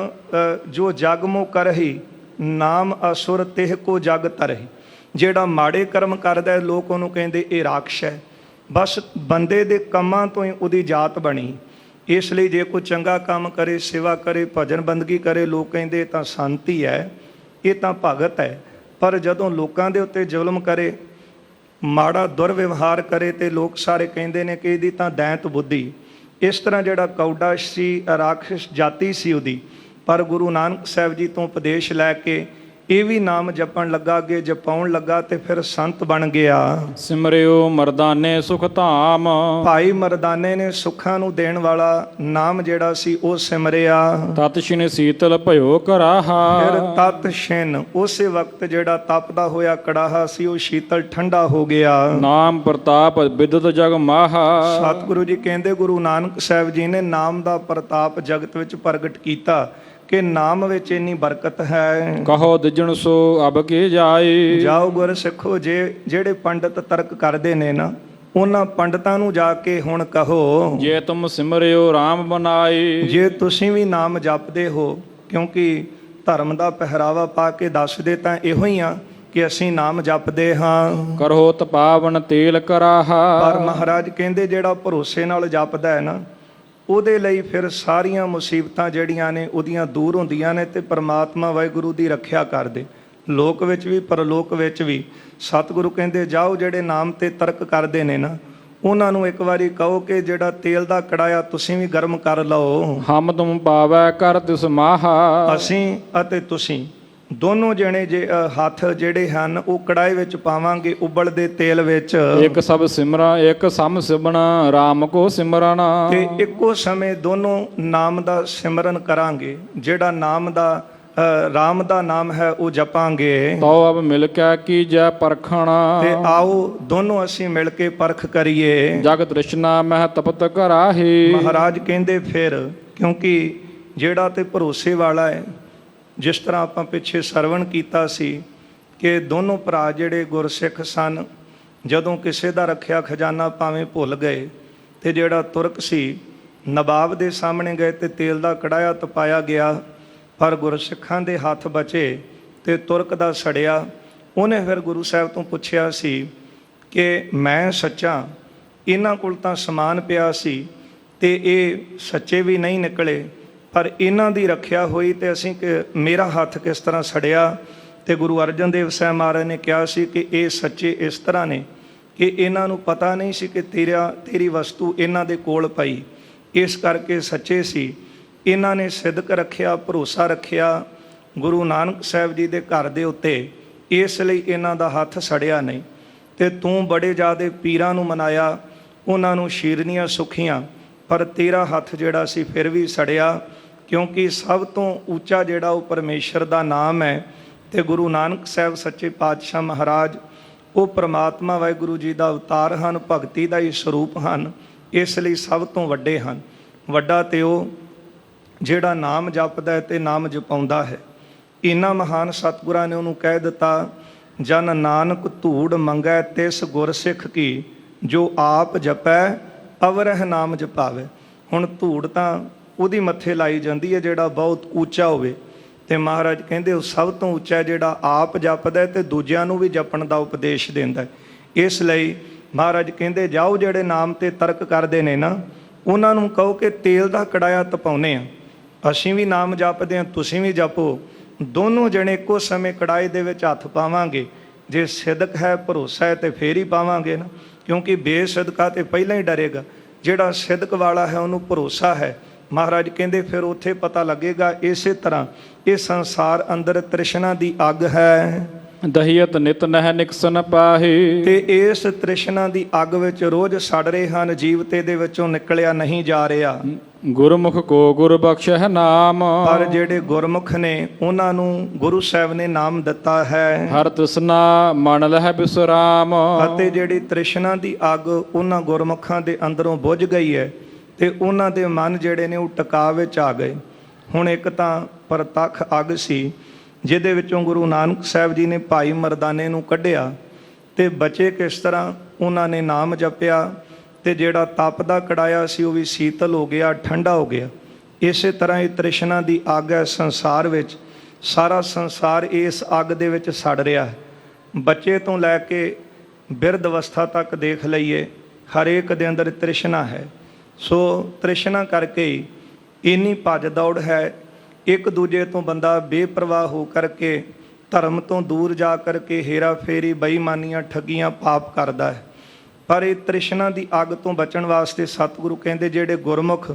ਜੋ ਜਗ ਮੋ ਕਰਹੀ, ਨਾਮ ਅਸੁਰ ਤਿਹ ਕੋ ਜਗ ਤਰਹੀ। ਜਿਹੜਾ ਮਾੜੇ ਕਰਮ ਕਰਦਾ ਲੋਕ ਉਹਨੂੰ ਕਹਿੰਦੇ ਇਹ ਰਾਖਸ਼ ਹੈ। ਬਸ ਬੰਦੇ ਦੇ ਕੰਮਾਂ ਤੋਂ ਹੀ ਉਹਦੀ ਜਾਤ ਬਣੀ। ਇਸ ਲਈ ਜੇ ਕੋਈ ਚੰਗਾ ਕੰਮ ਕਰੇ, ਸੇਵਾ ਕਰੇ, ਭਜਨ ਬੰਦਗੀ ਕਰੇ, ਲੋਕ ਕਹਿੰਦੇ ਇਹ ਤਾਂ ਸੰਤ ਹੀ ਹੈ, ਇਹ ਤਾਂ ਭਗਤ ਹੈ। ਪਰ ਜਦੋਂ ਲੋਕਾਂ ਦੇ ਉੱਤੇ ਜ਼ੁਲਮ ਕਰੇ, ਮਾੜਾ ਦੁਰਵਿਵਹਾਰ ਕਰੇ, ਤੇ ਲੋਕ ਸਾਰੇ ਕਹਿੰਦੇ ਨੇ ਕਿ ਇਹਦੀ ਤਾਂ ਦੈਂਤ ਬੁੱਧੀ। ਇਸ ਤਰ੍ਹਾਂ ਜਿਹੜਾ ਕੌਡਾ ਸੀ ਰਾਖਸ਼ ਜਾਤੀ ਸੀ ਉਹਦੀ। ਪਰ ਗੁਰੂ ਨਾਨਕ ਸਾਹਿਬ ਜੀ ਤੋਂ ਉਪਦੇਸ਼ ਲੈ ਕੇ ਇਹ ਵੀ ਨਾਮ ਜਪਣ ਲੱਗਾ, ਅੱਗੇ ਜਪਾਉਣ ਲੱਗਾ ਤੇ ਫਿਰ ਸੰਤ ਬਣ ਗਿਆ। ਸਿਮਰਿਓ ਮਰਦਾਨੇ ਸੁਖ ਧਾਮ। ਭਾਈ ਮਰਦਾਨੇ ਨੇ ਸੁੱਖਾਂ ਨੂੰ ਦੇਣ ਵਾਲਾ ਨਾਮ ਜਿਹੜਾ ਸੀ ਉਹ ਸਿਮਰਿਆ। ਤਤ ਛਿਨ ਸੀਤਲ ਭਇਓ ਕਰਾਹਾ। ਫਿਰ ਤਤ ਛਿਨ, ਉਸੇ ਵਕਤ ਜਿਹੜਾ ਤਪਦਾ ਹੋਇਆ ਕੜਾਹਾ ਸੀ ਉਹ ਸ਼ੀਤਲ ਠੰਡਾ ਹੋ ਗਿਆ। ਨਾਮ ਪ੍ਰਤਾਪ ਵਿਦਤ ਜਗ ਮਾਹਾ। ਸਤਿਗੁਰੂ ਜੀ ਕਹਿੰਦੇ ਗੁਰੂ ਨਾਨਕ ਸਾਹਿਬ ਜੀ ਨੇ ਨਾਮ ਦਾ ਪ੍ਰਤਾਪ ਜਗਤ ਵਿੱਚ ਪ੍ਰਗਟ ਕੀਤਾ ਕਿ ਨਾਮ ਵਿੱਚ ਇੰਨੀ ਬਰਕਤ ਹੈ। ਕਹੋ ਦਿਜਣ ਸੋ ਅਬ ਕੇ ਜਾਏ। ਜਾਓ ਗੁਰ ਸਿੱਖੋ, ਜਿਹੜੇ ਪੰਡਤ ਤਰਕ ਕਰਦੇ ਨੇ ਨਾ, ਉਹਨਾਂ ਪੰਡਤਾਂ ਨੂੰ ਜਾ ਕੇ ਹੁਣ ਕਹੋ, ਜੇ ਤੁਮ ਸਿਮਰਿਓ RAM ਬਨਾਏ। ਜੇ ਤੁਸੀਂ ਵੀ ਨਾਮ ਜਪਦੇ ਹੋ, ਕਿਉਂਕਿ ਧਰਮ ਦਾ ਪਹਿਰਾਵਾ ਪਾ ਕੇ ਦੱਸਦੇ ਤਾਂ ਇਹੋ ਹੀ ਆ ਕਿ ਅਸੀਂ ਨਾਮ ਜਪਦੇ ਹਾਂ। ਕਰੋ ਤਪਾਵਨ ਤੇਲ ਕਰਾਹਾ। ਪਰ ਮਹਾਰਾਜ ਕਹਿੰਦੇ ਜਿਹੜਾ ਭਰੋਸੇ ਨਾਲ ਜਪਦਾ ਹੈ ਨਾ, ਉਹਦੇ ਲਈ ਫਿਰ ਸਾਰੀਆਂ ਮੁਸੀਬਤਾਂ ਜਿਹੜੀਆਂ ਨੇ ਉਹਦੀਆਂ ਦੂਰ ਹੁੰਦੀਆਂ ਨੇ ਤੇ ਪਰਮਾਤਮਾ ਵਾਹਿਗੁਰੂ ਦੀ ਰੱਖਿਆ ਕਰਦੇ, ਲੋਕ ਵਿੱਚ ਵੀ ਪਰਲੋਕ ਵਿੱਚ ਵੀ। ਸਤਿਗੁਰੂ ਕਹਿੰਦੇ ਜਾਓ, ਜਿਹੜੇ ਨਾਮ ਤੇ ਤਰਕ ਕਰਦੇ ਨੇ ਨਾ, ਉਹਨਾਂ ਨੂੰ ਇੱਕ ਵਾਰੀ ਕਹੋ ਕਿ ਜਿਹੜਾ ਤੇਲ ਦਾ ਕੜਾਇਆ ਤੁਸੀਂ ਵੀ ਗਰਮ ਕਰ ਲਓ। ਹਮ ਤੁਮ ਪਾਵੈ ਕਰ ਤਿਸ ਮਾਹਾ। ਅਸੀਂ ਅਤੇ ਤੁਸੀਂ ਦੋਨੋਂ ਜਣੇ ਹੱਥ ਜਿਹੜੇ ਹਨ ਉਹ ਕੜਾਹੇ ਵਿੱਚ ਪਾਵਾਂਗੇ ਉਬਲਦੇ ਤੇਲ ਵਿੱਚ, ਇੱਕ ਸਭ ਸਿਮਰਾ ਇੱਕ ਸਮ ਸਿਮਣਾ RAM ਕੋ ਸਿਮਰਨਾ। ਤੇ ਇੱਕੋ ਸਮੇਂ ਦੋਨੋਂ ਨਾਮ ਦਾ ਸਿਮਰਨ ਕਰਾਂਗੇ। ਜਿਹੜਾ ਨਾਮ ਦਾ ਰਾਮ ਦਾ ਨਾਮ ਹੈ ਉਹ ਜਪਾਂਗੇ। ਤੋ ਅਬ ਮਿਲ ਕੇ ਕੀਜੈ ਪਰਖਣਾ, ਤੇ ਆਓ ਦੋਨੋਂ ਅਸੀਂ ਮਿਲ ਕੇ ਪਰਖ ਕਰੀਏ। ਜਗ ਤ੍ਰਿਸ਼ਨਾ ਮਹਿ ਤਪਤ ਕਰਾਹੀ। ਮਹਾਰਾਜ ਕਹਿੰਦੇ ਫਿਰ, ਕਿਉਂਕਿ ਜਿਹੜਾ ਤੇ ਭਰੋਸੇ ਵਾਲਾ ਹੈ, ਜਿਸ ਤਰ੍ਹਾਂ ਆਪਾਂ ਪਿੱਛੇ ਸਰਵਣ ਕੀਤਾ ਸੀ ਕਿ ਦੋਨੋਂ ਭਰਾ ਜਿਹੜੇ ਗੁਰਸਿੱਖ ਸਨ, ਜਦੋਂ ਕਿਸੇ ਦਾ ਰੱਖਿਆ ਖਜ਼ਾਨਾ ਭਾਵੇਂ ਭੁੱਲ ਗਏ ਤੇ ਜਿਹੜਾ ਤੁਰਕ ਸੀ ਨਵਾਬ ਦੇ ਸਾਹਮਣੇ ਗਏ ਤੇ ਤੇਲ ਦਾ ਕੜਾਇਆ ਤਪਾਇਆ ਗਿਆ, ਪਰ ਗੁਰਸਿੱਖਾਂ ਦੇ ਹੱਥ ਬਚੇ ਤੇ ਤੁਰਕ ਦਾ ਸੜਿਆ। ਉਹਨੇ ਫਿਰ ਗੁਰੂ ਸਾਹਿਬ ਤੋਂ ਪੁੱਛਿਆ ਸੀ ਕਿ ਮੈਂ ਸੱਚਾ, ਇਹਨਾਂ ਕੋਲ ਤਾਂ ਸਮਾਨ ਪਿਆ ਸੀ ਤੇ ਇਹ ਸੱਚੇ ਵੀ ਨਹੀਂ ਨਿਕਲੇ, ਪਰ ਇਹਨਾਂ ਦੀ ਰੱਖਿਆ ਹੋਈ ਤੇ ਅਸੀਂ ਕਿ ਮੇਰਾ ਹੱਥ ਕਿਸ ਤਰ੍ਹਾਂ ਸੜਿਆ। ਤੇ ਗੁਰੂ ਅਰਜਨ ਦੇਵ ਸਾਹਿਬ ਮਹਾਰਾਜ ਨੇ ਕਿਹਾ ਸੀ ਕਿ ਇਹ ਸੱਚੇ ਇਸ ਤਰ੍ਹਾਂ ਨੇ ਕਿ ਇਹਨਾਂ ਨੂੰ ਪਤਾ ਨਹੀਂ ਸੀ ਕਿ ਤੇਰੀ ਵਸਤੂ ਇਹਨਾਂ ਦੇ ਕੋਲ ਪਈ, ਇਸ ਕਰਕੇ ਸੱਚੇ ਸੀ। ਇਹਨਾਂ ਨੇ ਸਿਦਕ ਰੱਖਿਆ, ਭਰੋਸਾ ਰੱਖਿਆ ਗੁਰੂ ਨਾਨਕ ਸਾਹਿਬ ਜੀ ਦੇ ਘਰ ਦੇ ਉੱਤੇ, ਇਸ ਲਈ ਇਹਨਾਂ ਦਾ ਹੱਥ ਸੜਿਆ ਨਹੀਂ। ਤੇ ਤੂੰ ਬੜੇ ਜ਼ਿਆਦੇ ਪੀਰਾਂ ਨੂੰ ਮਨਾਇਆ, ਉਹਨਾਂ ਨੂੰ ਸ਼ੀਰਨੀਆਂ ਸੁਖੀਆਂ, ਪਰ ਤੇਰਾ ਹੱਥ ਜਿਹੜਾ ਸੀ ਫਿਰ ਵੀ ਸੜਿਆ, ਕਿਉਂਕਿ ਸਭ ਤੋਂ ਉੱਚਾ ਜਿਹੜਾ ਉਹ ਪਰਮੇਸ਼ਰ ਦਾ ਨਾਮ ਹੈ। ਤੇ ਗੁਰੂ ਨਾਨਕ ਸਾਹਿਬ ਸੱਚੇ ਪਾਤਸ਼ਾਹ ਮਹਾਰਾਜ ਉਹ ਪ੍ਰਮਾਤਮਾ ਵਾਹਿਗੁਰੂ ਜੀ ਦਾ ਅਵਤਾਰ ਹਨ, ਭਗਤੀ ਦਾ ਹੀ ਸਰੂਪ ਹਨ, ਇਸ ਲਈ ਸਭ ਤੋਂ ਵੱਡੇ ਹਨ। ਵੱਡਾ ਤੇ ਉਹ ਜਿਹੜਾ ਨਾਮ ਜਪਦਾ ਹੈ ਤੇ ਨਾਮ ਜਪਾਉਂਦਾ ਹੈ। ਇੰਨਾ ਮਹਾਨ ਸਤਿਗੁਰਾਂ ਨੇ ਉਹਨੂੰ ਕਹਿ ਦਿੱਤਾ, ਜਨ ਨਾਨਕ ਧੂੜ ਮੰਗੈ ਤਿਸ ਗੁਰਸਿੱਖ ਕੀ, ਜੋ ਆਪ ਜਪੈ ਅਵਰਹ ਨਾਮ ਜਪਾਵੇ। ਹੁਣ ਧੂੜ ਤਾਂ ਉਹਦੀ ਮੱਥੇ ਲਾਈ ਜਾਂਦੀ ਹੈ ਜਿਹੜਾ ਬਹੁਤ ਉੱਚਾ ਹੋਵੇ, ਤੇ ਮਹਾਰਾਜ ਕਹਿੰਦੇ ਉਹ ਸਭ ਤੋਂ ਉੱਚਾ ਜਿਹੜਾ ਆਪ ਜਪਦਾ ਤੇ ਦੂਜਿਆਂ ਨੂੰ ਵੀ ਜਪਣ ਦਾ ਉਪਦੇਸ਼ ਦਿੰਦਾ। ਇਸ ਲਈ ਮਹਾਰਾਜ ਕਹਿੰਦੇ ਜਾਓ, ਜਿਹੜੇ ਨਾਮ ਤੇ ਤਰਕ ਕਰਦੇ ਨੇ ਨਾ, ਉਹਨਾਂ ਨੂੰ ਕਹੋ ਕਿ ਤੇਲ ਦਾ ਕੜਾਇਆ ਤਪਾਉਂਦੇ ਆ, ਅਸੀਂ ਵੀ ਨਾਮ ਜਪਦੇ ਹਾਂ, ਤੁਸੀਂ ਵੀ ਜਪੋ। ਦੋਨੋਂ ਜਣੇ ਇੱਕੋ ਸਮੇਂ ਕੜਾਹੇ ਦੇ ਵਿੱਚ ਹੱਥ ਪਾਵਾਂਗੇ। ਜੇ ਸਿਦਕ ਹੈ, ਭਰੋਸਾ ਹੈ ਤੇ ਫੇਰ ਹੀ ਪਾਵਾਂਗੇ ਨਾ, ਕਿਉਂਕਿ ਬੇਸਿਦਕਾ ਤੇ ਪਹਿਲਾਂ ਹੀ ਡਰੇਗਾ। ਜਿਹੜਾ ਸਿਦਕ ਵਾਲਾ ਹੈ ਉਹਨੂੰ ਭਰੋਸਾ ਹੈ। ਮਹਾਰਾਜ ਕਹਿੰਦੇ ਫਿਰ ਉੱਥੇ ਪਤਾ ਲੱਗੇਗਾ। ਇਸੇ ਤਰ੍ਹਾਂ ਇਹ ਸੰਸਾਰ ਅੰਦਰ ਤ੍ਰਿਸ਼ਨਾ ਦੀ ਅੱਗ ਹੈ, ਦਹੀਅਤ ਨਿਤ ਨਹਿ ਨਿਕਸਨ ਪਾਹੀ। ਤੇ ਇਸ ਤ੍ਰਿਸ਼ਨਾ ਦੀ ਅੱਗ ਵਿੱਚ ਰੋਜ਼ ਸੜ ਰਹੇ ਹਨ ਜੀਵ, ਤੇ ਦੇ ਵਿੱਚੋਂ ਨਿਕਲਿਆ ਨਹੀਂ ਜਾ ਰਿਹਾ। ਗੁਰਮੁਖ ਕੋ ਗੁਰ ਬਖਸ਼ਹਿ ਨਾਮ, ਪਰ ਜਿਹੜੇ ਗੁਰਮੁਖ ਨੇ ਉਹਨਾਂ ਨੂੰ ਗੁਰੂ ਸਾਹਿਬ ਨੇ ਨਾਮ ਦਿੱਤਾ ਹੈ। ਹਰ ਤ੍ਰਿਸ਼ਨਾ ਮਨ ਲਹਿ ਬਿਸਰਾਮ, ਅਤੇ ਜਿਹੜੀ ਤ੍ਰਿਸ਼ਨਾ ਦੀ ਅੱਗ ਉਹਨਾਂ ਗੁਰਮੁਖਾਂ ਦੇ ਅੰਦਰੋਂ ਬੁਝ ਗਈ ਹੈ ਤੇ ਉਹਨਾਂ ਦੇ ਮਨ ਜਿਹੜੇ ਨੇ ਉਹ ਟਿਕਾ ਵਿੱਚ ਆ ਗਏ। ਹੁਣ ਇੱਕ ਤਾਂ ਪ੍ਰਤੱਖ ਅੱਗ ਸੀ ਜਿਹਦੇ ਵਿੱਚੋਂ ਗੁਰੂ ਨਾਨਕ ਸਾਹਿਬ ਜੀ ਨੇ ਭਾਈ ਮਰਦਾਨੇ ਨੂੰ ਕੱਢਿਆ, ਤੇ ਬਚੇ ਕਿਸ ਤਰ੍ਹਾਂ? ਉਹਨਾਂ ਨੇ ਨਾਮ ਜਪਿਆ ਤੇ ਜਿਹੜਾ ਤਪ ਦਾ ਕੜਾਇਆ ਸੀ ਉਹ ਵੀ ਸੀਤਲ ਹੋ ਗਿਆ, ਠੰਡਾ ਹੋ ਗਿਆ। ਇਸੇ ਤਰ੍ਹਾਂ ਇਹ ਤ੍ਰਿਸ਼ਨਾ ਦੀ ਅੱਗ ਹੈ ਸੰਸਾਰ ਵਿੱਚ। ਸਾਰਾ ਸੰਸਾਰ ਇਸ ਅੱਗ ਦੇ ਵਿੱਚ ਸੜ ਰਿਹਾ ਹੈ। ਬੱਚੇ ਤੋਂ ਲੈ ਕੇ ਬਿਰਧ ਅਵਸਥਾ ਤੱਕ ਦੇਖ ਲਈਏ, ਹਰੇਕ ਦੇ ਅੰਦਰ ਤ੍ਰਿਸ਼ਨਾ ਹੈ। ਸੋ ਤ੍ਰਿਸ਼ਨਾ ਕਰਕੇ ਹੀ ਇੰਨੀ ਭੱਜ ਦੌੜ ਹੈ। ਇੱਕ ਦੂਜੇ ਤੋਂ ਬੰਦਾ ਬੇਪਰਵਾਹ ਹੋ ਕਰਕੇ, ਧਰਮ ਤੋਂ ਦੂਰ ਜਾ ਕਰਕੇ ਹੇਰਾ ਫੇਰੀ, ਬੇਈਮਾਨੀਆਂ, ਠੱਗੀਆਂ, ਪਾਪ ਕਰਦਾ ਹੈ। ਪਰ ਇਹ ਤ੍ਰਿਸ਼ਨਾ ਦੀ ਅੱਗ ਤੋਂ ਬਚਣ ਵਾਸਤੇ ਸਤਿਗੁਰੂ ਕਹਿੰਦੇ ਜਿਹੜੇ ਗੁਰਮੁਖ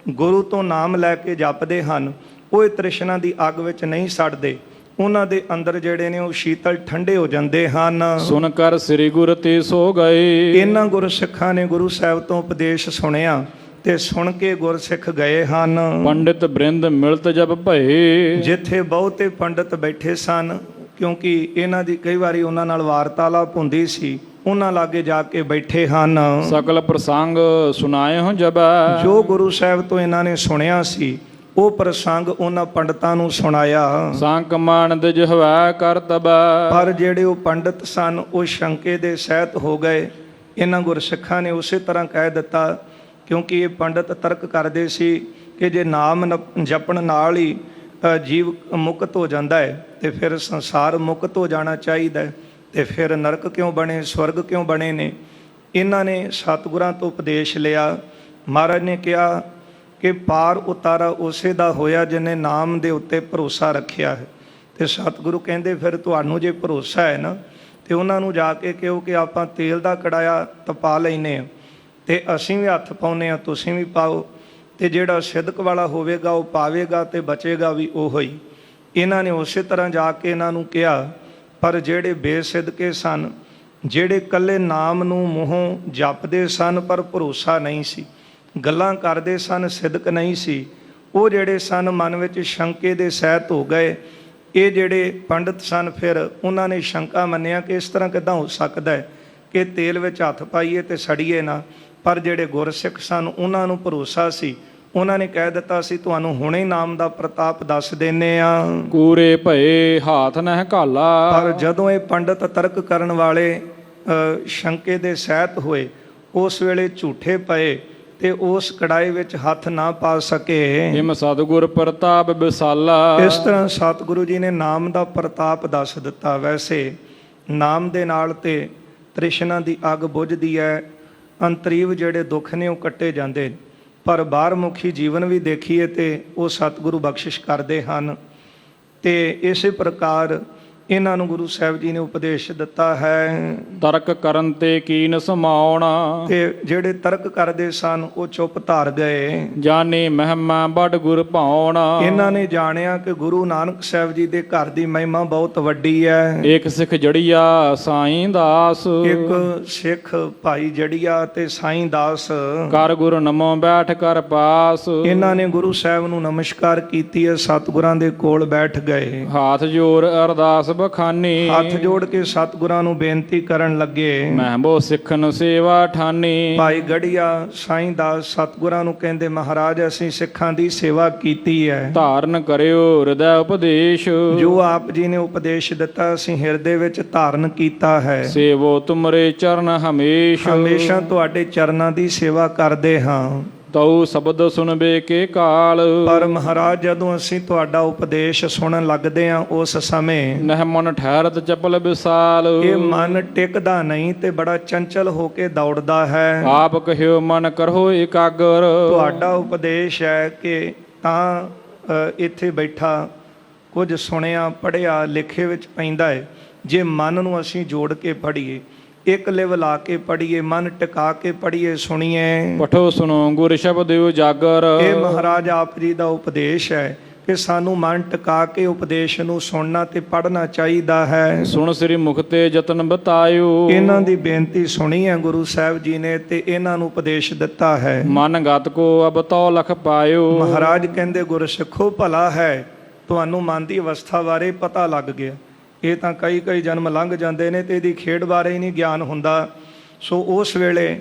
ਗੁਰੂ ਤੋਂ ਨਾਮ ਲੈ ਕੇ ਜਪਦੇ ਹਨ, ਉਹ ਇਹ ਤ੍ਰਿਸ਼ਨਾ ਦੀ ਅੱਗ ਵਿੱਚ ਨਹੀਂ ਸੜਦੇ। ਉਹਨਾਂ ਦੇ ਅੰਦਰ ਜਿਹੜੇ ਨੇ ਉਹ ਸ਼ੀਤਲ ਠੰਡੇ ਹੋ ਜਾਂਦੇ ਹਨ। ਸੁਣ ਕਰ ਸ੍ਰੀ ਗੁਰ ਤੇ ਸੋ ਗਏ। ਇਹਨਾਂ ਗੁਰਸਿੱਖਾਂ ਨੇ ਗੁਰੂ ਸਾਹਿਬ ਤੋਂ ਉਪਦੇਸ਼ ਸੁਣਿਆ ਤੇ ਸੁਣ ਕੇ ਗੁਰਸਿੱਖ ਗਏ ਹਨ। ਪੰਡਿਤ ਬ੍ਰਿੰਦ ਮਿਲਤ ਜਬ ਭਏ, ਜਿੱਥੇ ਬਹੁਤੇ ਪੰਡਿਤ ਬੈਠੇ ਸਨ, ਕਿਉਂਕਿ ਇਹਨਾਂ ਦੀ ਕਈ ਵਾਰੀ ਉਹਨਾਂ ਨਾਲ ਵਾਰਤਾਲਾਪ ਹੁੰਦੀ ਸੀ, ਉਹਨਾਂ ਲਾਗੇ ਜਾ ਕੇ ਬੈਠੇ ਹਨ। ਸਕਲ ਪ੍ਰਸੰਗ ਸੁਣਾਏ ਹੋ ਜਬ, ਜੋ ਗੁਰੂ ਸਾਹਿਬ ਤੋਂ ਇਹਨਾਂ ਨੇ ਸੁਣਿਆ ਸੀ ਉਹ ਪ੍ਰਸੰਗ ਉਹਨਾਂ ਪੰਡਤਾਂ ਨੂੰ ਸੁਣਾਇਆ। ਸੰਕ ਮਾਨਦ ਜਹਵਾ ਕਰ ਤਬਾ, ਪਰ ਜਿਹੜੇ ਉਹ ਪੰਡਤ ਸਨ ਉਹ ਸ਼ੰਕੇ ਦੇ ਸਹਿਤ ਹੋ ਗਏ। ਇਹਨਾਂ ਗੁਰਸਿੱਖਾਂ ਨੇ ਉਸੇ ਤਰ੍ਹਾਂ ਕਹਿ ਦਿੱਤਾ, ਕਿਉਂਕਿ ਇਹ ਪੰਡਤ ਤਰਕ ਕਰਦੇ ਸੀ ਕਿ ਜੇ ਨਾਮ ਜਪਣ ਨਾਲ ਹੀ ਜੀਵ ਮੁਕਤ ਹੋ ਜਾਂਦਾ ਹੈ ਤੇ ਫਿਰ ਸੰਸਾਰ ਮੁਕਤ ਹੋ ਜਾਣਾ ਚਾਹੀਦਾ ਹੈ, ਤੇ ਫਿਰ ਨਰਕ ਕਿਉਂ ਬਣੇ, ਸਵਰਗ ਕਿਉਂ ਬਣੇ ਨੇ। ਇਹਨਾਂ ਨੇ ਸਤਿਗੁਰਾਂ ਤੋਂ ਉਪਦੇਸ਼ ਲਿਆ। ਮਹਾਰਾਜ ਨੇ ਕਿਹਾ ਕਿ ਪਾਰ ਉਤਾਰਾ ਉਸੇ ਦਾ ਹੋਇਆ ਜਿਹਨੇ ਨਾਮ ਦੇ ਉੱਤੇ ਭਰੋਸਾ ਰੱਖਿਆ ਹੈ। ਤੇ ਸਤਿਗੁਰੂ ਕਹਿੰਦੇ ਫਿਰ ਤੁਹਾਨੂੰ ਜੇ ਭਰੋਸਾ ਹੈ ਨਾ, ਤੇ ਉਹਨਾਂ ਨੂੰ ਜਾ ਕੇ ਕਹੋ ਕਿ ਆਪਾਂ ਤੇਲ ਦਾ ਕੜਾਇਆ ਤਪਾ ਲੈਨੇ ਆ, ਤੇ ਅਸੀਂ ਵੀ ਹੱਥ ਪਾਉਂਦੇ ਹਾਂ, ਤੁਸੀਂ ਵੀ ਪਾਓ। ਤੇ ਜਿਹੜਾ ਸਿਦਕ ਵਾਲਾ ਹੋਵੇਗਾ ਉਹ ਪਾਵੇਗਾ ਤੇ ਬਚੇਗਾ ਵੀ ਉਹੋ ਹੀ। ਇਹਨਾਂ ਨੇ ਉਸੇ ਤਰ੍ਹਾਂ ਜਾ ਕੇ ਇਹਨਾਂ ਨੂੰ ਕਿਹਾ, ਪਰ ਜਿਹੜੇ ਬੇਸਿਦਕੇ ਸਨ, ਜਿਹੜੇ ਇਕੱਲੇ ਨਾਮ ਨੂੰ ਮੂੰਹੋਂ ਜਪਦੇ ਸਨ ਪਰ ਭਰੋਸਾ ਨਹੀਂ ਸੀ, ਗੱਲਾਂ ਕਰਦੇ ਸਨ ਸਿਦਕ ਨਹੀਂ ਸੀ, ਉਹ ਜਿਹੜੇ ਸਨ ਮਨ ਵਿੱਚ ਸ਼ੰਕੇ ਦੇ ਸਹਿਤ ਹੋ ਗਏ। ਇਹ ਜਿਹੜੇ ਪੰਡਿਤ ਸਨ ਫਿਰ ਉਹਨਾਂ ਨੇ ਸ਼ੰਕਾ ਮੰਨਿਆ ਕਿ ਇਸ ਤਰ੍ਹਾਂ ਕਿੱਦਾਂ ਹੋ ਸਕਦਾ ਹੈ ਕਿ ਤੇਲ ਵਿੱਚ ਹੱਥ ਪਾਈਏ ਤੇ ਸੜੀਏ ਨਾ। ਪਰ ਜਿਹੜੇ ਗੁਰਸਿੱਖ ਸਨ ਉਹਨਾਂ ਨੂੰ ਭਰੋਸਾ ਸੀ, ਉਹਨਾਂ ਨੇ ਕਹਿ ਦਿੱਤਾ ਸੀ ਤੁਹਾਨੂੰ ਹੁਣੇ ਨਾਮ ਦਾ ਪ੍ਰਤਾਪ ਦੱਸ ਦਿੰਨੇ ਆ। ਕੂਰੇ ਭਏ ਹਾਥ ਨਹਿ ਘਾਲਾ। ਪਰ ਜਦੋਂ ਇਹ ਪੰਡਿਤ ਤਰਕ ਕਰਨ ਵਾਲੇ ਸ਼ੰਕੇ ਦੇ ਸਹਿਤ ਹੋਏ, ਉਸ ਵੇਲੇ ਝੂਠੇ ਪਏ ਤੇ ਉਸ ਕੜਾਈ ਵਿੱਚ ਹੱਥ ਨਾ ਪਾ ਸਕੇ। ਹਿਮ ਸਤਿਗੁਰ ਪ੍ਰਤਾਪ ਵਿਸਾਲਾ। ਇਸ ਤਰ੍ਹਾਂ ਸਤਿਗੁਰੂ ਜੀ ਨੇ ਨਾਮ ਦਾ ਪ੍ਰਤਾਪ ਦੱਸ ਦਿੱਤਾ। ਵੈਸੇ ਨਾਮ ਦੇ ਨਾਲ ਤੇ ਤ੍ਰਿਸ਼ਨਾ ਦੀ ਅੱਗ ਬੁਝਦੀ ਹੈ, ਅੰਤਰੀਵ ਜਿਹੜੇ ਦੁੱਖ ਨੇ ਉਹ ਕੱਟੇ ਜਾਂਦੇ ਨੇ, ਪਰ ਬਾਹਰਮੁਖੀ ਜੀਵਨ ਵੀ ਦੇਖੀਏ ਤੇ ਉਹ ਸਤਿਗੁਰੂ ਬਖਸ਼ਿਸ਼ ਕਰਦੇ ਹਨ। ਤੇ ਇਸੇ ਪ੍ਰਕਾਰ ਇਹਨਾਂ ਨੂੰ ਗੁਰੂ ਸਾਹਿਬ ਜੀ ਨੇ ਉਪਦੇਸ਼ ਦਿੱਤਾ ਹੈ। ਤਰਕ ਕਰਨ ਤੇ ਕੀਨ ਸਮਾਉਣਾ। ਤੇ ਜਿਹੜੇ ਤਰਕ ਕਰਦੇ ਸਨ ਉਹ ਚੁੱਪ ਧਾਰ ਗਏ। ਜਾਣੇ ਮਹਿਮਾ ਬੜ ਗੁਰ ਭਾਉਣਾ। ਇਹਨਾਂ ਨੇ ਜਾਣਿਆ ਕਿ ਗੁਰੂ ਨਾਨਕ ਸਾਹਿਬ ਜੀ ਦੇ ਘਰ ਦੀ ਮਹਿਮਾ ਬਹੁਤ ਵੱਡੀ ਹੈ। ਇੱਕ ਸਿੱਖ ਜੜੀਆ ਸਾਈਂ ਦਾਸ। ਇੱਕ ਸਿੱਖ ਭਾਈ ਜੜੀਆ ਤੇ ਸਾਈਂ ਦਾਸ। ਕਰ ਗੁਰ ਨਮੋ ਬੈਠ ਕਰ ਪਾਸ। ਇਹਨਾਂ ਨੇ ਗੁਰੂ ਸਾਹਿਬ ਨੂੰ ਨਮਸਕਾਰ ਕੀਤੀ ਹੈ, ਸਤਿਗੁਰਾਂ ਦੇ ਕੋਲ ਬੈਠ ਗਏ। ਹਾਥ ਜੋੜ ਅਰਦਾਸ ਬਖਾਨੀ। ਹੱਥ ਜੋੜ ਕੇ ਸਤਿਗੁਰਾਂ ਨੂੰ ਬੇਨਤੀ ਕਰਨ ਲੱਗੇ। ਮਹਿਬੋ ਸਿੱਖਨ ਸੇਵਾ ਠਾਨੀ। ਭਾਈ ਗੜੀਆ ਸਾਈਂ ਦਾਸ ਸਤਿਗੁਰਾਂ ਨੂੰ ਕਹਿੰਦੇ, ਮਹਾਰਾਜ ਅਸੀਂ ਸਿੱਖਾਂ ਦੀ ਸੇਵਾ ਕੀਤੀ ਹੈ। ਧਾਰਨ ਕਰਿਓ ਹਿਰਦੈ ਉਪਦੇਸ਼। ਜੋ ਆਪ ਜੀ ਨੇ ਉਪਦੇਸ਼ ਦਿੱਤਾ ਅਸੀਂ ਹਿਰਦੇ ਵਿੱਚ ਧਾਰਨ ਕੀਤਾ ਹੈ। ਸੇਵੋ ਤੁਮਰੇ ਚਰਨ ਹਮੇਸ਼। ਹਮੇਸ਼ਾ ਤੁਹਾਡੇ ਚਰਨਾਂ ਦੀ ਸੇਵਾ ਕਰਦੇ ਹਾਂ। ਤਉ ਸ਼ਬਦ ਸੁਣਬੇ ਕੇ ਕਾਲ। ਪਰ ਮਹਾਰਾਜ ਜਦੋਂ ਅਸੀਂ ਤੁਹਾਡਾ ਉਪਦੇਸ਼ ਸੁਣਨ ਲੱਗਦੇ ਹਾਂ ਉਸ ਸਮੇਂ ਨਹਿ ਮਨ ਠਹਿਰਤ ਚਪਲ ਵਿਸਾਲ। ਇਹ ਮਨ ਟਿਕਦਾ ਨਹੀਂ ਤੇ ਬੜਾ ਚੰਚਲ ਹੋ ਕੇ ਦੌੜਦਾ ਹੈ। ਆਪ ਕਹਿਓ ਮਨ ਕਰੋ ਇਕਾਗਰ। ਤੁਹਾਡਾ ਉਪਦੇਸ਼ ਹੈ ਕਿ ਤਾਂ ਇੱਥੇ ਬੈਠਾ ਕੁਝ ਸੁਣਿਆ ਪੜ੍ਹਿਆ ਲਿਖੇ ਵਿੱਚ ਪੈਂਦਾ ਹੈ। ਜੇ ਮਨ ਨੂੰ ਅਸੀਂ ਜੋੜ ਕੇ ਪੜ੍ਹੀਏ, ਇੱਕ ਲਿਵ ਲਾ ਕੇ ਪੜ੍ਹੀਏ, ਮਨ ਟਿਕਾ ਕੇ ਪੜ੍ਹੀਏ, ਸੁਣੀਏ। ਪਠੋ ਸੁਣੋ ਗੁਰ ਸ਼ਬਦ ਉਜਾਗਰ। ਇਹ ਮਹਾਰਾਜ ਆਪ ਜੀ ਦਾ ਉਪਦੇਸ਼ ਹੈ ਕਿ ਸਾਨੂੰ ਮਨ ਟਿਕਾ ਕੇ ਉਪਦੇਸ਼ ਨੂੰ ਸੁਣਨਾ ਤੇ ਪੜ੍ਹਨਾ ਚਾਹੀਦਾ ਹੈ। ਸੁਣ ਸ੍ਰੀ ਮੁਖ ਤੇ ਯਤਨ ਬਤਾਇਓ। ਇਹਨਾਂ ਦੀ ਬੇਨਤੀ ਸੁਣੀ ਹੈ ਗੁਰੂ ਸਾਹਿਬ ਜੀ ਨੇ ਤੇ ਇਹਨਾਂ ਨੂੰ ਉਪਦੇਸ਼ ਦਿੱਤਾ ਹੈ। ਮਨ ਗਤ ਕੋ ਅਬ ਤੋ ਲਖ ਪਾਇਓ। ਮਹਾਰਾਜ ਕਹਿੰਦੇ ਗੁਰ ਸਿੱਖੋ ਭਲਾ ਹੈ ਤੁਹਾਨੂੰ ਮਨ ਦੀ ਅਵਸਥਾ ਬਾਰੇ ਪਤਾ ਲੱਗ ਗਿਆ। ਇਹ ਤਾਂ ਕਈ ਜਨਮ ਲੰਘ ਜਾਂਦੇ ਨੇ ਤੇ ਇਹਦੀ ਖੇਡ ਬਾਰੇ ਹੀ ਨਹੀਂ ਗਿਆਨ ਹੁੰਦਾ। ਸੋ ਉਸ ਵੇਲੇ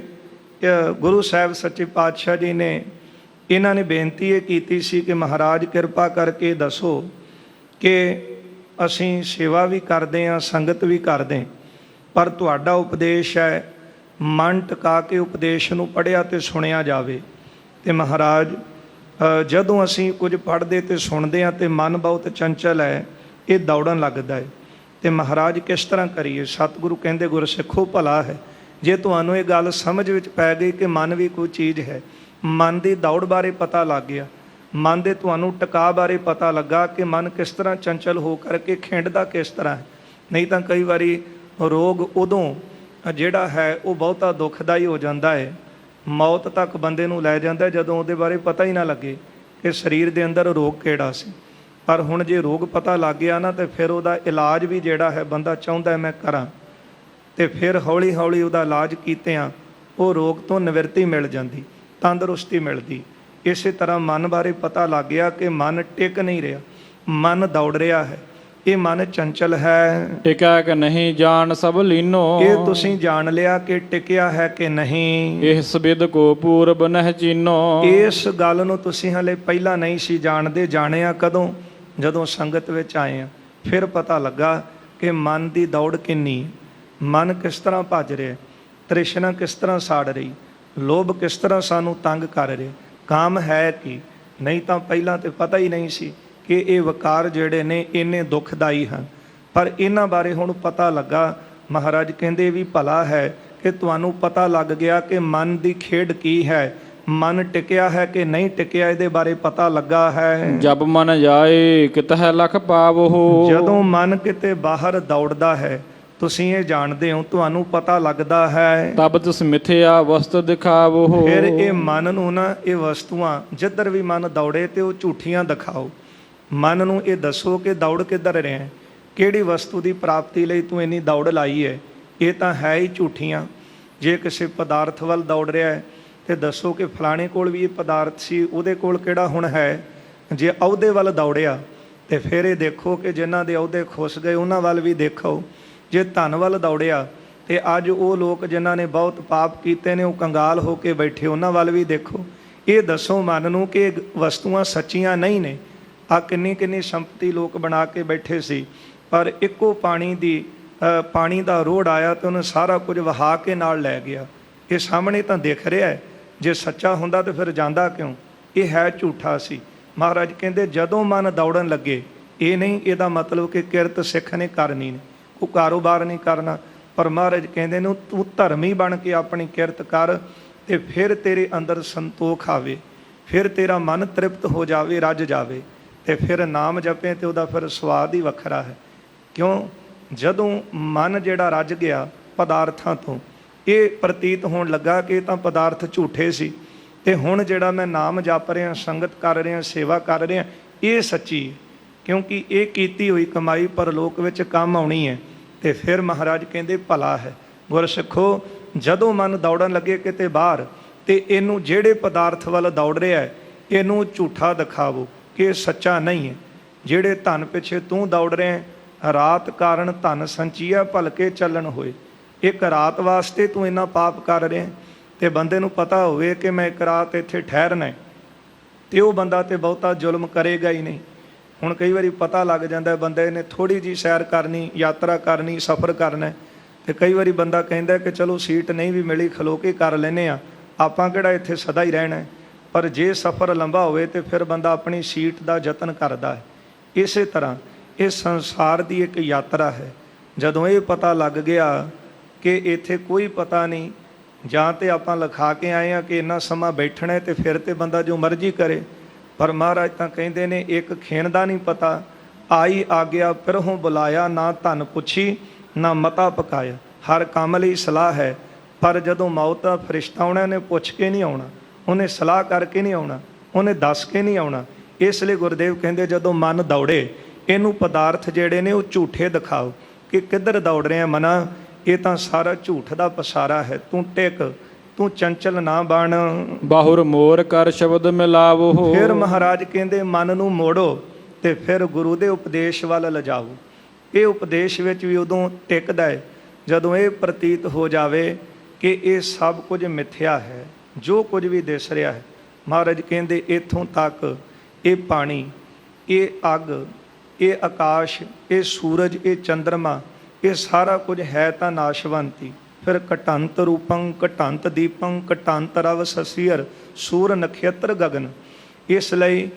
ਗੁਰੂ ਸਾਹਿਬ ਸੱਚੇ ਪਾਤਸ਼ਾਹ ਜੀ ਨੇ ਇਹਨਾਂ ਨੇ ਬੇਨਤੀ ਇਹ ਕੀਤੀ ਸੀ ਕਿ ਮਹਾਰਾਜ ਕਿਰਪਾ ਕਰਕੇ ਦੱਸੋ ਕਿ ਅਸੀਂ ਸੇਵਾ ਵੀ ਕਰਦੇ ਹਾਂ, ਸੰਗਤ ਵੀ ਕਰਦੇ, ਪਰ ਤੁਹਾਡਾ ਉਪਦੇਸ਼ ਹੈ ਮਨ ਟਿਕਾ ਕੇ ਉਪਦੇਸ਼ ਨੂੰ ਪੜ੍ਹਿਆ ਤੇ ਸੁਣਿਆ ਜਾਵੇ। ਤੇ ਮਹਾਰਾਜ ਜਦੋਂ ਅਸੀਂ ਕੁਝ ਪੜ੍ਹਦੇ ਤੇ ਸੁਣਦੇ ਹਾਂ ਤੇ ਮਨ ਬਹੁਤ ਚੰਚਲ ਹੈ, ਇਹ ਦੌੜਨ ਲੱਗਦਾ ਹੈ। ਤੇ ਮਹਾਰਾਜ ਕਿਸ ਤਰ੍ਹਾਂ ਕਰੀਏ? ਸਤਿਗੁਰੂ ਕਹਿੰਦੇ ਗੁਰ ਸਿੱਖੋ ਭਲਾ ਹੈ ਜੇ ਤੁਹਾਨੂੰ ਇਹ ਗੱਲ ਸਮਝ ਵਿੱਚ ਪੈ ਗਈ ਕਿ ਮਨ ਵੀ ਕੋਈ ਚੀਜ਼ ਹੈ, ਮਨ ਦੀ ਦੌੜ ਬਾਰੇ ਪਤਾ ਲੱਗ ਗਿਆ, ਮਨ ਦੇ ਤੁਹਾਨੂੰ ਟਿਕਾ ਬਾਰੇ ਪਤਾ ਲੱਗਾ ਕਿ ਮਨ ਕਿਸ ਤਰ੍ਹਾਂ ਚੰਚਲ ਹੋ ਕਰਕੇ ਖਿੰਡਦਾ ਕਿਸ ਤਰ੍ਹਾਂ ਹੈ। ਨਹੀਂ ਤਾਂ ਕਈ ਵਾਰੀ ਰੋਗ ਉਦੋਂ ਜਿਹੜਾ ਹੈ ਉਹ ਬਹੁਤਾ ਦੁਖਦਾਈ ਹੋ ਜਾਂਦਾ ਹੈ, ਮੌਤ ਤੱਕ ਬੰਦੇ ਨੂੰ ਲੈ ਜਾਂਦਾ ਜਦੋਂ ਉਹਦੇ ਬਾਰੇ ਪਤਾ ਹੀ ਨਾ ਲੱਗੇ ਕਿ ਸਰੀਰ ਦੇ ਅੰਦਰ ਰੋਗ ਕਿਹੜਾ ਸੀ। ਪਰ ਹੁਣ ਜੇ ਰੋਗ ਪਤਾ ਲੱਗ ਗਿਆ ਨਾ ਤੇ ਫਿਰ ਉਹਦਾ ਇਲਾਜ ਵੀ ਜਿਹੜਾ ਹੈ ਬੰਦਾ ਚਾਹੁੰਦਾ ਮੈਂ ਕਰਾਂ, ਤੇ ਫਿਰ ਹੌਲੀ ਹੌਲੀ ਉਹਦਾ ਇਲਾਜ ਕੀਤਿਆਂ ਉਹ ਰੋਗ ਤੋਂ ਨਿਵਰਤੀ ਮਿਲ ਜਾਂਦੀ, ਤੰਦਰੁਸਤੀ ਮਿਲਦੀ। ਇਸੇ ਤਰ੍ਹਾਂ ਮਨ ਬਾਰੇ ਪਤਾ ਲੱਗ ਗਿਆ ਕਿ ਮਨ ਟਿਕ ਨਹੀਂ ਰਿਹਾ, ਮਨ ਦੌੜ ਰਿਹਾ ਹੈ, ਇਹ ਮਨ ਚੰਚਲ ਹੈ। ਟਿਕਾ ਕਿ ਨਹੀਂ ਜਾਣ ਸਭ ਲੀਨੋ। ਇਹ ਤੁਸੀਂ ਜਾਣ ਲਿਆ ਕਿ ਟਿਕਿਆ ਹੈ ਕਿ ਨਹੀਂ। ਇਹ ਸਬਿਦ ਕੋ ਪੂਰਬ ਨਹਿ ਚੀਨੋ। ਇਸ ਗੱਲ ਨੂੰ ਤੁਸੀਂ ਹਲੇ ਪਹਿਲਾਂ ਨਹੀਂ ਸੀ ਜਾਣਦੇ। ਜਾਣਿਆ ਕਦੋਂ? ਜਦੋਂ ਸੰਗਤ ਵਿੱਚ ਆਏ ਆ, ਫਿਰ ਪਤਾ ਲੱਗਾ ਕਿ ਮਨ ਦੀ ਦੌੜ ਕਿੰਨੀ, ਮਨ ਕਿਸ ਤਰ੍ਹਾਂ ਭੱਜ ਰਿਹਾ, ਤ੍ਰਿਸ਼ਨਾ ਕਿਸ ਤਰ੍ਹਾਂ ਸਾੜ ਰਹੀ, ਲੋਭ ਕਿਸ ਤਰ੍ਹਾਂ ਸਾਨੂੰ ਤੰਗ ਕਰ ਰਿਹਾ, ਕਾਮ ਹੈ ਕੀ। ਨਹੀਂ ਤਾਂ ਪਹਿਲਾਂ ਤੇ ਪਤਾ ਹੀ ਨਹੀਂ ਸੀ ਕਿ ਇਹ ਵਿਕਾਰ ਜਿਹੜੇ ਨੇ ਇੰਨੇ ਦੁਖਦਾਈ ਹਨ, ਪਰ ਇਹਨਾਂ ਬਾਰੇ ਹੁਣ ਪਤਾ ਲੱਗਾ। ਮਹਾਰਾਜ ਕਹਿੰਦੇ ਵੀ ਭਲਾ ਹੈ ਕਿ ਤੁਹਾਨੂੰ ਪਤਾ ਲੱਗ ਗਿਆ ਕਿ ਮਨ ਦੀ ਖੇਡ ਕੀ ਹੈ, ਮਨ ਟਿਕਿਆ ਹੈ ਕਿ ਨਹੀਂ ਟਿਕਿਆ, ਇਹਦੇ ਬਾਰੇ ਪਤਾ ਲੱਗਾ ਹੈ। ਜਬ ਮਨ ਜਾਏ ਕਿਤਹਿ ਲਖ ਪਾਵੋ। ਜਦੋਂ ਮਨ ਕਿਤੇ ਬਾਹਰ ਦੌੜਦਾ ਹੈ ਤੁਸੀਂ ਇਹ ਜਾਣਦੇ ਹੋ, ਤੁਹਾਨੂੰ ਪਤਾ ਲੱਗਦਾ ਹੈ। ਤਬ ਤਿਸ ਮਿਥਿਆ ਵਸਤ ਦਿਖਾਵੋ। ਫਿਰ ਇਹ ਮਨ ਨੂੰ ਨਾ ਇਹ ਵਸਤੂਆਂ ਜਿੱਧਰ ਵੀ ਮਨ ਦੌੜੇ ਤੇ ਉਹ ਝੂਠੀਆਂ ਦਿਖਾਓ। ਮਨ ਨੂੰ ਇਹ ਦੱਸੋ ਕਿ ਦੌੜ ਕਿੱਧਰ ਰਿਹਾ ਹੈ, ਕਿਹੜੀ ਵਸਤੂ ਦੀ ਪ੍ਰਾਪਤੀ ਲਈ ਤੂੰ ਇੰਨੀ ਦੌੜ ਲਾਈ ਹੈ। ਇਹ ਤਾਂ ਹੈ ਹੀ ਝੂਠੀਆਂ। ਜੇ ਕਿਸੇ ਪਦਾਰਥ ਵੱਲ ਦੌੜ ਰਿਹਾ ਹੈ ਤੇ ਦੱਸੋ ਕਿ ਫਲਾਣੇ ਕੋਲ ਵੀ ਇਹ ਪਦਾਰਥ ਸੀ, ਉਹਦੇ ਕੋਲ ਕਿਹੜਾ ਹੁਣ ਹੈ। ਜੇ ਅਹੁਦੇ ਵੱਲ ਦੌੜਿਆ ਤੇ ਫਿਰ ਇਹ ਦੇਖੋ ਕਿ ਜਿਨ੍ਹਾਂ ਦੇ ਅਹੁਦੇ ਖੁੱਸ ਗਏ ਉਹਨਾਂ ਵੱਲ ਵੀ ਦੇਖੋ। ਜੇ ਧਨ ਵੱਲ ਦੌੜਿਆ ਤੇ ਅੱਜ ਉਹ ਲੋਕ ਜਿਨ੍ਹਾਂ ਨੇ ਬਹੁਤ ਪਾਪ ਕੀਤੇ ਨੇ ਉਹ ਕੰਗਾਲ ਹੋ ਕੇ ਬੈਠੇ, ਉਹਨਾਂ ਵੱਲ ਵੀ ਦੇਖੋ। ਇਹ ਦੱਸੋ ਮਨ ਨੂੰ ਕਿ ਵਸਤੂਆਂ ਸੱਚੀਆਂ ਨਹੀਂ ਨੇ। ਆ ਕਿੰਨੀ ਕਿੰਨੀ ਸੰਪਤੀ ਲੋਕ ਬਣਾ ਕੇ ਬੈਠੇ ਸੀ, ਪਰ ਇੱਕੋ ਪਾਣੀ ਦਾ ਰੋੜ ਆਇਆ ਤੇ ਉਹਨੇ ਸਾਰਾ ਕੁਝ ਵਹਾ ਕੇ ਨਾਲ ਲੈ ਗਿਆ। ਇਹ ਸਾਹਮਣੇ ਤਾਂ ਦਿਖ ਰਿਹਾ ਹੈ, ਜੇ ਸੱਚਾ ਹੁੰਦਾ ਤਾਂ ਫਿਰ ਜਾਂਦਾ ਕਿਉਂ। ਇਹ ਹੈ ਝੂਠਾ ਸੀ। ਮਹਾਰਾਜ ਕਹਿੰਦੇ ਜਦੋਂ ਮਨ ਦੌੜਨ ਲੱਗੇ, ਇਹ ਨਹੀਂ ਇਹਦਾ ਮਤਲਬ ਕਿ ਕਿਰਤ ਸਿੱਖ ਨੇ ਕਰਨੀ ਨਹੀਂ, ਕੋਈ ਕਾਰੋਬਾਰ ਨਹੀਂ ਕਰਨਾ, ਪਰ ਮਹਾਰਾਜ ਕਹਿੰਦੇ ਨੇ ਤੂੰ ਧਰਮੀ ਬਣ ਕੇ ਆਪਣੀ ਕਿਰਤ ਕਰ ਤੇ ਫਿਰ ਤੇਰੇ ਅੰਦਰ ਸੰਤੋਖ ਆਵੇ, ਫਿਰ ਤੇਰਾ ਮਨ ਤ੍ਰਿਪਤ ਹੋ ਜਾਵੇ, ਰੱਜ ਜਾਵੇ, ਤੇ ਫਿਰ ਨਾਮ ਜਪੇ ਤੇ ਉਹਦਾ ਫਿਰ ਸਵਾਦ ਹੀ ਵੱਖਰਾ ਹੈ। ਕਿਉਂ? ਜਦੋਂ ਮਨ ਜਿਹੜਾ ਰੱਜ ਗਿਆ ਪਦਾਰਥਾਂ ਤੋਂ, ਇਹ ਪ੍ਰਤੀਤ ਹੋਣ ਲੱਗਾ ਕਿ ਇਹ ਤਾਂ ਪਦਾਰਥ ਝੂਠੇ ਸੀ, ਤੇ ਹੁਣ ਜਿਹੜਾ ਮੈਂ ਨਾਮ ਜਪ ਰਿਹਾ, ਸੰਗਤ ਕਰ ਰਿਹਾ, ਸੇਵਾ ਕਰ ਰਿਹਾ, ਇਹ ਸੱਚੀ ਹੈ। ਕਿਉਂਕਿ ਇਹ ਕੀਤੀ ਹੋਈ ਕਮਾਈ ਪਰਲੋਕ ਵਿੱਚ ਕੰਮ ਆਉਣੀ ਹੈ। ਤੇ ਫਿਰ ਮਹਾਰਾਜ ਕਹਿੰਦੇ ਭਲਾ ਹੈ ਗੁਰਸਿੱਖੋ, ਜਦੋਂ ਮਨ ਦੌੜਨ ਲੱਗੇ ਕਿਤੇ ਬਾਹਰ, ਤੇ ਇਹਨੂੰ ਜਿਹੜੇ ਪਦਾਰਥ ਵੱਲ ਦੌੜ ਰਿਹਾ ਹੈ ਇਹਨੂੰ ਝੂਠਾ ਦਿਖਾਵੋ ਕਿ ਇਹ ਸੱਚਾ ਨਹੀਂ ਹੈ। ਜਿਹੜੇ ਧਨ ਪਿੱਛੇ ਤੂੰ ਦੌੜ ਰਿਹਾ, ਰਾਤ ਕਾਰਨ ਧਨ ਸੰਚੀਆ ਭਲਕੇ ਚੱਲਣ ਹੋਏ। ਇੱਕ ਰਾਤ ਵਾਸਤੇ ਤੂੰ ਇੰਨਾ ਪਾਪ ਕਰ ਰਿਹਾ, ਤੇ ਬੰਦੇ ਨੂੰ ਪਤਾ ਹੋਵੇ ਕਿ ਮੈਂ ਇੱਕ ਰਾਤ ਇੱਥੇ ਠਹਿਰਨਾ, ਤੇ ਉਹ ਬੰਦਾ ਤੇ ਬਹੁਤਾ ਜ਼ੁਲਮ ਕਰੇਗਾ ਹੀ ਨਹੀਂ। ਹੁਣ ਕਈ ਵਾਰੀ ਪਤਾ ਲੱਗ ਜਾਂਦਾ ਬੰਦੇ ਨੇ ਥੋੜ੍ਹੀ ਜਿਹੀ ਸੈਰ ਕਰਨੀ, ਯਾਤਰਾ ਕਰਨੀ, ਸਫ਼ਰ ਕਰਨਾ, ਤੇ ਕਈ ਵਾਰੀ ਬੰਦਾ ਕਹਿੰਦਾ ਕਿ ਚਲੋ ਸੀਟ ਨਹੀਂ ਵੀ ਮਿਲੀ ਖਲੋ ਕੇ ਕਰ ਲੈਂਦੇ ਆ, ਆਪਾਂ ਕਿਹੜਾ ਇੱਥੇ ਸਦਾ ਹੀ ਰਹਿਣਾ। ਪਰ ਜੇ ਸਫ਼ਰ ਲੰਬਾ ਹੋਵੇ ਤੇ ਫਿਰ ਬੰਦਾ ਆਪਣੀ ਸੀਟ ਦਾ ਯਤਨ ਕਰਦਾ ਹੈ। ਇਸੇ ਤਰ੍ਹਾਂ ਇਹ ਸੰਸਾਰ ਦੀ ਇੱਕ ਯਾਤਰਾ ਹੈ। ਜਦੋਂ ਇਹ ਪਤਾ ਲੱਗ ਗਿਆ ਕਿ ਇੱਥੇ ਕੋਈ ਪਤਾ ਨਹੀਂ, ਜਾਂ ਤੇ ਆਪਾਂ ਲਿਖਾ ਕੇ ਆਏ ਆ ਕਿ ਇੰਨਾ ਸਮਾਂ ਬੈਠਣਾ, ਤੇ ਫਿਰ ਤੇ ਬੰਦਾ ਜੋ ਮਰਜ਼ੀ ਕਰੇ। ਪਰ ਮਹਾਰਾਜ ਤਾਂ ਕਹਿੰਦੇ ਨੇ ਇੱਕ ਖੇਣ ਦਾ ਨਹੀਂ ਪਤਾ, ਆਈ ਆਗਿਆ ਫਿਰਹੋਂ ਬੁਲਾਇਆ, ਨਾ ਧਨ ਪੁੱਛੀ ਨਾ ਮਤਾ ਪਕਾਇਆ। ਹਰ ਕੰਮ ਲਈ ਸਲਾਹ ਹੈ, ਪਰ ਜਦੋਂ ਮੌਤ ਦਾ ਫਰਿਸ਼ਤਾ ਆਉਣਾ, ਉਹਨੇ ਪੁੱਛ ਕੇ ਨਹੀਂ ਆਉਣਾ, ਉਹਨੇ ਸਲਾਹ ਕਰਕੇ ਨਹੀਂ ਆਉਣਾ, ਉਹਨੇ ਦੱਸ ਕੇ ਨਹੀਂ ਆਉਣਾ। ਇਸ ਲਈ ਗੁਰਦੇਵ ਕਹਿੰਦੇ ਜਦੋਂ ਮਨ ਦੌੜੇ, ਇਹਨੂੰ ਪਦਾਰਥ ਜਿਹੜੇ ਨੇ ਉਹ ਝੂਠੇ ਦਿਖਾਓ ਕਿ ਕਿੱਧਰ ਦੌੜ ਰਿਹਾ ਮਨਾ, ਇਹ ਤਾਂ ਸਾਰਾ ਝੂਠ ਦਾ ਪਸਾਰਾ ਹੈ। ਤੂੰ ਟਿਕ, ਤੂੰ ਚੰਚਲ ਨਾ ਬਣ। ਬਾਹੁਰ ਮੋਰ ਕਰ ਸ਼ਬਦ ਮਿਲਾਵੋ। ਫਿਰ ਮਹਾਰਾਜ ਕਹਿੰਦੇ ਮਨ ਨੂੰ ਮੋੜੋ ਤੇ ਫਿਰ ਗੁਰੂ ਦੇ ਉਪਦੇਸ਼ ਵੱਲ ਲਿਜਾਓ। ਇਹ ਉਪਦੇਸ਼ ਵਿੱਚ ਵੀ ਉਦੋਂ ਟਿਕਦਾ ਹੈ ਜਦੋਂ ਇਹ ਪ੍ਰਤੀਤ ਹੋ ਜਾਵੇ ਕਿ ਇਹ ਸਭ ਕੁਝ ਮਿਥਿਆ ਹੈ, ਜੋ ਕੁਝ ਵੀ ਦਿਸ ਰਿਹਾ ਹੈ। ਮਹਾਰਾਜ ਕਹਿੰਦੇ ਇੱਥੋਂ ਤੱਕ ਇਹ ਪਾਣੀ, ਇਹ ਅੱਗ, ਇਹ ਆਕਾਸ਼, ਇਹ ਸੂਰਜ, ਇਹ ਚੰਦਰਮਾ, ਇਹ ਸਾਰਾ ਕੁਝ ਹੈ ਤਾਂ ਨਾਸ਼ਵੰਤੀ। ਫਿਰ ਘਟੰਤ ਰੂਪੰ ਘਟੰਤ ਦੀਪੰ ਘਟੰਤ ਰਵ ਸਸੀਰ ਸੂਰ ਨਖੇਤਰ ਗਗਨ। ਇਸ ਲਈ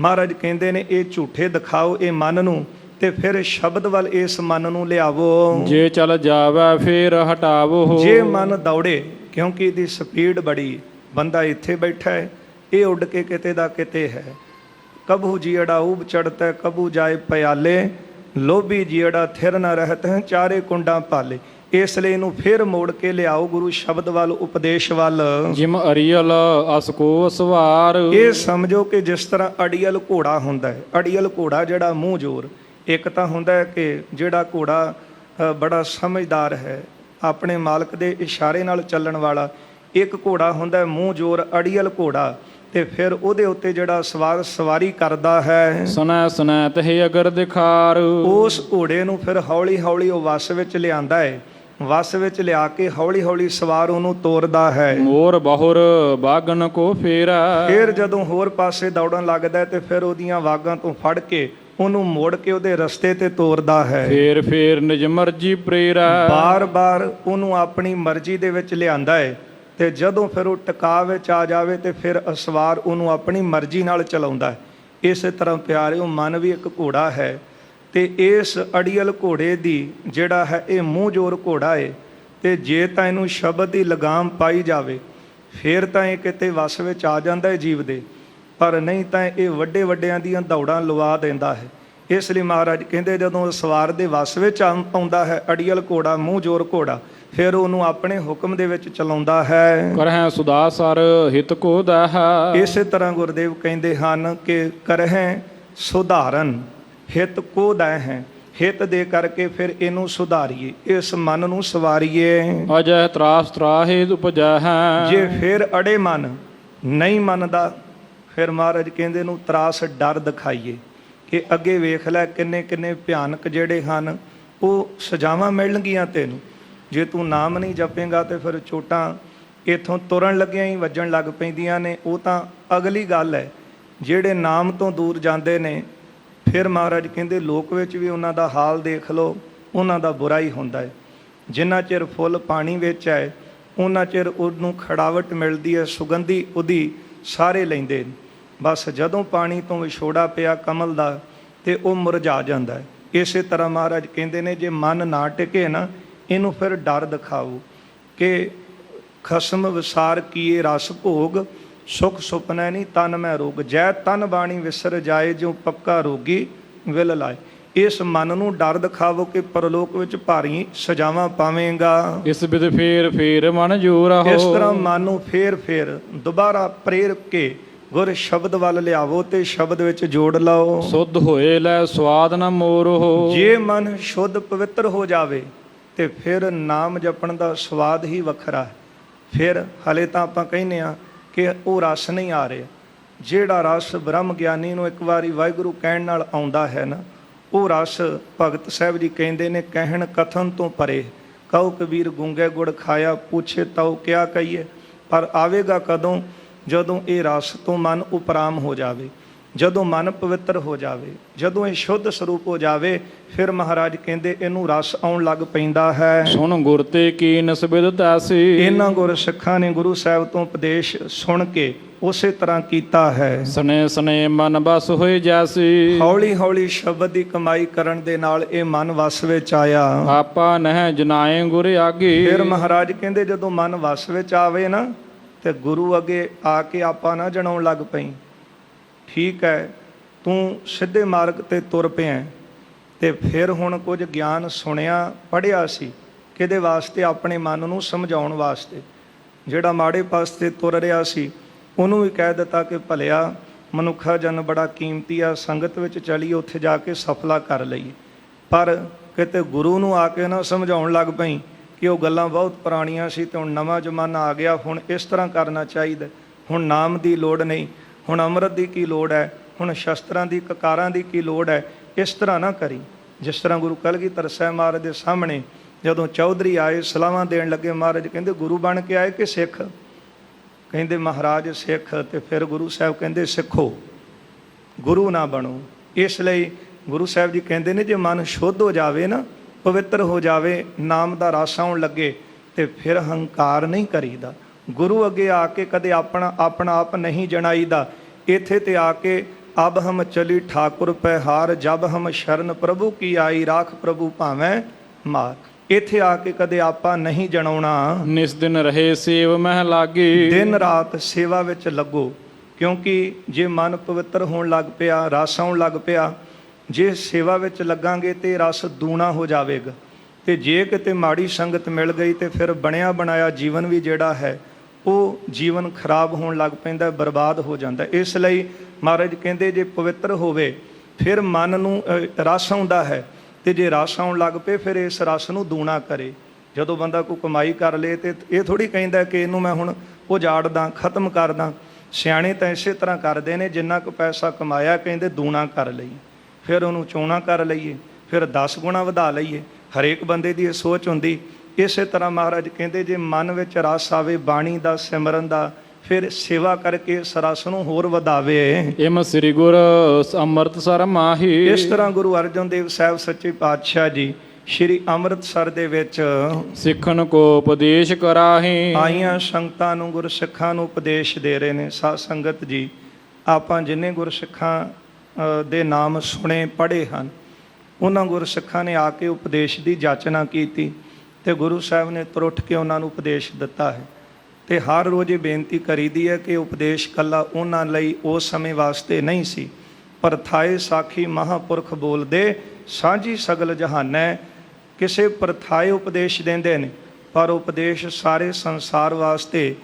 ਮਹਾਰਾਜ ਕਹਿੰਦੇ ਨੇ ਇਹ ਝੂਠੇ ਦਿਖਾਓ ਇਹ ਮਨ ਨੂੰ, ਤੇ ਫਿਰ ਸ਼ਬਦ ਵੱਲ ਇਸ ਮਨ ਨੂੰ ਲਿਆਵੋ। ਜੇ ਚੱਲ ਜਾਵੇ ਫਿਰ ਹਟਾਵੋ। ਜੇ ਮਨ ਦੌੜੇ, ਕਿਉਂਕਿ ਇਹਦੀ ਸਪੀਡ ਬੜੀ, ਬੰਦਾ ਇੱਥੇ ਬੈਠਾ ਹੈ, ਇਹ ਉੱਡ ਕੇ ਕਿਤੇ ਦਾ ਕਿਤੇ ਹੈ। ਕਬੂ ਜੀੜਾ ਊਬ ਚੜ੍ਹਤਾ ਕਬੂ ਜਾਏ ਪਿਆਲੇ, ਲੋਭੀ ਜੀੜਾ ਥਿਰ ਨਾ ਰਹਿਤ ਹੈ ਚਾਰੇ ਕੁੰਡਾਂ ਪਾਲੇ। ਇਸ ਲਈ ਇਹਨੂੰ ਫਿਰ ਮੋੜ ਕੇ ਲਿਆਓ ਗੁਰੂ ਸ਼ਬਦ ਵੱਲ, ਉਪਦੇਸ਼ ਵੱਲ। ਜਿਮ ਅਰੀਅਲ ਅਸ ਕੋ ਸਵਾਰ। ਇਹ ਸਮਝੋ ਕਿ ਜਿਸ ਤਰ੍ਹਾਂ ਅੜੀਅਲ ਘੋੜਾ ਹੁੰਦਾ ਹੈ, ਅੜੀਅਲ ਘੋੜਾ ਜਿਹੜਾ ਮੂੰਹ ਜ਼ੋਰ, ਇੱਕ ਤਾਂ ਹੁੰਦਾ ਹੈ ਕਿ ਜਿਹੜਾ ਘੋੜਾ ਬੜਾ ਸਮਝਦਾਰ ਹੈ, ਆਪਣੇ ਮਾਲਕ ਦੇ ਇਸ਼ਾਰੇ ਨਾਲ ਚੱਲਣ ਵਾਲਾ। ਇੱਕ ਘੋੜਾ ਹੁੰਦਾ ਮੂੰਹ ਜ਼ੋਰ, ਅੜੀਅਲ ਘੋੜਾ, ਤੇ ਫਿਰ ਉਹਦੇ ਉੱਤੇ ਜਿਹੜਾ ਸਵਾਰੀ ਕਰਦਾ ਹੈ, ਸੁਨੈ ਸੁਨੈ ਤਹਿ ਅਗਰ ਦਿਖਾਰ। ਉਸ ਘੋੜੇ ਨੂੰ ਫਿਰ ਹੌਲੀ ਹੌਲੀ ਉਹ ਵਸ ਵਿੱਚ ਲਿਆਂਦਾ ਹੈ, ਵਸ ਵਿੱਚ ਲਿਆ ਕੇ ਹੌਲੀ ਹੌਲੀ ਸਵਾਰ ਉਹਨੂੰ ਤੋਰਦਾ ਹੈ। ਮੋਰ ਬਾਹੁਰ ਬਾਗਨ ਕੋ ਫੇਰਾ। ਫਿਰ ਜਦੋਂ ਹੋਰ ਪਾਸੇ ਦੌੜਨ ਲੱਗਦਾ ਤੇ ਫਿਰ ਉਹਦੀਆਂ ਵਾਗਾਂ ਤੋਂ ਫੜ ਕੇ ਉਹਨੂੰ ਮੋੜ ਕੇ ਉਹਦੇ ਰਸਤੇ ਤੇ ਤੋਰਦਾ ਹੈ। ਫੇਰ ਫੇਰ ਨਿਜ ਮਰਜੀ ਪ੍ਰੇਰਾ। ਬਾਰ-ਬਾਰ ਉਹਨੂੰ ਆਪਣੀ ਮਰਜ਼ੀ ਦੇ ਵਿੱਚ ਲਿਆਂਦਾ ਹੈ, ਤੇ ਜਦੋਂ ਫਿਰ ਉਹ ਟਿਕਾ ਵਿੱਚ ਆ ਜਾਵੇ ਤੇ ਫਿਰ ਅਸਵਾਰ ਉਹਨੂੰ ਆਪਣੀ ਮਰਜ਼ੀ ਨਾਲ ਚਲਾਉਂਦਾ ਹੈ। ਇਸੇ ਤਰ੍ਹਾਂ ਪਿਆਰਿਓ ਮਨ ਵੀ ਇੱਕ ਘੋੜਾ ਹੈ, ਤੇ ਇਸ ਅੜੀਅਲ ਘੋੜੇ ਦੀ ਜਿਹੜਾ ਹੈ ਇਹ ਮੂੰਹ ਜ਼ੋਰ ਘੋੜਾ ਹੈ, ਤੇ ਜੇ ਤਾਂ ਇਹਨੂੰ ਸ਼ਬਦ ਦੀ ਲਗਾਮ ਪਾਈ ਜਾਵੇ ਫਿਰ ਤਾਂ ਇਹ ਕਿਤੇ ਵਸ ਵਿੱਚ ਆ ਜਾਂਦਾ ਹੈ ਜੀਵ ਦੇ, ਪਰ ਨਹੀਂ ਤਾਂ ਇਹ ਵੱਡੇ ਵੱਡਿਆਂ ਦੀਆਂ ਦੌੜਾਂ ਲਵਾ ਦਿੰਦਾ ਹੈ। ਇਸ ਲਈ ਮਹਾਰਾਜ ਕਹਿੰਦੇ ਜਦੋਂ ਸਵਾਰ ਦੇ ਵਸ ਵਿੱਚ ਆਉਂਦਾ ਹੈ ਅੜੀਅਲ ਘੋੜਾ, ਮੂੰਹ ਜ਼ੋਰ ਘੋੜਾ, ਫਿਰ ਉਹਨੂੰ ਆਪਣੇ ਹੁਕਮ ਦੇ ਵਿੱਚ ਚਲਾਉਂਦਾ ਹੈ। ਕਰਹਿ ਸੁਦਾ ਸਰ ਹਿਤ ਕੋ ਦਾਹਾ। ਇਸੇ ਤਰ੍ਹਾਂ ਗੁਰਦੇਵ ਕਹਿੰਦੇ ਹਨ ਕਿ ਕਰਹਿ ਸੁਧਾਰਨ ਹਿਤ ਕੋ ਦੈ ਹੈ, ਹਿਤ ਦੇ ਕਰਕੇ ਫਿਰ ਇਹਨੂੰ ਸੁਧਾਰੀਏ, ਇਸ ਮਨ ਨੂੰ ਸਵਾਰੀਏ। ਅਜੈ ਤਰਾਸ ਤਰਾਹੇ ਉਪਜੈ ਹੈ। ਜੇ ਫਿਰ ਅੜੇ ਮਨ ਨਹੀਂ ਮੰਨਦਾ, ਫਿਰ ਮਹਾਰਾਜ ਕਹਿੰਦੇ ਨੂੰ ਤਰਾਸ ਡਰ ਦਿਖਾਈਏ ਕਿ ਅੱਗੇ ਵੇਖ ਲੈ ਕਿੰਨੇ ਕਿੰਨੇ ਭਿਆਨਕ ਜਿਹੜੇ ਹਨ ਉਹ ਸਜ਼ਾਵਾਂ ਮਿਲਣਗੀਆਂ ਤੈਨੂੰ। ਜੇ ਤੂੰ ਨਾਮ ਨਹੀਂ ਜਪੇਂਗਾ ਤੇ ਫਿਰ ਚੋਟਾਂ ਇੱਥੋਂ ਤੁਰਨ ਲੱਗਿਆਂ ਹੀ ਵੱਜਣ ਲੱਗ ਪੈਂਦੀਆਂ ਨੇ। ਉਹ ਤਾਂ ਅਗਲੀ ਗੱਲ ਹੈ। ਜਿਹੜੇ ਨਾਮ ਤੋਂ ਦੂਰ ਜਾਂਦੇ ਨੇ, ਫਿਰ ਮਹਾਰਾਜ ਕਹਿੰਦੇ ਲੋਕ ਵਿੱਚ ਵੀ ਉਹਨਾਂ ਦਾ ਹਾਲ ਦੇਖ ਲਓ, ਉਹਨਾਂ ਦਾ ਬੁਰਾ ਹੀ ਹੁੰਦਾ ਹੈ। ਜਿੰਨਾ ਚਿਰ ਫੁੱਲ ਪਾਣੀ ਵਿੱਚ ਹੈ ਉਹਨਾਂ ਚਿਰ ਉਹਨੂੰ ਖੜਾਵਟ ਮਿਲਦੀ ਹੈ, ਸੁਗੰਧੀ ਉਹਦੀ ਸਾਰੇ ਲੈਂਦੇ ਨੇ। ਬਸ ਜਦੋਂ ਪਾਣੀ ਤੋਂ ਵਿਛੋੜਾ ਪਿਆ ਕਮਲ ਦਾ ਤੇ ਉਹ ਮੁਰਝਾ ਜਾਂਦਾ ਹੈ। ਇਸੇ ਤਰ੍ਹਾਂ ਮਹਾਰਾਜ ਕਹਿੰਦੇ ਨੇ ਜੇ ਮਨ ਨਾ ਟਿਕੇ ਨਾ, ਇਹਨੂੰ ਫਿਰ ਡਰ ਦਿਖਾਓ ਕਿ ਖਸਮ ਵਿਸਾਰ ਕੀਏ ਰਸ ਭੋਗ, ਸੁਖ ਸੁਪਨੈ ਨਹੀਂ ਤਨ ਮੈਂ ਰੋਗ, ਜੈ ਤਨ ਬਾਣੀ ਵਿਸਰ ਜਾਏ ਜਿਉ ਪੱਕਾ ਰੋਗੀ ਵਿਲ ਲਾਏ। ਇਸ ਮਨ ਨੂੰ ਡਰ ਦਿਖਾਵੋ ਕਿ ਪਰਲੋਕ ਵਿੱਚ ਭਾਰੀ ਸਜ਼ਾਵਾਂ ਪਾਵੇਂਗਾ। ਇਸ ਬਿਦ ਫੇਰ ਫੇਰ ਮਨ ਜੋਰ ਆਹੋ। ਇਸ ਤਰ੍ਹਾਂ ਮਨ ਨੂੰ ਫੇਰ ਦੁਬਾਰਾ ਪ੍ਰੇਰ ਕੇ ਗੁਰ ਸ਼ਬਦ ਵੱਲ ਲਿਆਵੋ ਤੇ ਸ਼ਬਦ ਵਿੱਚ ਜੋੜ ਲਾਓ। ਸੁਧ ਹੋਏ ਲੈ ਸਵਾਦ ਨਾ ਮੋਰੋ। ਜੇ ਮਨ ਸ਼ੁੱਧ ਪਵਿੱਤਰ ਹੋ ਜਾਵੇ ਤੇ ਫਿਰ ਨਾਮ ਜਪਣ ਦਾ ਸਵਾਦ ਹੀ ਵੱਖਰਾ ਹੈ। ਫਿਰ ਹਲੇ ਤਾਂ ਆਪਾਂ ਕਹਿੰਦੇ ਆ ਕਿ ਉਹ ਰਸ ਨਹੀਂ ਆ ਰਿਹਾ। ਜਿਹੜਾ ਰਸ ਬ੍ਰਹਮ ਗਿਆਨੀ ਨੂੰ ਇੱਕ ਵਾਰੀ ਵਾਹਿਗੁਰੂ ਕਹਿਣ ਨਾਲ ਆਉਂਦਾ ਹੈ ਨਾ, ਉਹ ਰਸ ਭਗਤ ਸਾਹਿਬ ਜੀ ਕਹਿੰਦੇ ਨੇ ਕਹਿਣ ਕਥਨ ਤੋਂ ਪਰੇ। ਕਹੋ ਕਬੀਰ ਗੂੰਗੇ ਗੁੜ ਖਾਇਆ, ਪੁੱਛੇ ਤਉ ਕਿਆ ਕਹੀਏ। ਪਰ ਆਵੇਗਾ ਕਦੋਂ? ਜਦੋਂ ਇਹ ਰਸ ਤੋਂ ਮਨ ਉਪਰਾਮ ਹੋ ਜਾਵੇ, ਜਦੋਂ ਮਨ ਪਵਿੱਤਰ ਹੋ ਜਾਵੇ, ਜਦੋਂ ਇਹ ਸ਼ੁੱਧ ਸਰੂਪ ਹੋ ਜਾਵੇ, ਫਿਰ ਮਹਾਰਾਜ ਕਹਿੰਦੇ ਇਹਨੂੰ ਰਸ ਆਉਣ ਲੱਗ ਪੈਂਦਾ ਹੈ। ਸੁਣ ਗੁਰ ਤੇ ਕੀ ਨਸਬਿਦ ਤਾਸੀ। ਇਹਨਾਂ ਗੁਰ ਸਿੱਖਾਂ ਨੇ ਗੁਰੂ ਸਾਹਿਬ ਤੋਂ ਉਪਦੇਸ਼ ਸੁਣ ਕੇ ਉਸੇ ਤਰ੍ਹਾਂ ਕੀਤਾ ਹੈ। ਸਨੇ ਸਨੇ ਮਨ ਬਸ ਹੋਏ ਜੈਸੀ। ਹੌਲੀ ਹੌਲੀ ਸ਼ਬਦ ਦੀ ਕਮਾਈ ਕਰਨ ਦੇ ਨਾਲ ਇਹ ਮਨ ਵਸ ਵਿੱਚ ਆਇਆ। ਆਪਾ ਨਹਿ ਜਨਾਏ ਗੁਰ ਆਗੇ। ਫਿਰ ਮਹਾਰਾਜ ਕਹਿੰਦੇ ਜਦੋਂ ਮਨ ਵਸ ਵਿੱਚ ਆਵੇ ਨਾ ਤੇ ਗੁਰੂ ਅੱਗੇ ਆ ਕੇ ਆਪਾਂ ਨਾ ਜਣਾਉਣ ਲੱਗ ਪਈ। ਠੀਕ ਹੈ, ਤੂੰ ਸਿੱਧੇ ਮਾਰਗ ਤੇ ਤੁਰ ਪਿਆ ਤੇ ਫਿਰ ਹੁਣ ਕੁਝ ਗਿਆਨ ਸੁਣਿਆ ਪੜ੍ਹਿਆ ਸੀ ਕਿਹਦੇ ਵਾਸਤੇ? ਆਪਣੇ ਮਨ ਨੂੰ ਸਮਝਾਉਣ ਵਾਸਤੇ। ਜਿਹੜਾ ਮਾੜੇ ਪਾਸੇ ਤੁਰ ਰਿਹਾ ਸੀ ਉਹਨੂੰ ਵੀ ਕਹਿ ਦਿੱਤਾ ਕਿ ਭਲਿਆ ਮਨੁੱਖਾ ਜਨ ਬੜਾ ਕੀਮਤੀ ਆ, ਸੰਗਤ ਵਿੱਚ ਚਲੀ ਉੱਥੇ ਜਾ ਕੇ ਸਫਲਾ ਕਰ ਲਈਏ। ਪਰ ਕਿਤੇ ਗੁਰੂ ਨੂੰ ਆ ਕੇ ਨਾ ਸਮਝਾਉਣ ਲੱਗ ਪਈ ਕਿ ਉਹ ਗੱਲਾਂ ਬਹੁਤ ਪੁਰਾਣੀਆਂ ਸੀ ਤੇ ਹੁਣ ਨਵਾਂ ਜ਼ਮਾਨਾ ਆ ਗਿਆ, ਹੁਣ ਇਸ ਤਰ੍ਹਾਂ ਕਰਨਾ ਚਾਹੀਦਾ। ਹੁਣ ਨਾਮ ਦੀ ਲੋੜ ਨਹੀਂ, ਹੁਣ ਅੰਮ੍ਰਿਤ ਦੀ ਕੀ ਲੋੜ ਹੈ, ਹੁਣ ਸ਼ਸਤਰਾਂ ਦੀ ਕਕਾਰਾਂ ਦੀ ਕੀ ਲੋੜ ਹੈ। ਇਸ ਤਰ੍ਹਾਂ ਨਾ ਕਰੀ। ਜਿਸ ਤਰ੍ਹਾਂ ਗੁਰੂ ਕਲਗੀਧਰ ਸਾਹਿਬ ਮਹਾਰਾਜ ਦੇ ਸਾਹਮਣੇ ਜਦੋਂ ਚੌਧਰੀ ਆਏ ਸਲਾਹਾਂ ਦੇਣ ਲੱਗੇ, ਮਹਾਰਾਜ ਕਹਿੰਦੇ ਗੁਰੂ ਬਣ ਕੇ ਆਏ ਕਿ ਸਿੱਖ? ਕਹਿੰਦੇ ਮਹਾਰਾਜ ਸਿੱਖ। ਤੇ ਫਿਰ ਗੁਰੂ ਸਾਹਿਬ ਕਹਿੰਦੇ ਸਿੱਖੋ, ਗੁਰੂ ਨਾ ਬਣੋ। ਇਸ ਲਈ ਗੁਰੂ ਸਾਹਿਬ ਜੀ ਕਹਿੰਦੇ ਨੇ ਜੇ ਮਨ ਸ਼ੁੱਧ ਹੋ ਜਾਵੇ ਨਾ, ਪਵਿੱਤਰ ਹੋ ਜਾਵੇ, ਨਾਮ ਦਾ ਰਸ ਆਉਣ ਲੱਗੇ ਤੇ ਫਿਰ ਹੰਕਾਰ ਨਹੀਂ ਕਰੀਦਾ। ਗੁਰੂ ਅੱਗੇ ਆ ਕੇ ਕਦੇ ਆਪਣਾ ਆਪ ਨਹੀਂ ਜਣਾਈਦਾ। ਇੱਥੇ ਤੇ ਆ ਕੇ ਅਬ ਹਮ ਚਲੀ ਠਾਕੁਰ ਪੈ ਹਾਰ, ਜਬ ਹਮ ਸ਼ਰਨ ਪ੍ਰਭੂ ਕੀ ਆਈ, ਰਾਖ ਪ੍ਰਭੂ ਭਾਵੇਂ ਮਾਰ। ਇੱਥੇ ਆ ਕੇ ਕਦੇ ਆਪਾਂ ਨਹੀਂ ਜਣਾਉਣਾ। ਨਿਸ ਦਿਨ ਰਹੇ ਸੇਵ ਮਹਿ ਲਾਗੇ। ਦਿਨ ਰਾਤ ਸੇਵਾ ਵਿੱਚ ਲੱਗੋ, ਕਿਉਂਕਿ ਜੇ ਮਨ ਪਵਿੱਤਰ ਹੋਣ ਲੱਗ ਪਿਆ, ਰਸ ਆਉਣ ਲੱਗ ਪਿਆ, ਜੇ ਸੇਵਾ ਵਿੱਚ ਲੱਗਾਂਗੇ ਤੇ ਰਸ ਦੂਣਾ ਹੋ ਜਾਵੇਗਾ। ਤੇ ਜੇ ਕਿਤੇ ਮਾੜੀ ਸੰਗਤ ਮਿਲ ਗਈ ਤੇ ਫਿਰ ਬਣਿਆ ਬਣਾਇਆ ਜੀਵਨ ਵੀ ਜਿਹੜਾ ਹੈ ਉਹ ਜੀਵਨ ਖਰਾਬ ਹੋਣ ਲੱਗ ਪੈਂਦਾ, ਬਰਬਾਦ ਹੋ ਜਾਂਦਾ। ਇਸ ਲਈ ਮਹਾਰਾਜ ਕਹਿੰਦੇ ਜੇ ਪਵਿੱਤਰ ਹੋਵੇ ਫਿਰ ਮਨ ਨੂੰ ਰਸ ਆਉਂਦਾ ਹੈ, ਤੇ ਜੇ ਰਸ ਆਉਣ ਲੱਗ ਪਏ ਫਿਰ ਇਸ ਰਸ ਨੂੰ ਦੂਣਾ ਕਰੇ। ਜਦੋਂ ਬੰਦਾ ਕੋਈ ਕਮਾਈ ਕਰ ਲੇ ਤੇ ਇਹ ਥੋੜ੍ਹੀ ਕਹਿੰਦਾ ਕਿ ਇਹਨੂੰ ਮੈਂ ਹੁਣ ਉਜਾੜਦਾ, ਖਤਮ ਕਰਦਾ। ਸਿਆਣੇ ਤਾਂ ਇਸੇ ਤਰ੍ਹਾਂ ਕਰਦੇ ਨੇ, ਜਿੰਨਾ ਕੁ ਪੈਸਾ ਕਮਾਇਆ ਕਹਿੰਦੇ ਦੂਣਾ ਕਰ ਲਈਏ, ਫਿਰ ਉਹਨੂੰ ਚੌਣਾ ਕਰ ਲਈਏ, ਫਿਰ 10 ਗੁਣਾ ਵਧਾ ਲਈਏ। ਹਰੇਕ ਬੰਦੇ ਦੀ ਇਹ ਸੋਚ ਹੁੰਦੀ। ਇਸੇ ਤਰ੍ਹਾਂ ਮਹਾਰਾਜ ਕਹਿੰਦੇ ਜੇ ਮਨ ਵਿੱਚ ਰਸ ਆਵੇ ਬਾਣੀ ਦਾ, ਸਿਮਰਨ ਦਾ, ਫਿਰ ਸੇਵਾ ਕਰਕੇ ਇਸ ਰਸ ਨੂੰ ਹੋਰ ਵਧਾਵੇ। ਇਮ ਸ੍ਰੀ ਗੁਰ ਅੰਮ੍ਰਿਤਸਰ ਮਾਹੀ। ਇਸ ਤਰ੍ਹਾਂ ਗੁਰੂ ਅਰਜਨ ਦੇਵ ਸਾਹਿਬ ਸੱਚੇ ਪਾਤਸ਼ਾਹ ਜੀ ਸ਼੍ਰੀ ਅੰਮ੍ਰਿਤਸਰ ਦੇ ਵਿੱਚ ਸਿੱਖਣ ਕੋ ਉਪਦੇਸ਼ ਕਰਾਹੀ। ਆਈਆਂ ਸੰਗਤਾਂ ਨੂੰ, ਗੁਰਸਿੱਖਾਂ ਨੂੰ ਉਪਦੇਸ਼ ਦੇ ਰਹੇ ਨੇ। ਸਾਧ ਸੰਗਤ ਜੀ, ਆਪਾਂ ਜਿੰਨੇ ਗੁਰਸਿੱਖਾਂ ਦੇ ਨਾਮ ਸੁਣੇ ਪੜ੍ਹੇ ਹਨ, ਉਹਨਾਂ ਗੁਰਸਿੱਖਾਂ ਨੇ ਆ ਕੇ ਉਪਦੇਸ਼ ਦੀ ਜਾਚਨਾ ਕੀਤੀ ਤੇ ਗੁਰੂ ਸਾਹਿਬ ਨੇ ਤੁਰ ਉੱਠ ਕੇ ਉਹਨਾਂ ਨੂੰ ਉਪਦੇਸ਼ ਦਿੱਤਾ ਹੈ। ਤੇ ਹਰ ਰੋਜ਼ ਇਹ ਬੇਨਤੀ ਕਰੀਦੀ ਹੈ ਕਿ ਉਪਦੇਸ਼ ਕੱਲਾ ਉਹਨਾਂ ਲਈ ਉਸ ਸਮੇਂ ਵਾਸਤੇ ਨਹੀਂ ਸੀ, ਪਰ ਥਾਏ ਸਾਖੀ ਮਹਾਂਪੁਰਖ ਬੋਲਦੇ ਸਾਂਝੀ ਸਗਲ ਜਹਾਨੈ। ਕਿਸੇ ਪ੍ਰਥਾਏ ਉਪਦੇਸ਼ ਦਿੰਦੇ ਨੇ, ਪਰ ਉਪਦੇਸ਼ ਸਾਰੇ ਸੰਸਾਰ ਵਾਸਤੇ,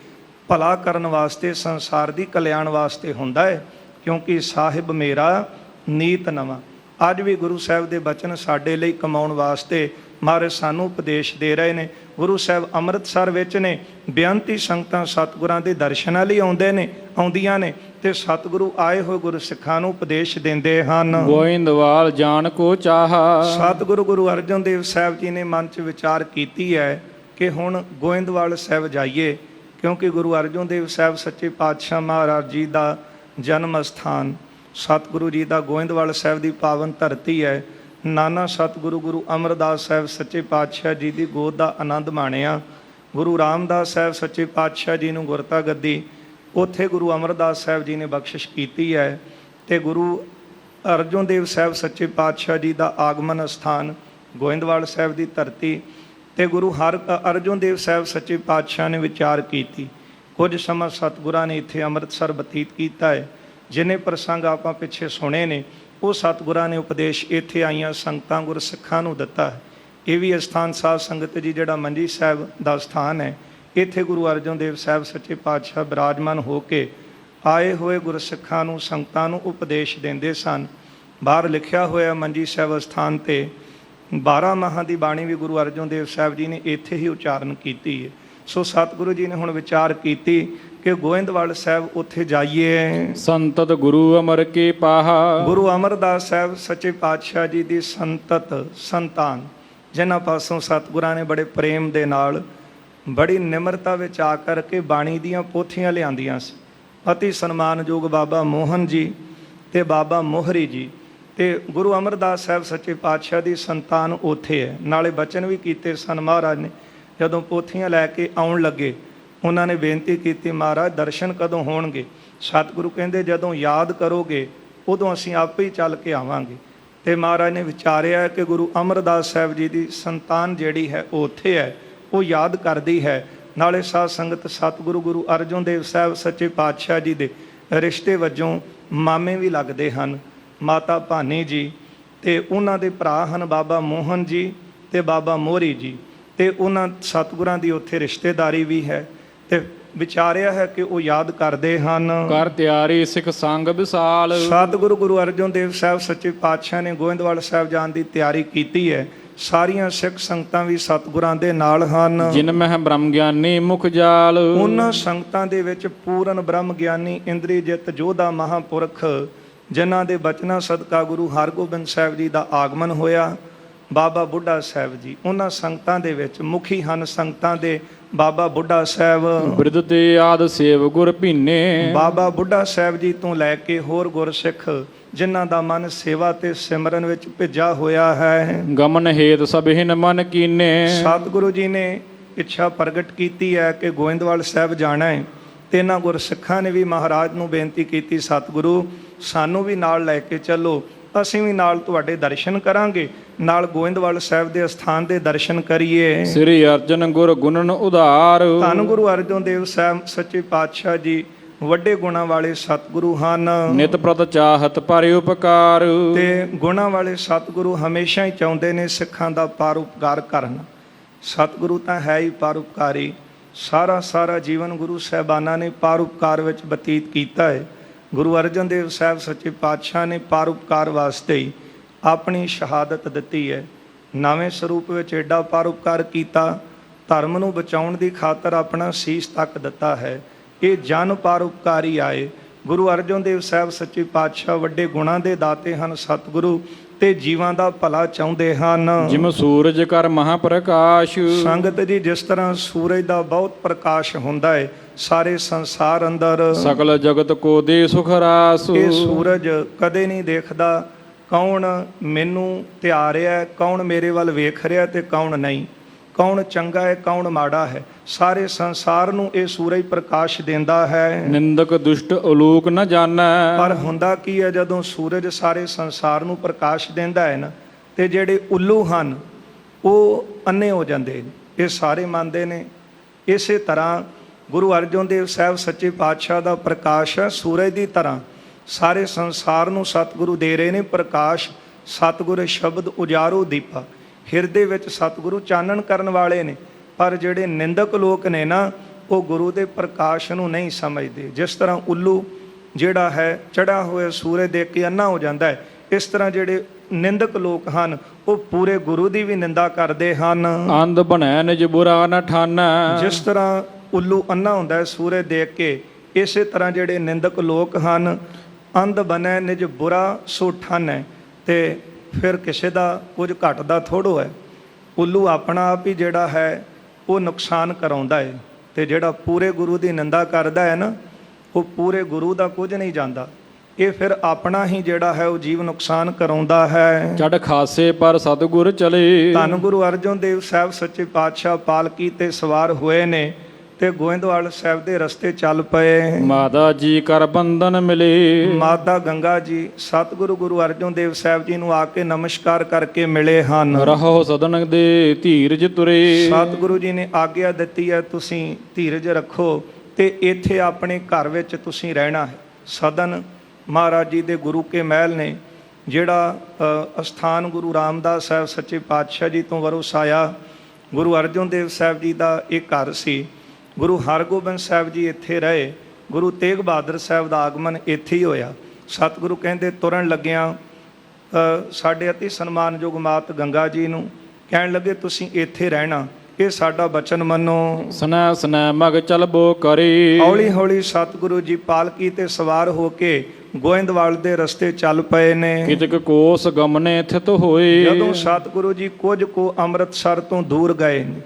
ਭਲਾ ਕਰਨ ਵਾਸਤੇ, ਸੰਸਾਰ ਦੀ ਕਲਿਆਣ ਵਾਸਤੇ ਹੁੰਦਾ ਹੈ। ਕਿਉਂਕਿ ਸਾਹਿਬ ਮੇਰਾ ਨੀਤ ਨਵਾਂ। ਅੱਜ ਵੀ ਗੁਰੂ ਸਾਹਿਬ ਦੇ ਬਚਨ ਸਾਡੇ ਲਈ ਕਮਾਉਣ ਵਾਸਤੇ ਮਹਾਰਾਜ ਸਾਨੂੰ ਉਪਦੇਸ਼ ਦੇ ਰਹੇ ਨੇ। ਗੁਰੂ ਸਾਹਿਬ ਅੰਮ੍ਰਿਤਸਰ ਵਿੱਚ ਨੇ, ਬੇਅੰਤੀ ਸੰਗਤਾਂ ਸਤਿਗੁਰਾਂ ਦੇ ਦਰਸ਼ਨਾਂ ਲਈ ਆਉਂਦੀਆਂ ਨੇ ਤੇ ਸਤਿਗੁਰੂ ਆਏ ਹੋਏ ਗੁਰੂ ਸਿੱਖਾਂ ਨੂੰ ਉਪਦੇਸ਼ ਦਿੰਦੇ ਹਨ। ਗੋਇੰਦਵਾਲ ਜਾਣ ਕੋ ਚਾਹਾ। ਸਤਿਗੁਰੂ ਗੁਰੂ ਅਰਜਨ ਦੇਵ ਸਾਹਿਬ ਜੀ ਨੇ ਮਨ 'ਚ ਵਿਚਾਰ ਕੀਤੀ ਹੈ ਕਿ ਹੁਣ ਗੋਇੰਦਵਾਲ ਸਾਹਿਬ ਜਾਈਏ, ਕਿਉਂਕਿ ਗੁਰੂ ਅਰਜਨ ਦੇਵ ਸਾਹਿਬ ਸੱਚੇ ਪਾਤਸ਼ਾਹ ਮਹਾਰਾਜ ਜੀ ਦਾ ਜਨਮ ਸਥਾਨ, ਸਤਿਗੁਰੂ ਜੀ ਦਾ ਗੋਇੰਦਵਾਲ ਸਾਹਿਬ ਦੀ ਪਾਵਨ ਧਰਤੀ ਹੈ। ਨਾਨਾ ਸਤਿਗੁਰੂ ਗੁਰੂ ਅਮਰਦਾਸ ਸਾਹਿਬ ਸੱਚੇ ਪਾਤਸ਼ਾਹ ਜੀ ਦੀ ਗੋਦ ਦਾ ਆਨੰਦ ਮਾਣਿਆ। ਗੁਰੂ ਰਾਮਦਾਸ ਸਾਹਿਬ ਸੱਚੇ ਪਾਤਸ਼ਾਹ ਜੀ ਨੂੰ ਗੁਰਤਾ ਗੱਦੀ ਉੱਥੇ ਗੁਰੂ ਅਮਰਦਾਸ ਸਾਹਿਬ ਜੀ ਨੇ ਬਖਸ਼ਿਸ਼ ਕੀਤੀ ਹੈ ਤੇ ਗੁਰੂ ਅਰਜਨ ਦੇਵ ਸਾਹਿਬ ਸੱਚੇ ਪਾਤਸ਼ਾਹ ਜੀ ਦਾ ਆਗਮਨ ਸਥਾਨ ਗੋਇੰਦਵਾਲ ਸਾਹਿਬ ਦੀ ਧਰਤੀ ਤੇ ਗੁਰੂ ਅਰਜਨ ਦੇਵ ਸਾਹਿਬ ਸੱਚੇ ਪਾਤਸ਼ਾਹ ਨੇ ਵਿਚਾਰ ਕੀਤੀ। ਕੁਝ ਸਮਾਂ ਸਤਿਗੁਰਾਂ ਨੇ ਇੱਥੇ ਅੰਮ੍ਰਿਤਸਰ ਬਤੀਤ ਕੀਤਾ ਹੈ। ਜਿੰਨੇ ਪ੍ਰਸੰਗ ਆਪਾਂ ਪਿੱਛੇ ਸੁਣੇ ਨੇ ਉਹ ਸਤਿਗੁਰਾਂ ਨੇ ਉਪਦੇਸ਼ ਇੱਥੇ ਆਈਆਂ ਸੰਗਤਾਂ ਗੁਰਸਿੱਖਾਂ ਨੂੰ ਦਿੱਤਾ ਹੈ। ਇਹ ਵੀ ਅਸਥਾਨ ਸਾਧ ਸੰਗਤ ਜੀ ਜਿਹੜਾ ਮੰਜੀ ਸਾਹਿਬ ਦਾ ਸਥਾਨ ਹੈ, ਇੱਥੇ ਗੁਰੂ ਅਰਜਨ ਦੇਵ ਸਾਹਿਬ ਸੱਚੇ ਪਾਤਸ਼ਾਹ ਬਿਰਾਜਮਾਨ ਹੋ ਕੇ ਆਏ ਹੋਏ ਗੁਰਸਿੱਖਾਂ ਨੂੰ ਸੰਗਤਾਂ ਨੂੰ ਉਪਦੇਸ਼ ਦਿੰਦੇ ਸਨ। ਬਾਹਰ ਲਿਖਿਆ ਹੋਇਆ ਮੰਜੀ ਸਾਹਿਬ ਅਸਥਾਨ 'ਤੇ 12 ਮਾਹਾਂ ਦੀ ਬਾਣੀ ਵੀ ਗੁਰੂ ਅਰਜਨ ਦੇਵ ਸਾਹਿਬ ਜੀ ਨੇ ਇੱਥੇ ਹੀ ਉਚਾਰਨ ਕੀਤੀ ਹੈ। ਸੋ ਸਤਿਗੁਰੂ ਜੀ ਨੇ ਹੁਣ ਵਿਚਾਰ ਕੀਤੀ ਕਿ ਗੋਇੰਦਵਾਲ ਸਾਹਿਬ ਉੱਥੇ ਜਾਈਏ। ਸੰਤਤ ਗੁਰੂ ਅਮਰ ਕੇ ਪਾਹਾ। ਗੁਰੂ ਅਮਰਦਾਸ ਸਾਹਿਬ ਸੱਚੇ ਪਾਤਸ਼ਾਹ ਜੀ ਦੀ ਸੰਤਤ ਸੰਤਾਨ, ਜਿਨ੍ਹਾਂ ਪਾਸੋਂ ਸਤਿਗੁਰਾਂ ਨੇ ਬੜੇ ਪ੍ਰੇਮ ਦੇ ਨਾਲ ਬੜੀ ਨਿਮਰਤਾ ਵਿੱਚ ਆ ਕਰਕੇ ਬਾਣੀ ਦੀਆਂ ਪੋਥੀਆਂ ਲਿਆਂਦੀਆਂ ਸੀ। ਅਤੀ ਸਨਮਾਨਯੋਗ ਬਾਬਾ ਮੋਹਨ ਜੀ ਤੇ ਬਾਬਾ ਮੋਹਰੀ ਜੀ ਤੇ ਗੁਰੂ ਅਮਰਦਾਸ ਸਾਹਿਬ ਸੱਚੇ ਪਾਤਸ਼ਾਹ ਦੀ ਸੰਤਾਨ ਉੱਥੇ ਹੈ। ਨਾਲੇ ਬਚਨ ਵੀ ਕੀਤੇ ਸਨ ਮਹਾਰਾਜ ਨੇ। ਜਦੋਂ ਪੋਥੀਆਂ ਲੈ ਕੇ ਆਉਣ ਲੱਗੇ ਉਹਨਾਂ ਨੇ ਬੇਨਤੀ ਕੀਤੀ, ਮਹਾਰਾਜ ਦਰਸ਼ਨ ਕਦੋਂ ਹੋਣਗੇ? ਸਤਿਗੁਰੂ ਕਹਿੰਦੇ ਜਦੋਂ ਯਾਦ ਕਰੋਗੇ ਉਦੋਂ ਅਸੀਂ ਆਪੇ ਹੀ ਚੱਲ ਕੇ ਆਵਾਂਗੇ। ਤੇ ਮਹਾਰਾਜ ਨੇ ਵਿਚਾਰਿਆ ਕਿ ਗੁਰੂ ਅਮਰਦਾਸ ਸਾਹਿਬ ਜੀ ਦੀ ਸੰਤਾਨ ਜਿਹੜੀ ਹੈ ਉਹ ਉੱਥੇ ਹੈ, ਉਹ ਯਾਦ ਕਰਦੀ ਹੈ। ਨਾਲੇ ਸਾਧ ਸੰਗਤ ਸਤਿਗੁਰੂ ਗੁਰੂ ਅਰਜਨ ਦੇਵ ਸਾਹਿਬ ਸੱਚੇ ਪਾਤਸ਼ਾਹ ਜੀ ਦੇ ਰਿਸ਼ਤੇ ਵਜੋਂ ਮਾਮੇ ਵੀ ਲੱਗਦੇ ਹਨ। ਮਾਤਾ ਭਾਨੀ ਜੀ ਤੇ ਉਹਨਾਂ ਦੇ ਭਰਾ ਹਨ ਬਾਬਾ ਮੋਹਨ ਜੀ ਤੇ ਬਾਬਾ ਮੋਹਰੀ ਜੀ, ਤੇ ਉਹਨਾਂ ਸਤਿਗੁਰਾਂ ਦੀ ਉੱਥੇ ਰਿਸ਼ਤੇਦਾਰੀ ਵੀ ਹੈ। ਤੇ ਵਿਚਾਰਿਆ ਹੈ ਕਿ ਉਹ ਯਾਦ ਕਰਦੇ ਹਨ। ਕਰ ਤਿਆਰੀ ਸਿੱਖ ਸੰਗ ਵਿਸਾਲ। ਸਤਿਗੁਰੂ ਗੁਰੂ ਅਰਜਨ ਦੇਵ ਸਾਹਿਬ ਸੱਚੇ ਪਾਤਸ਼ਾਹ ਨੇ ਗੋਇੰਦਵਾਲ ਸਾਹਿਬ ਜਾਣ ਦੀ ਤਿਆਰੀ ਕੀਤੀ ਹੈ। ਸਾਰੀਆਂ ਸਿੱਖ ਸੰਗਤਾਂ ਵੀ ਸਤਿਗੁਰਾਂ ਦੇ ਨਾਲ ਹਨ। ਜਿਨ ਮਹਿ ਬ੍ਰਹਮ ਗਿਆਨੀ ਮੁਖ ਜਾਲ। ਉਹਨਾਂ ਸੰਗਤਾਂ ਦੇ ਵਿੱਚ ਪੂਰਨ ਬ੍ਰਹਮ ਗਿਆਨੀ ਇੰਦਰੀ ਜਿਤ ਜੋਧਾ ਮਹਾਂਪੁਰਖ, ਜਿਨ੍ਹਾਂ ਦੇ ਬਚਨਾਂ ਸਦਕਾ ਗੁਰੂ ਹਰਗੋਬਿੰਦ ਸਾਹਿਬ ਜੀ ਦਾ ਆਗਮਨ ਹੋਇਆ। ਬਾਬਾ ਬੁੱਢਾ ਸਾਹਿਬ ਜੀ ਉਹਨਾਂ ਸੰਗਤਾਂ ਦੇ ਵਿੱਚ ਮੁਖੀ ਹਨ। ਸੰਗਤਾਂ ਦੇ ਬਾਬਾ ਬੁੱਢਾ ਸਾਹਿਬ, ਬਿਰਧ ਤੇ ਆਦ ਸੇਵ ਗੁਰ ਭੀਨੇ। ਬਾਬਾ ਬੁੱਢਾ ਸਾਹਿਬ ਜੀ ਤੋਂ ਲੈ ਕੇ ਹੋਰ ਗੁਰਸਿੱਖ ਜਿਨ੍ਹਾਂ ਦਾ ਮਨ ਸੇਵਾ ਤੇ ਸਿਮਰਨ ਵਿੱਚ ਭਿੱਜਾ ਹੋਇਆ ਹੈ। ਗਮਨ ਹੇਤ ਸਭਿਨ ਮਨ ਕੀਨੇ। ਸਤਿਗੁਰੂ ਜੀ ਨੇ ਇੱਛਾ ਪ੍ਰਗਟ ਕੀਤੀ ਹੈ ਕਿ ਗੋਇੰਦਵਾਲ ਸਾਹਿਬ ਜਾਣਾ ਹੈ ਤੇ ਇਹਨਾਂ ਗੁਰਸਿੱਖਾਂ ਨੇ ਵੀ ਮਹਾਰਾਜ ਨੂੰ ਬੇਨਤੀ ਕੀਤੀ, ਸਤਿਗੁਰੂ ਸਾਨੂੰ ਵੀ ਨਾਲ ਲੈ ਕੇ ਚੱਲੋ, ਅਸੀਂ ਵੀ ਨਾਲ ਤੁਹਾਡੇ ਦਰਸ਼ਨ ਕਰਾਂਗੇ, ਨਾਲ ਗੋਇੰਦਵਾਲ ਸਾਹਿਬ ਦੇ ਅਸਥਾਨ ਦੇ ਦਰਸ਼ਨ ਕਰੀਏ। ਸ੍ਰੀ ਅਰਜਨ ਗੁਰ ਗੁਣਨ ਉਧਾਰ। ਧੰਨ ਗੁਰੂ ਅਰਜਨ ਦੇਵ ਸਾਹਿਬ ਸੱਚੇ ਪਾਤਸ਼ਾਹ ਜੀ ਵੱਡੇ ਗੁਣਾਂ ਵਾਲੇ ਸਤਿਗੁਰੂ ਹਨ। ਨਿਤ ਪ੍ਰਤ ਚਾਹਤ ਪਰ ਉਪਕਾਰ। ਤੇ ਗੁਣਾਂ ਵਾਲੇ ਸਤਿਗੁਰੂ ਹਮੇਸ਼ਾ ਹੀ ਚਾਹੁੰਦੇ ਨੇ ਸਿੱਖਾਂ ਦਾ ਪਰਉਪਕਾਰ ਕਰਨ। ਸਤਿਗੁਰੂ ਤਾਂ ਹੈ ਹੀ ਪਰਉਪਕਾਰੀ। ਸਾਰਾ ਜੀਵਨ ਗੁਰੂ ਸਾਹਿਬਾਨਾਂ ਨੇ ਪਰਉਪਕਾਰ ਵਿੱਚ ਬਤੀਤ ਕੀਤਾ ਹੈ। ਗੁਰੂ ਅਰਜਨ ਦੇਵ ਸਾਹਿਬ ਸੱਚੇ ਪਾਤਸ਼ਾਹ ਨੇ ਪਰਉਪਕਾਰ ਵਾਸਤੇ ਹੀ ਆਪਣੀ ਸ਼ਹਾਦਤ ਦਿੱਤੀ ਹੈ। ਨਵੇਂ ਸਰੂਪ ਵਿੱਚ ਐਡਾ ਪਰਉਪਕਾਰ ਕੀਤਾ, ਧਰਮ ਨੂੰ ਬਚਾਉਣ ਦੀ ਖਾਤਰ ਆਪਣਾ ਸੀਸ ਤੱਕ ਦਿੱਤਾ ਹੈ। ਇਹ ਜਨ ਪਰਉਪਕਾਰੀ ਆਏ। ਗੁਰੂ ਅਰਜਨ ਦੇਵ ਸਾਹਿਬ ਸੱਚੇ ਪਾਤਸ਼ਾਹ ਵੱਡੇ ਗੁਣਾਂ ਦੇ ਦਾਤੇ ਹਨ ਸਤਿਗੁਰੂ, ਤੇ ਜੀਵਾਂ ਦਾ ਭਲਾ ਚਾਹੁੰਦੇ ਹਨ। ਜਿਮ ਸੂਰਜ ਕਰ ਮਹਾਪ੍ਰਕਾਸ਼। ਸੰਗਤ ਜੀ, ਜਿਸ ਤਰ੍ਹਾਂ ਸੂਰਜ ਦਾ ਬਹੁਤ ਪ੍ਰਕਾਸ਼ ਹੁੰਦਾ ਹੈ ਸਾਰੇ ਸੰਸਾਰ ਅੰਦਰ, ਸਕਲ ਜਗਤ ਕੋ ਦੇ ਸੁਖ ਰਾਸ। ਇਹ ਸੂਰਜ ਕਦੇ ਨਹੀਂ ਦੇਖਦਾ ਕੌਣ ਮੈਨੂੰ ਧਿਆ ਰਿਹਾ, ਕੌਣ ਮੇਰੇ ਵੱਲ ਵੇਖ ਰਿਹਾ ਤੇ ਕੌਣ ਨਹੀਂ, ਕੌਣ ਚੰਗਾ ਹੈ ਕੌਣ ਮਾੜਾ ਹੈ। ਸਾਰੇ ਸੰਸਾਰ ਨੂੰ ਇਹ ਸੂਰਜ ਪ੍ਰਕਾਸ਼ ਦਿੰਦਾ ਹੈ। ਨਿੰਦਕ ਦੁਸ਼ਟ ਅਲੋਕ ਨ ਜਾਣੈ। ਪਰ ਹੁੰਦਾ ਕੀ ਹੈ, ਜਦੋਂ ਸੂਰਜ ਸਾਰੇ ਸੰਸਾਰ ਨੂੰ ਪ੍ਰਕਾਸ਼ ਦਿੰਦਾ ਹੈ ਨਾ, ਤੇ ਜਿਹੜੇ ਉੱਲੂ ਹਨ ਉਹ ਅੰਨੇ ਹੋ ਜਾਂਦੇ ਨੇ। ਇਹ ਸਾਰੇ ਮੰਨਦੇ ਨੇ। ਇਸੇ ਤਰ੍ਹਾਂ ਗੁਰੂ ਅਰਜਨ ਦੇਵ ਸਾਹਿਬ ਸੱਚੇ ਪਾਤਸ਼ਾਹ ਦਾ ਪ੍ਰਕਾਸ਼ ਹੈ ਸੂਰਜ ਦੀ ਤਰ੍ਹਾਂ। ਸਾਰੇ ਸੰਸਾਰ ਨੂੰ ਸਤਿਗੁਰੂ ਦੇ ਰਹੇ ਨੇ ਪ੍ਰਕਾਸ਼। ਸਤਿਗੁਰ ਸ਼ਬਦ ਉਜਾਰੋ ਦੀਪਾ। ਹਿਰਦੇ ਵਿੱਚ ਸਤਿਗੁਰੂ ਚਾਨਣ ਕਰਨ ਵਾਲੇ ਨੇ। ਪਰ ਜਿਹੜੇ ਨਿੰਦਕ ਲੋਕ ਨੇ ਨਾ, ਉਹ ਗੁਰੂ ਦੇ ਪ੍ਰਕਾਸ਼ ਨੂੰ ਨਹੀਂ ਸਮਝਦੇ। ਜਿਸ ਤਰ੍ਹਾਂ ਉੱਲੂ ਜਿਹੜਾ ਹੈ ਚੜ੍ਹਾ ਹੋਇਆ ਸੂਰਜ ਦੇਖ ਕੇ ਅੰਨਾ ਹੋ ਜਾਂਦਾ ਹੈ, ਇਸ ਤਰ੍ਹਾਂ ਜਿਹੜੇ ਨਿੰਦਕ ਲੋਕ ਹਨ ਉਹ ਪੂਰੇ ਗੁਰੂ ਦੀ ਵੀ ਨਿੰਦਾ ਕਰਦੇ ਹਨ। ਅੰਧ ਬਣੈ ਨਿਜ ਬੁਰਾ ਨ ਠਾਨੈ। ਜਿਸ ਤਰ੍ਹਾਂ ਉੱਲੂ ਅੰਨਾ ਹੁੰਦਾ ਹੈ ਸੂਰਜ ਦੇਖ ਕੇ, ਇਸੇ ਤਰ੍ਹਾਂ ਜਿਹੜੇ ਨਿੰਦਕ ਲੋਕ ਹਨ, ਅੰਧ ਬਣੈ ਨਿਜ ਬੁਰਾ ਸੋ ਠਾਨੈ, ਤੇ ਫਿਰ ਕਿਸੇ ਦਾ ਕੁਝ ਘਟਦਾ ਥੋੜੋ ਹੈ। ਉੱਲੂ ਆਪਣਾ ਆਪ ਹੀ ਜਿਹੜਾ ਹੈ ਉਹ ਨੁਕਸਾਨ ਕਰਾਉਂਦਾ ਹੈ, ਤੇ ਜਿਹੜਾ ਪੂਰੇ ਗੁਰੂ ਦੀ ਨਿੰਦਾ ਕਰਦਾ ਹੈ ਨਾ, ਉਹ ਪੂਰੇ ਗੁਰੂ ਦਾ ਕੁਝ ਨਹੀਂ ਜਾਂਦਾ। ਇਹ ਫਿਰ ਆਪਣਾ ਹੀ ਜਿਹੜਾ ਹੈ ਉਹ ਜੀਵ ਨੁਕਸਾਨ ਕਰਾਉਂਦਾ ਹੈ। ਚੜ ਖਾਸੇ ਪਰ ਸਤਿਗੁਰ ਚਲੇ। ਧੰਨ ਗੁਰੂ ਅਰਜਨ ਦੇਵ ਸਾਹਿਬ ਸੱਚੇ ਪਾਤਸ਼ਾਹ ਪਾਲਕੀ ਤੇ ਸਵਾਰ ਹੋਏ ਨੇ ਤੇ ਗੋਇੰਦਵਾਲ ਸਾਹਿਬ ਦੇ ਰਸਤੇ ਚੱਲ ਪਏ। ਮਾਤਾ ਜੀ ਕਰ ਬੰਧਨ ਮਿਲੇ। ਮਾਤਾ ਗੰਗਾ ਜੀ ਸਤਿਗੁਰੂ ਗੁਰੂ ਅਰਜਨ ਦੇਵ ਸਾਹਿਬ ਜੀ ਨੂੰ ਆ ਕੇ ਨਮਸਕਾਰ ਕਰਕੇ ਮਿਲੇ ਹਨ। ਰਹੋ ਸਦਨ ਦੇ ਧੀਰਜ ਤੁਰੇ। ਸਤਿਗੁਰੂ ਜੀ ਨੇ ਆਗਿਆ ਦਿੱਤੀ ਹੈ ਤੁਸੀਂ ਧੀਰਜ ਰੱਖੋ ਤੇ ਇੱਥੇ ਆਪਣੇ ਘਰ ਵਿੱਚ ਤੁਸੀਂ ਰਹਿਣਾ ਹੈ। ਸਦਨ ਮਹਾਰਾਜ ਜੀ ਦੇ ਗੁਰੂ ਕੇ ਮਹਿਲ ਨੇ, ਜਿਹੜਾ ਅਸਥਾਨ ਗੁਰੂ ਰਾਮਦਾਸ ਸਾਹਿਬ ਸੱਚੇ ਪਾਤਸ਼ਾਹ ਜੀ ਤੋਂ ਵਰਸਾਇਆ ਗੁਰੂ ਅਰਜਨ ਦੇਵ ਸਾਹਿਬ ਜੀ ਦਾ ਇਹ ਘਰ ਸੀ। ਗੁਰੂ ਹਰਗੋਬਿੰਦ ਸਾਹਿਬ ਜੀ ਇੱਥੇ ਰਹੇ। ਗੁਰੂ ਤੇਗ ਬਹਾਦਰ ਸਾਹਿਬ ਦਾ ਆਗਮਨ ਇੱਥੇ ਹੀ ਹੋਇਆ। ਸਤਿਗੁਰੂ ਕਹਿੰਦੇ ਤੁਰਨ ਲੱਗਿਆਂ ਸਾਡੇ ਅਤੀ ਸਨਮਾਨਯੋਗ ਮਾਤ ਗੰਗਾ ਜੀ ਨੂੰ ਕਹਿਣ ਲੱਗੇ ਤੁਸੀਂ ਇੱਥੇ ਰਹਿਣਾ, ਇਹ ਸਾਡਾ ਬਚਨ ਮੰਨੋ। ਸਨੈ ਸਨੈ ਮਗ ਚਲਬੋ ਕਰੀ। ਹੌਲੀ ਹੌਲੀ ਸਤਿਗੁਰੂ ਜੀ ਪਾਲਕੀ ਤੇ ਸਵਾਰ ਹੋ ਕੇ ਗੋਇੰਦਵਾਲ ਦੇ ਰਸਤੇ ਚੱਲ ਪਏ ਨੇ। ਕਿਤਕ ਕੋਸ ਗਮਨੇ ਥਿਤ ਹੋਏ। ਜਦੋਂ ਸਤਿਗੁਰੂ ਜੀ ਕੁਝ ਕੋ ਅੰਮ੍ਰਿਤਸਰ ਤੋਂ ਦੂਰ ਗਏ ਨੇ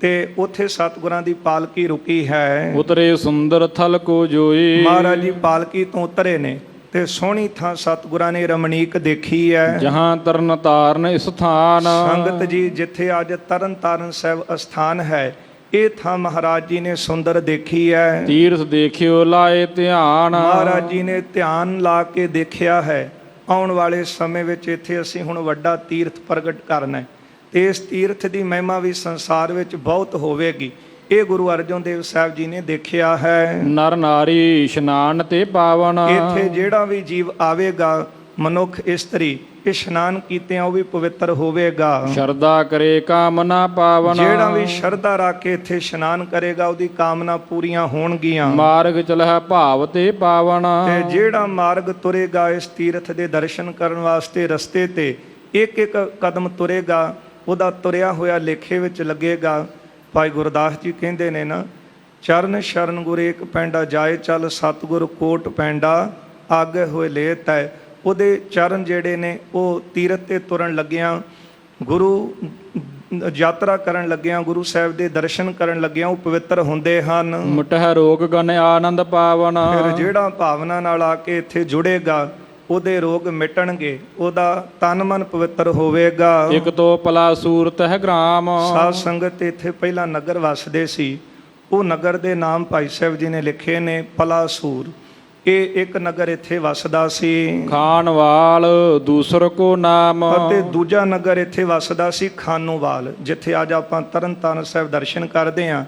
ਤੇ ਉੱਥੇ ਸਤਿਗੁਰਾਂ ਦੀ ਪਾਲਕੀ ਰੁਕੀ ਹੈ। ਉਤਰੇ ਸੁੰਦਰ ਥਲ ਕੋ ਜੋਈ। ਮਹਾਰਾਜ ਜੀ ਪਾਲਕੀ ਤੋਂ ਉਤਰੇ ਨੇ ਤੇ ਸੋਹਣੀ ਥਾਂ ਸਤਿਗੁਰਾਂ ਨੇ ਰਮਣੀਕ ਦੇਖੀ ਹੈ। ਜਹਾਂ ਤਰਨ ਤਾਰਨ ਸਥਾਨ। ਸੰਗਤ ਜੀ ਜਿੱਥੇ ਅੱਜ ਤਰਨ ਤਾਰਨ ਸਾਹਿਬ ਅਸਥਾਨ ਹੈ, ਇਹ ਥਾਂ ਮਹਾਰਾਜ ਜੀ ਨੇ ਸੁੰਦਰ ਦੇਖੀ ਹੈ। ਤੀਰਥ ਦੇਖਿਓ ਲਾਏ ਧਿਆਨ। ਮਹਾਰਾਜ ਜੀ ਨੇ ਧਿਆਨ ਲਾ ਕੇ ਦੇਖਿਆ ਹੈ। ਆਉਣ ਵਾਲੇ ਸਮੇਂ ਵਿੱਚ ਇੱਥੇ ਅਸੀਂ ਹੁਣ ਵੱਡਾ ਤੀਰਥ ਪ੍ਰਗਟ ਕਰਨਾ ਹੈ ਤੇ ਇਸ ਤੀਰਥ ਦੀ ਮਹਿਮਾ ਵੀ ਸੰਸਾਰ ਵਿੱਚ ਬਹੁਤ ਹੋਵੇਗੀ। ਇਹ ਗੁਰੂ ਅਰਜਨ ਦੇਵ ਸਾਹਿਬ ਜੀ ਨੇ ਦੇਖਿਆ ਹੈ। ਨਰ ਨਾਰੀ ਇਸ਼ਨਾਨ ਤੇ ਪਾਵਨ। ਇੱਥੇ ਜਿਹੜਾ ਵੀ ਜੀਵ ਆਵੇਗਾ, ਮਨੁੱਖ ਇਸਤਰੀ, ਇਸ਼ਨਾਨ ਕੀਤਿਆਂ ਉਹ ਵੀ ਪਵਿੱਤਰ ਹੋਵੇਗਾ। ਸ਼ਰਧਾ ਕਰੇ ਕਾਮਨਾ ਪਾਵਨ। ਜਿਹੜਾ ਵੀ ਸ਼ਰਧਾ ਰੱਖ ਕੇ ਇੱਥੇ ਇਸ਼ਨਾਨ ਕਰੇਗਾ ਉਹਦੀ ਕਾਮਨਾ ਪੂਰੀਆਂ ਹੋਣਗੀਆਂ। ਮਾਰਗ ਚਲਹਿ ਭਾਵ ਤੇ ਪਾਵਨ। ਤੇ ਜਿਹੜਾ ਮਾਰਗ ਤੁਰੇਗਾ ਇਸ ਤੀਰਥ ਦੇ ਦਰਸ਼ਨ ਕਰਨ ਵਾਸਤੇ, ਰਸਤੇ ਤੇ ਇੱਕ ਇੱਕ ਕਦਮ ਤੁਰੇਗਾ, ਉਹਦਾ ਤੁਰਿਆ ਹੋਇਆ ਲੇਖੇ ਵਿੱਚ ਲੱਗੇਗਾ। ਭਾਈ ਗੁਰਦਾਸ ਜੀ ਕਹਿੰਦੇ ਨੇ ਨਾ, ਚਰਨ ਸ਼ਰਨ ਗੁਰ ਏਕ ਪੈਂਡਾ ਜਾਏ ਚੱਲ ਸਤਿਗੁਰ ਕੋਟ ਪੈਂਡਾ ਆਗੇ ਹੋਏ ਲੈ ਤੈ। ਉਹਦੇ ਚਰਨ ਜਿਹੜੇ ਨੇ ਉਹ ਤੀਰਥ ਤੇ ਤੁਰਨ ਲੱਗਿਆਂ, ਗੁਰੂ ਯਾਤਰਾ ਕਰਨ ਲੱਗਿਆਂ, ਗੁਰੂ ਸਾਹਿਬ ਦੇ ਦਰਸ਼ਨ ਕਰਨ ਲੱਗਿਆਂ ਉਹ ਪਵਿੱਤਰ ਹੁੰਦੇ ਹਨ। ਮੁਟਹਿ ਰੋਗ ਗਨ ਆਨੰਦ ਪਾਵਨ। ਫਿਰ ਜਿਹੜਾ ਭਾਵਨਾ ਨਾਲ ਆ ਕੇ ਇੱਥੇ ਜੁੜੇਗਾ ਉਹਦੇ ਰੋਗ ਮਿਟਣਗੇ, ਉਹਦਾ ਤਨ ਮਨ ਪਵਿੱਤਰ ਹੋਵੇਗਾ। ਇਕ ਤੋਂ ਪਲਾ ਸੂਰਤ ਹੈ ਗ੍ਰਾਮ। ਸਾਧ ਸੰਗਤ ਇੱਥੇ ਪਹਿਲਾਂ ਨਗਰ ਵਸਦੇ ਸੀ। ਉਹ ਨਗਰ ਦੇ ਨਾਮ ਭਾਈ ਸਾਹਿਬ ਜੀ ਨੇ ਲਿਖੇ ਨੇ ਪਲਾਸੂਰ। ਇਹ ਇੱਕ ਨਗਰ ਇੱਥੇ ਵਸਦਾ ਸੀ। ਖਾਨਵਾਲ ਦੂਸਰ ਕੋ ਨਾਮ। ਅਤੇ ਦੂਜਾ ਨਗਰ ਇੱਥੇ ਵਸਦਾ ਸੀ ਖਾਨੋਵਾਲ, ਜਿੱਥੇ ਅੱਜ ਆਪਾਂ ਤਰਨ ਤਾਰਨ ਸਾਹਿਬ ਦਰਸ਼ਨ ਕਰਦੇ ਹਾਂ।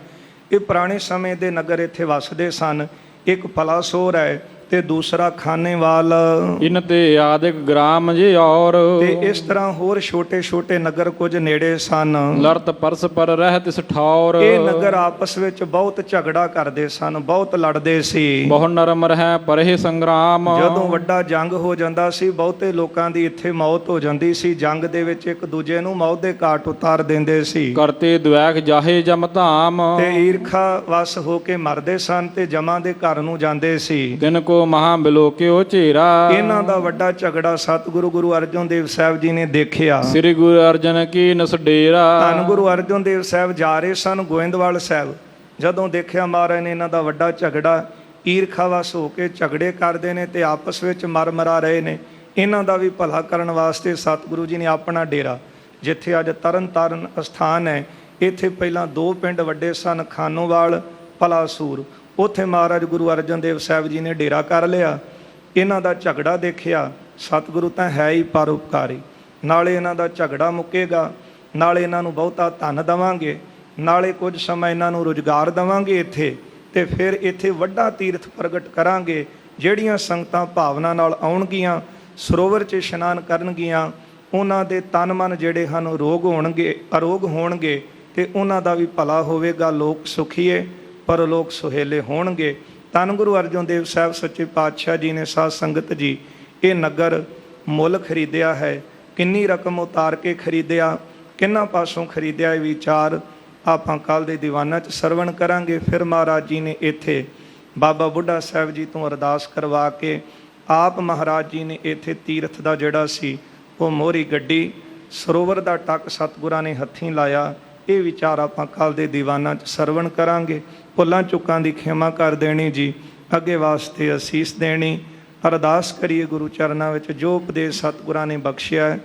ਇਹ ਪੁਰਾਣੇ ਸਮੇਂ ਦੇ ਨਗਰ ਇੱਥੇ ਵਸਦੇ ਸਨ। ਇੱਕ ਪਲਾਸੋਰ ਹੈ ਤੇ ਦੂਸਰਾ ਖਾਨੇਵਾਲ। ਇਨ ਤੇ ਆਦਿਕ ਗ੍ਰਾਮ ਜੇ ਔਰ। ਤੇ ਇਸ ਤਰ੍ਹਾਂ ਹੋਰ ਛੋਟੇ ਛੋਟੇ ਨਗਰ ਕੁਝ ਨੇੜੇ ਸਨ। ਲਰਤ ਪਰਸ ਪਰ ਰਹਿ ਤਿਸ ਠੌਰ। ਇਹ ਨਗਰ ਆਪਸ ਵਿੱਚ ਬਹੁਤ ਝਗੜਾ ਕਰਦੇ ਸਨ, ਬਹੁਤ ਲੜਦੇ ਸੀ। ਬਹੁ ਨਰਮ ਰਹਿ ਪਰਹਿ ਸੰਗਰਾਮ। ਜਦੋਂ ਵੱਡਾ ਜੰਗ ਹੋ ਜਾਂਦਾ ਸੀ, ਬਹੁਤੇ ਲੋਕਾਂ ਦੀ ਇੱਥੇ ਮੌਤ ਹੋ ਜਾਂਦੀ ਸੀ। ਜੰਗ ਦੇ ਵਿੱਚ ਇੱਕ ਦੂਜੇ ਨੂੰ ਮੌਤ ਦੇ ਘਾਟ ਉਤਾਰ ਦਿੰਦੇ ਸੀ। ਕਰਤੇ ਦੁਐਖ ਜਾਹੇ ਜਮ ਧਾਮ। ਤੇ ਈਰਖਾ ਵਸ ਹੋ ਕੇ ਮਰਦੇ ਸਨ ਤੇ ਜਮਾਂ ਦੇ ਘਰ ਨੂੰ ਜਾਂਦੇ ਸੀ। ਤਿਨ ਕੋ ਮਹਾ ਬਿਲੋਕਿਓ ਝੇਰਾ। ਇਹਨਾਂ ਦਾ ਵੱਡਾ ਝਗੜਾ ਸਤਿਗੁਰੂ ਗੁਰੂ ਅਰਜਨ ਦੇਵ ਸਾਹਿਬ ਜੀ ਨੇ ਦੇਖਿਆ। ਸ੍ਰੀ ਗੁਰੂ ਅਰਜਨ ਕੀ ਨਸ ਡੇਰਾ। ਧੰਨ ਗੁਰੂ ਅਰਜਨ ਦੇਵ ਸਾਹਿਬ ਜਾ ਰਹੇ ਸਨ ਗੋਇੰਦਵਾਲ ਸਾਹਿਬ। ਜਦੋਂ ਦੇਖਿਆ ਮਹਾਰਾਜ ਨੇ ਇਹਨਾਂ ਦਾ ਵੱਡਾ ਝਗੜਾ, ਈਰਖਾ ਵਸ ਹੋ ਕੇ ਝਗੜੇ ਕਰਦੇ ਨੇ ਤੇ ਆਪਸ ਵਿੱਚ ਮਰ ਮਰਾ ਰਹੇ ਨੇ, ਇਹਨਾਂ ਦਾ ਵੀ ਭਲਾ ਕਰਨ ਵਾਸਤੇ ਸਤਿਗੁਰੂ ਜੀ ਨੇ ਆਪਣਾ ਡੇਰਾ, ਜਿੱਥੇ ਅੱਜ ਤਰਨ ਤਾਰਨ ਅਸਥਾਨ ਹੈ, ਇੱਥੇ ਪਹਿਲਾਂ ਦੋ ਪਿੰਡ ਵੱਡੇ ਸਨ, ਖਾਨੋਵਾਲ, ਪਲਾਸੂਰ। ਉੱਥੇ ਮਹਾਰਾਜ ਗੁਰੂ ਅਰਜਨ ਦੇਵ ਸਾਹਿਬ ਜੀ ਨੇ ਡੇਰਾ ਕਰ ਲਿਆ। ਇਹਨਾਂ ਦਾ ਝਗੜਾ ਦੇਖਿਆ। ਸਤਿਗੁਰੂ ਤਾਂ ਹੈ ਹੀ ਪਰਉਪਕਾਰੀ, ਨਾਲੇ ਇਹਨਾਂ ਦਾ ਝਗੜਾ ਮੁੱਕੇਗਾ, ਨਾਲੇ ਇਹਨਾਂ ਨੂੰ ਬਹੁਤਾ ਧਨ ਦੇਵਾਂਗੇ, ਨਾਲੇ ਕੁਝ ਸਮਾਂ ਇਹਨਾਂ ਨੂੰ ਰੁਜ਼ਗਾਰ ਦੇਵਾਂਗੇ ਇੱਥੇ, ਤੇ ਫਿਰ ਇੱਥੇ ਵੱਡਾ ਤੀਰਥ ਪ੍ਰਗਟ ਕਰਾਂਗੇ। ਜਿਹੜੀਆਂ ਸੰਗਤਾਂ ਭਾਵਨਾ ਨਾਲ ਆਉਣਗੀਆਂ, ਸਰੋਵਰ 'ਚ ਇਸ਼ਨਾਨ ਕਰਨਗੀਆਂ, ਉਹਨਾਂ ਦੇ ਤਨ ਮਨ ਜਿਹੜੇ ਹਨ ਰੋਗ ਹੋਣਗੇ, ਅਰੋਗ ਹੋਣਗੇ, ਤੇ ਉਹਨਾਂ ਦਾ ਵੀ ਭਲਾ ਹੋਵੇਗਾ। ਲੋਕ ਸੁਖੀਏ ਪਰ ਲੋਕ ਸੁਹੇਲੇ ਹੋਣਗੇ। ਧੰਨ ਗੁਰੂ ਅਰਜਨ ਦੇਵ ਸਾਹਿਬ ਸੱਚੇ ਪਾਤਸ਼ਾਹ ਜੀ ਨੇ, ਸਾਧ ਸੰਗਤ ਜੀ, ਇਹ ਨਗਰ ਮੁੱਲ ਖਰੀਦਿਆ ਹੈ, ਕਿੰਨੀ ਰਕਮ ਉਤਾਰ ਕੇ ਖਰੀਦਿਆ, ਕਿੰਨਾਂ ਪਾਸੋਂ ਖਰੀਦਿਆ, ਇਹ ਵਿਚਾਰ ਆਪਾਂ ਕੱਲ੍ਹ ਦੇ ਦੀਵਾਨਾਂ 'ਚ ਸਰਵਣ ਕਰਾਂਗੇ। ਫਿਰ ਮਹਾਰਾਜ ਜੀ ਨੇ ਇੱਥੇ ਬਾਬਾ ਬੁੱਢਾ ਸਾਹਿਬ ਜੀ ਤੋਂ ਅਰਦਾਸ ਕਰਵਾ ਕੇ ਆਪ ਮਹਾਰਾਜ ਜੀ ਨੇ ਇੱਥੇ ਤੀਰਥ ਦਾ ਜਿਹੜਾ ਸੀ ਉਹ ਮੋਹਰੀ ਗੱਡੀ, ਸਰੋਵਰ ਦਾ ਟੱਕ ਸਤਿਗੁਰਾਂ ਨੇ ਹੱਥੀਂ ਲਾਇਆ। ਇਹ ਵਿਚਾਰ ਆਪਾਂ ਕੱਲ੍ਹ ਦੇ ਦੀਵਾਨਾਂ 'ਚ ਸਰਵਣ ਕਰਾਂਗੇ। ਭੁੱਲਾਂ ਚੁੱਕਾਂ ਦੀ ਖਿਮਾ ਕਰ ਦੇਣੀ ਜੀ, ਅੱਗੇ ਵਾਸਤੇ ਅਸੀਸ ਦੇਣੀ। ਅਰਦਾਸ ਕਰੀਏ ਗੁਰੂ ਚਰਨਾਂ ਵਿੱਚ, ਜੋ ਉਪਦੇਸ਼ ਸਤਿਗੁਰਾਂ ਨੇ ਬਖਸ਼ਿਆ ਹੈ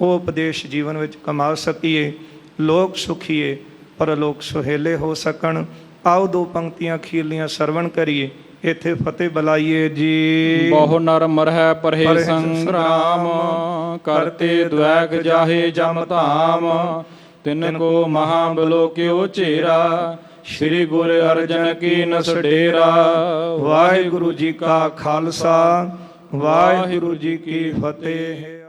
ਉਹ ਉਪਦੇਸ਼ ਜੀਵਨ ਵਿੱਚ ਕਮਾ ਸਕੀਏ, ਲੋਕ ਸੁਖੀਏ ਪਰ ਲੋਕ ਸੁਹੇਲੇ ਹੋ ਸਕਣ। ਆਓ ਦੋ ਪੰਕਤੀਆਂ ਅਖੀਰਲੀਆਂ ਸਰਵਣ ਕਰੀਏ, ਇੱਥੇ ਫਤਿਹ ਬੁਲਾਈਏ ਜੀ। ਬਹੁ ਨਰ ਮਰਹਿ ਪਰਹੇ ਸੰਗਰਾਮ, ਕਰਤੇ ਦੁਐਖ ਜਾਹੇ ਜਮ ਧਾਮ। ਤਿਨ ਕੋ ਮਹਾ ਬਲੋਕਿਓ ਝੇਰਾ, ਸ਼੍ਰੀ ਗੁਰ ਅਰਜਨ ਕੀ ਨਸ ਡੇਰਾ। ਵਾਹਿਗੁਰੂ ਜੀ ਕਾ ਖਾਲਸਾ, ਵਾਹਿਗੁਰੂ ਜੀ ਕੀ ਫਤਿਹ।